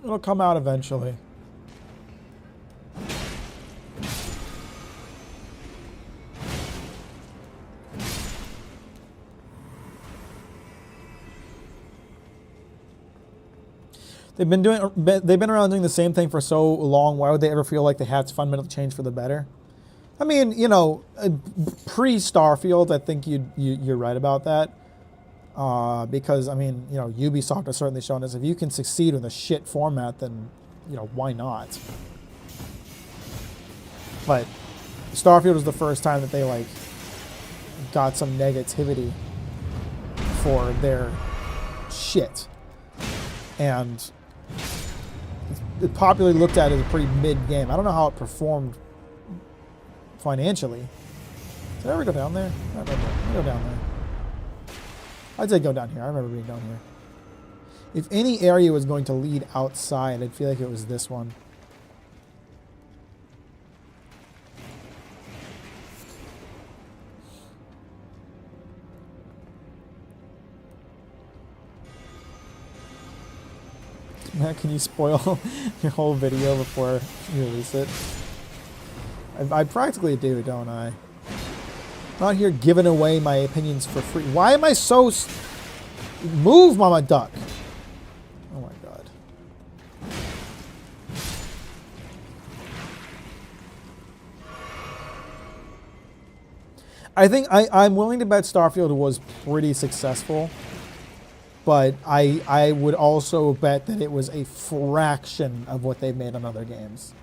It'll come out eventually. They've been around doing the same thing for so long. Why would they ever feel like they have to fundamentally change for the better? I mean, you know, pre-Starfield, I think you're right about that. Because, I mean, you know, Ubisoft has certainly shown us if you can succeed with a shit format, then, you know, why not? But Starfield was the first time that they, like, got some negativity for their shit. And it's popularly looked at as a pretty mid game. I don't know how it performed financially. Did I ever go down there? I don't remember. Let me go down there. I'd say go down here. I remember being down here. If any area was going to lead outside, I'd feel like it was this one. Matt, can you spoil your whole video before you release it? I practically do, don't I? I'm not here giving away my opinions for free. Why am I so... Move, Mama Duck! Oh my god. I think I'm willing to bet Starfield was pretty successful. But I would also bet that it was a fraction of what they've made on other games.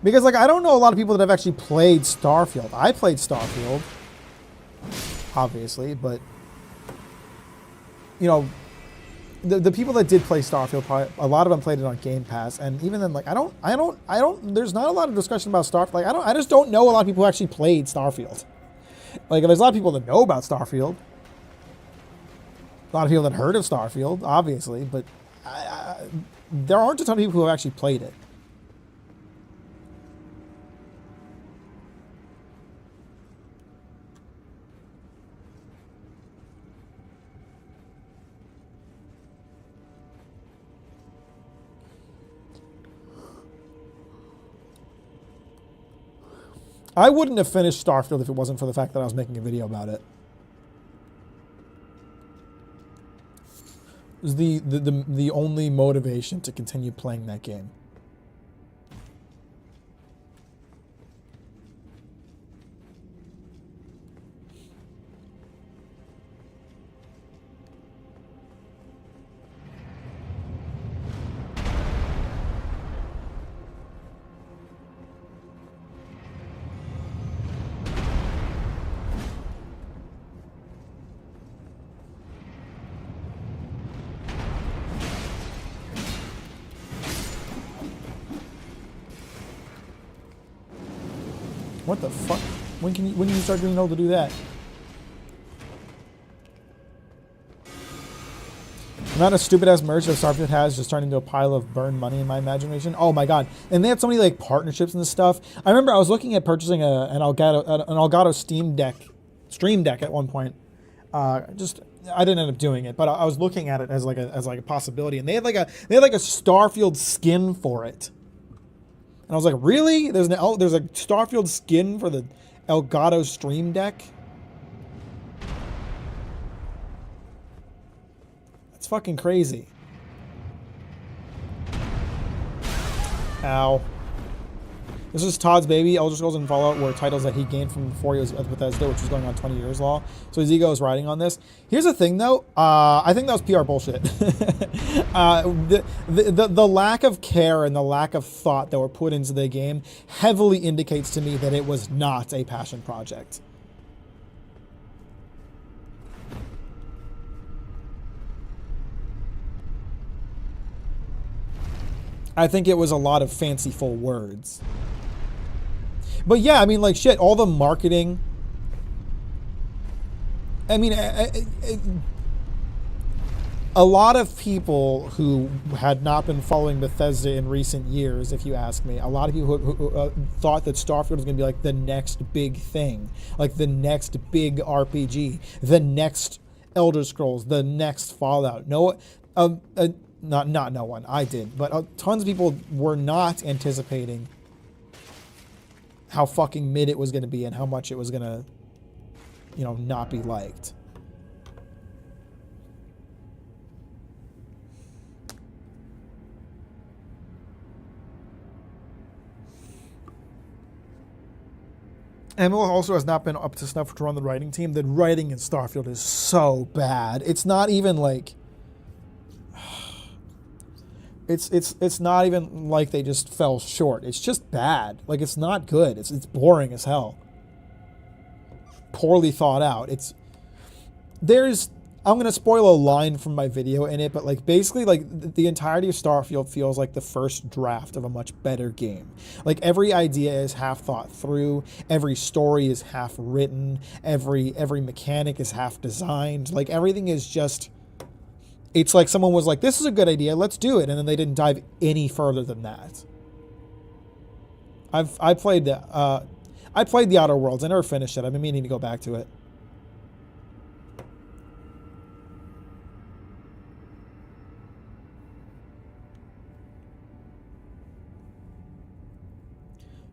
Because, like, I don't know a lot of people that have actually played Starfield. I played Starfield, obviously, but, you know, the people that did play Starfield, probably, a lot of them played it on Game Pass, and even then, like, I don't, there's not a lot of discussion about Starfield. Like, I just don't know a lot of people who actually played Starfield. Like, there's a lot of people that know about Starfield. A lot of people that heard of Starfield, obviously, but there aren't a ton of people who have actually played it. I wouldn't have finished Starfield if it wasn't for the fact that I was making a video about it. It was the only motivation to continue playing that game. What the fuck? When can you start being able to do that? amount of stupid ass merch that Starfield has just turned into a pile of burned money in my imagination. Oh my god! And they had so many like partnerships and stuff. I remember I was looking at purchasing an Elgato Stream Deck at one point. I didn't end up doing it, but I was looking at it as like a possibility, and they had like a Starfield skin for it. And I was like, really? There's a Starfield skin for the Elgato Stream Deck? That's fucking crazy. Ow. This is Todd's baby. Elder Scrolls and Fallout were titles that he gained from before he was at Bethesda, which was going on 20 years long. So his ego is riding on this. Here's the thing, though. I think that was PR bullshit. The lack of care and the lack of thought that were put into the game heavily indicates to me that it was not a passion project. I think it was a lot of fanciful words. But yeah, I mean, like, shit, all the marketing. I mean, a lot of people who had not been following Bethesda in recent years, if you ask me, a lot of people who thought that Starfield was going to be like the next big thing, like the next big RPG, the next Elder Scrolls, the next Fallout. Not no one. I did, but tons of people were not anticipating how fucking mid it was going to be and how much it was going to, you know, not be liked. Emil also has not been up to snuff to run the writing team. The writing in Starfield is so bad. It's not even like... It's not even like they just fell short. It's just bad. Like, it's not good. It's boring as hell. Poorly thought out. I'm going to spoil a line from my video in it, but like basically like the entirety of Starfield feels like the first draft of a much better game. Like every idea is half thought through, every story is half written, every mechanic is half designed. Like everything is just... It's like someone was like, this is a good idea, let's do it. And then they didn't dive any further than that. I played the Outer Worlds. I never finished it. I've been meaning to go back to it.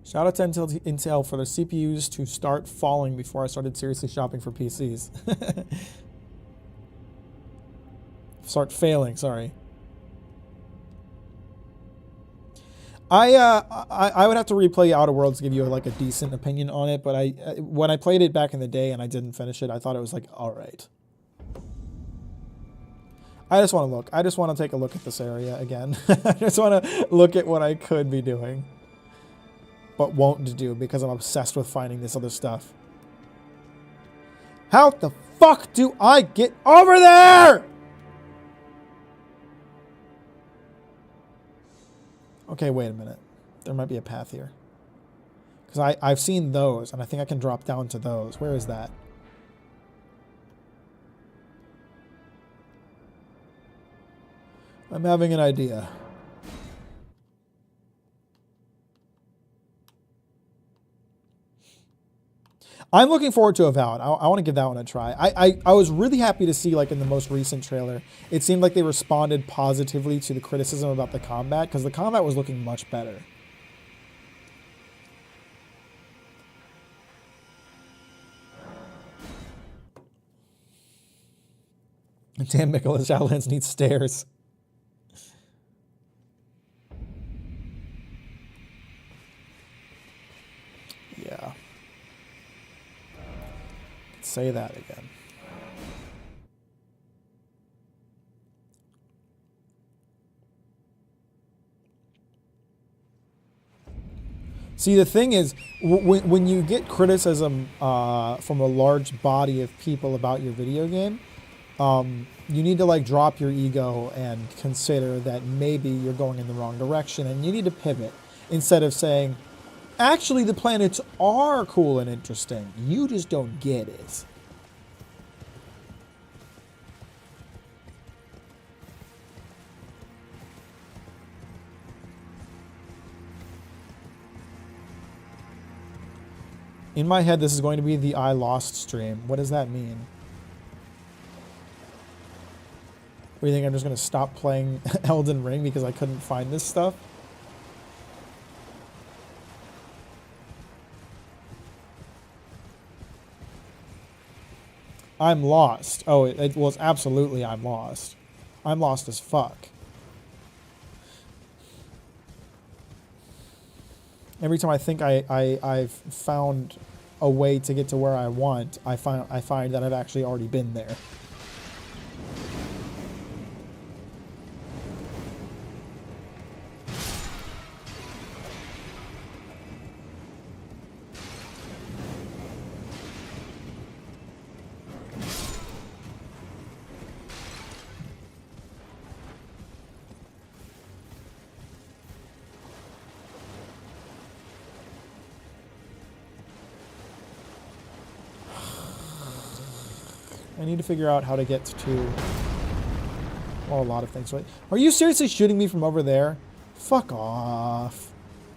Shout out to Intel for their CPUs to start falling before I started seriously shopping for PCs. Start failing, sorry. I would have to replay Outer Worlds to give you like a decent opinion on it, but when I played it back in the day and I didn't finish it, I thought it was like all right. I just want to look. I just want to take a look at this area again. I just want to look at what I could be doing, but won't do because I'm obsessed with finding this other stuff. How the fuck do I get over there? Okay, wait a minute. There might be a path here. Because I've seen those, and I think I can drop down to those. Where is that? I'm having an idea. I'm looking forward to Avowed. I want to give that one a try. I was really happy to see, like, in the most recent trailer, it seemed like they responded positively to the criticism about the combat, because the combat was looking much better. Damn, Nicholas Shadowlands needs stairs. Yeah. Say that again. See, the thing is, when you get criticism from a large body of people about your video game, you need to like drop your ego and consider that maybe you're going in the wrong direction, and you need to pivot instead of saying, actually, the planets are cool and interesting. You just don't get it. In my head, this is going to be the I Lost stream. What does that mean? Or do you think I'm just going to stop playing Elden Ring because I couldn't find this stuff? I'm lost. Oh, well, it's absolutely I'm lost. I'm lost as fuck. Every time I think I've found a way to get to where I want, I find that I've actually already been there. I need to figure out how to get to, well, a lot of things. Right? Are you seriously shooting me from over there? Fuck off.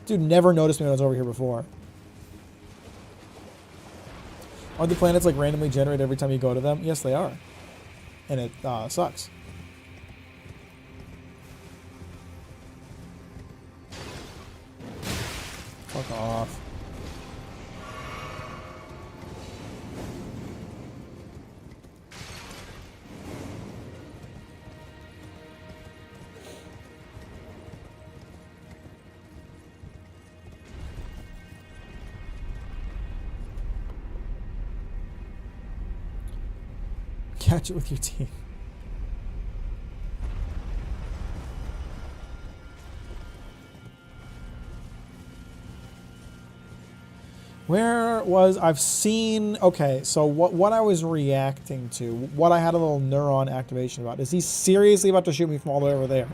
Dude never noticed me when I was over here before. Are the planets like randomly generated every time you go to them? Yes, they are. And it sucks. Fuck off. Catch it with your teeth. Where was I've seen? Okay, so what I was reacting to, what I had a little neuron activation about, is he seriously about to shoot me from all the way over there?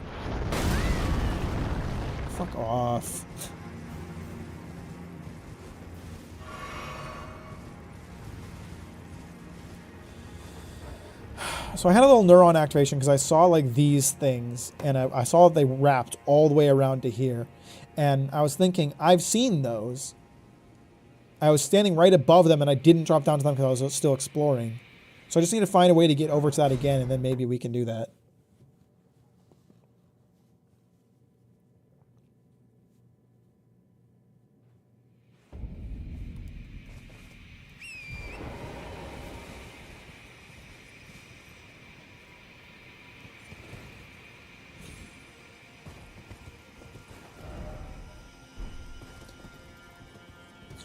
Fuck off. So I had a little neuron activation because I saw like these things, and I saw that they wrapped all the way around to here, and I was thinking, I've seen those. I was standing right above them, and I didn't drop down to them because I was still exploring. So I just need to find a way to get over to that again, and then maybe we can do that.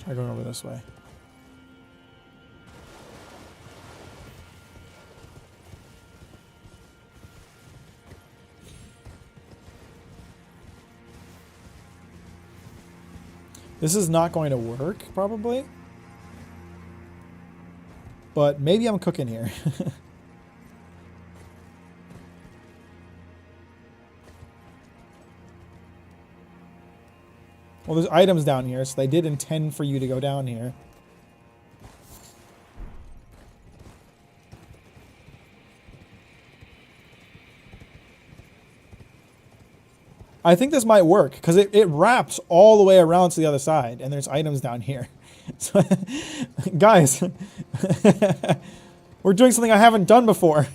Try going over this way. This is not going to work, probably. But maybe I'm cooking here. Well, there's items down here, so they did intend for you to go down here. I think this might work, because it wraps all the way around to the other side, and there's items down here. So, guys, we're doing something I haven't done before.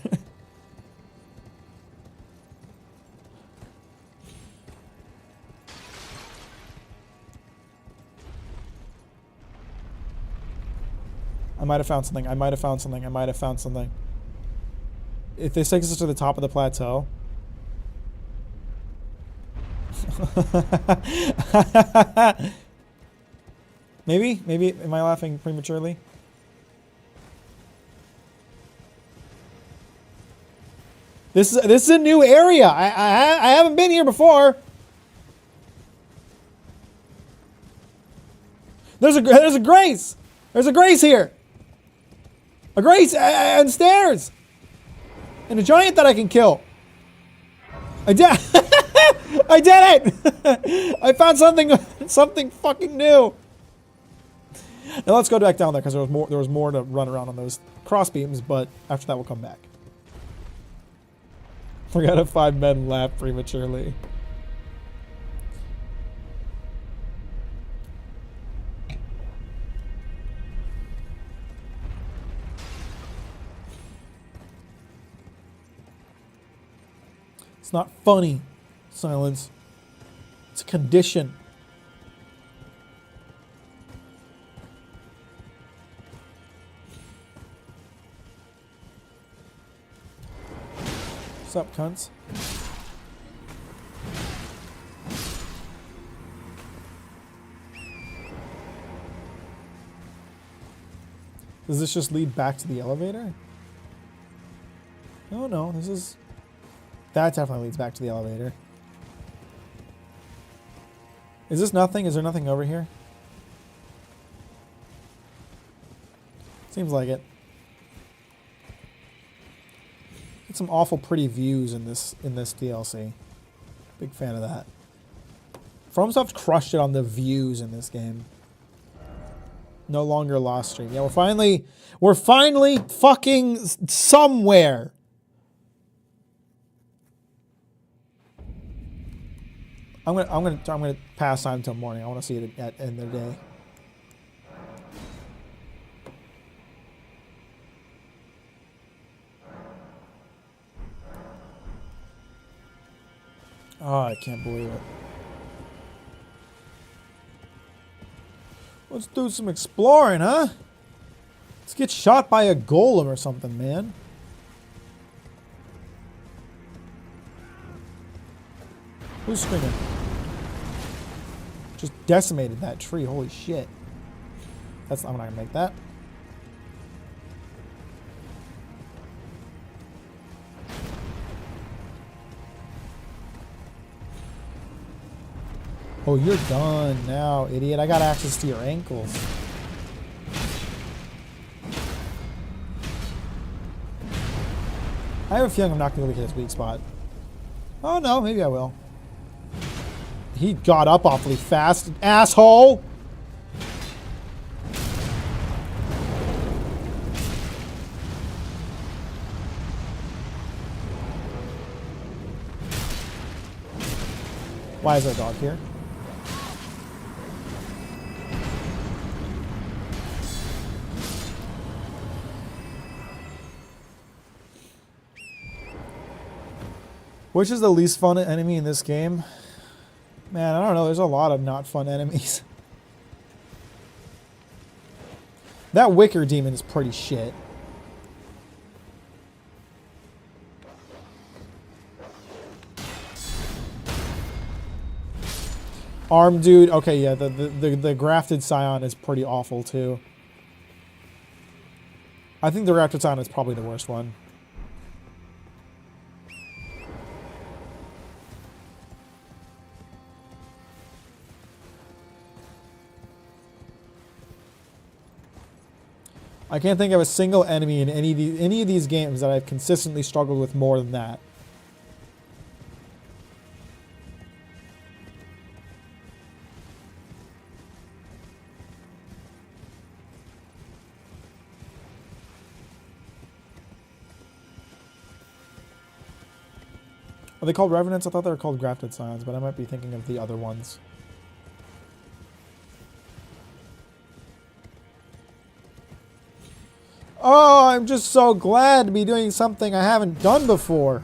I might have found something. I might have found something. I might have found something. If this takes us to the top of the plateau. Maybe? Maybe? Am I laughing prematurely? This is a new area. I haven't been here before. There's a grace. There's a grace here. A grace and stairs. And a giant that I can kill. I did I did it! I found something fucking new. Now let's go back down there because there was more to run around on those cross beams, but after that we'll come back. We're gonna 5 men laugh prematurely. It's not funny. Silence. It's a condition. What's up, cunts? Does this just lead back to the elevator? Oh no, this is... That definitely leads back to the elevator. Is this nothing? Is there nothing over here? Seems like it. Get some awful pretty views in this DLC. Big fan of that. FromSoft crushed it on the views in this game. No longer lost stream. Yeah, we're finally fucking somewhere. I'm gonna pass time till morning. I want to see it at end of the day. Oh, I can't believe it. Let's do some exploring, huh? Let's get shot by a golem or something, man. Who's screaming? Just decimated that tree. Holy shit. I'm not gonna make that. Oh, you're done now, idiot. I got access to your ankles. I have a feeling I'm not going to hit his weak spot. Oh, no. Maybe I will. He got up awfully fast, asshole! Why is there a dog here? Which is the least fun enemy in this game? Man, I don't know. There's a lot of not fun enemies. That wicker demon is pretty shit. Arm dude. Okay, yeah, the grafted scion is pretty awful too. I think the grafted scion is probably the worst one. I can't think of a single enemy in any of these games that I've consistently struggled with more than that. Are they called Revenants? I thought they were called Grafted Scions, but I might be thinking of the other ones. Oh, I'm just so glad to be doing something I haven't done before.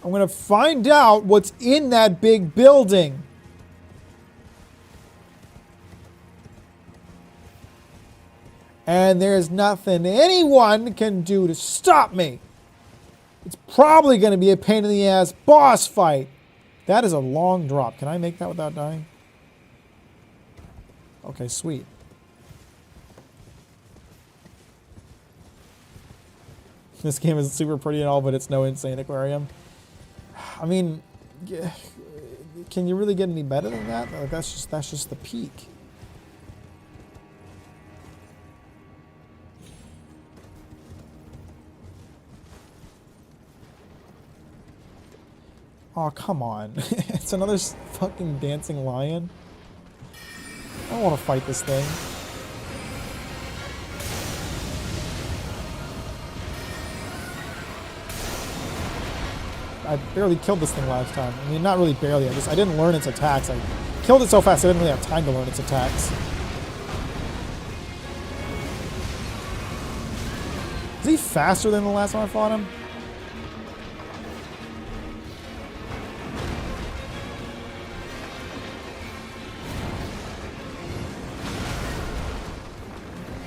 I'm going to find out what's in that big building. And there's nothing anyone can do to stop me. It's probably going to be a pain in the ass boss fight. That is a long drop. Can I make that without dying? Okay, sweet. This game is super pretty and all, but it's no insane aquarium. I mean, can you really get any better than that? Like, that's just the peak. Oh, come on. It's another fucking dancing lion. I don't want to fight this thing. I barely killed this thing last time. I mean, not really barely. I didn't learn its attacks. I killed it so fast I didn't really have time to learn its attacks. Is he faster than the last time I fought him?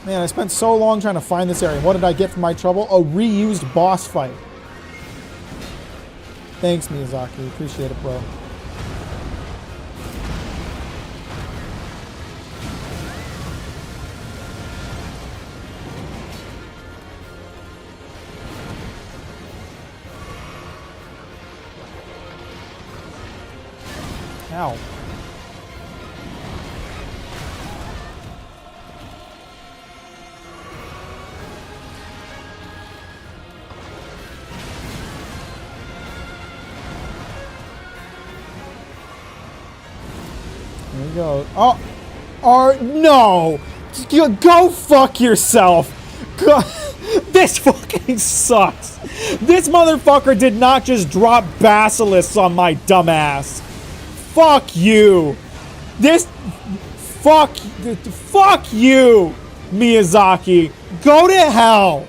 Man, I spent so long trying to find this area. What did I get for my trouble? A reused boss fight. Thanks, Miyazaki. Appreciate it, bro. Ow. Here we go. Oh, no! Go fuck yourself! Go this fucking sucks! This motherfucker did not just drop basilisks on my dumbass. Fuck you! Fuck you, Miyazaki! Go to hell!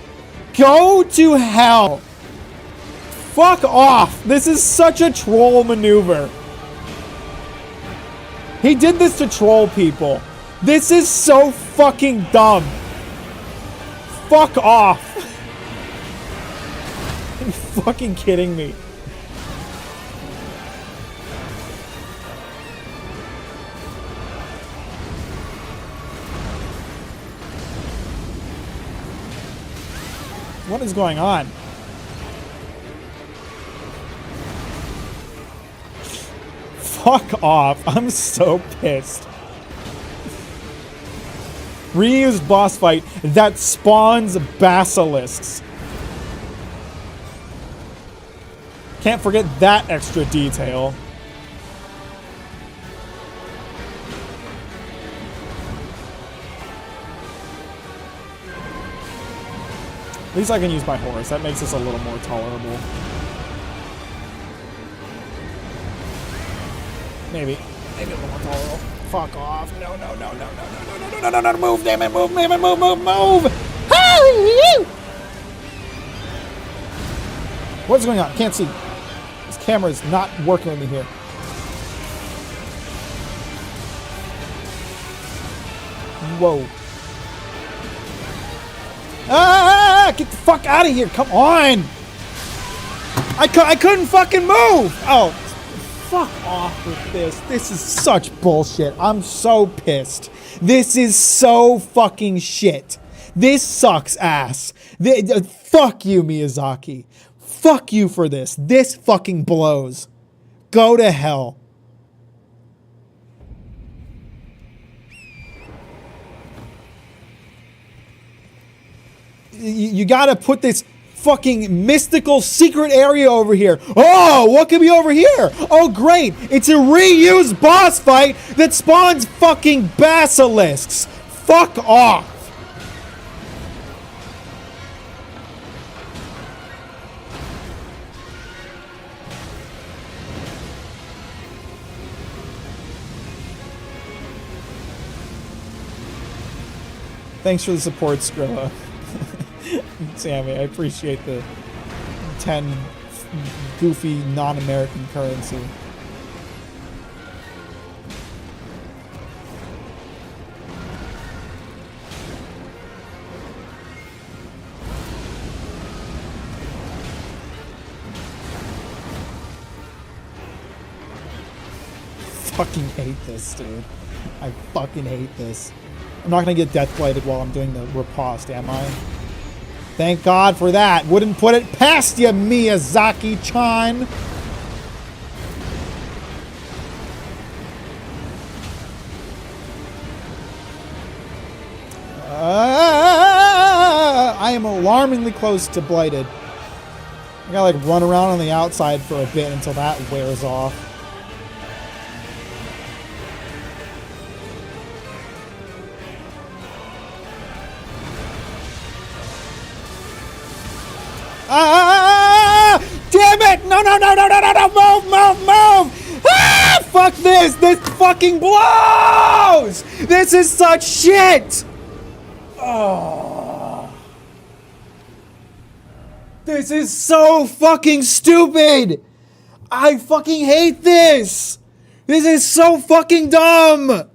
Go to hell! Fuck off! This is such a troll maneuver. He did this to troll people. This is so fucking dumb. Fuck off. Are you fucking kidding me? What is going on? Fuck off. I'm so pissed. Reused boss fight that spawns basilisks. Can't forget that extra detail. At least I can use my horse. That makes this a little more tolerable. Maybe a little more tolerable. Fuck off. No. Move, damn it. Move. What's going on? Can't see. This camera is not working with me here. Whoa. Ah! Get the fuck out of here. Come on. I couldn't fucking move. Oh. Fuck off with this. This is such bullshit. I'm so pissed. This is so fucking shit. This sucks ass. Fuck you, Miyazaki. Fuck you for this. This fucking blows. Go to hell. You gotta put this fucking mystical secret area over here. Oh, what could be over here? Oh, great. It's a reused boss fight that spawns fucking basilisks. Fuck off. Thanks for the support, Skrilla. Sammy, I appreciate the 10 goofy non-American currency. Fucking hate this, dude. I fucking hate this. I'm not gonna get death blighted while I'm doing the riposte, am I? Thank God for that. Wouldn't put it past you, Miyazaki-chan. I am alarmingly close to blighted. I gotta like run around on the outside for a bit until that wears off. Damn it! No! Move! Ah! Fuck this! This fucking blows! This is such shit! Oh. This is so fucking stupid. I fucking hate this. This is so fucking dumb.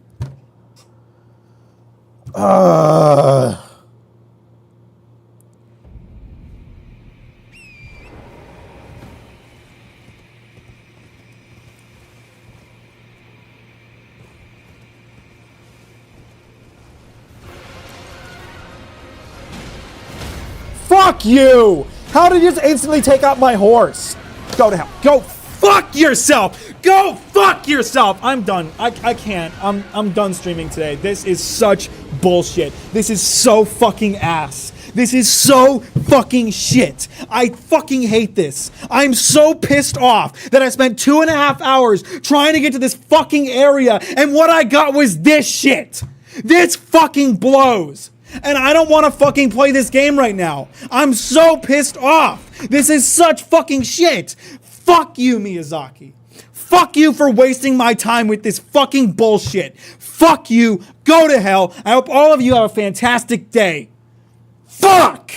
Fuck you! How did you just instantly take out my horse? Go to hell. Go fuck yourself! Go fuck yourself! I'm done. I can't. I'm done streaming today. This is such bullshit. This is so fucking ass. This is so fucking shit. I fucking hate this. I'm so pissed off that I spent 2.5 hours trying to get to this fucking area, and what I got was this shit. This fucking blows. And I don't want to fucking play this game right now. I'm so pissed off. This is such fucking shit. Fuck you, Miyazaki. Fuck you for wasting my time with this fucking bullshit. Fuck you. Go to hell. I hope all of you have a fantastic day. Fuck!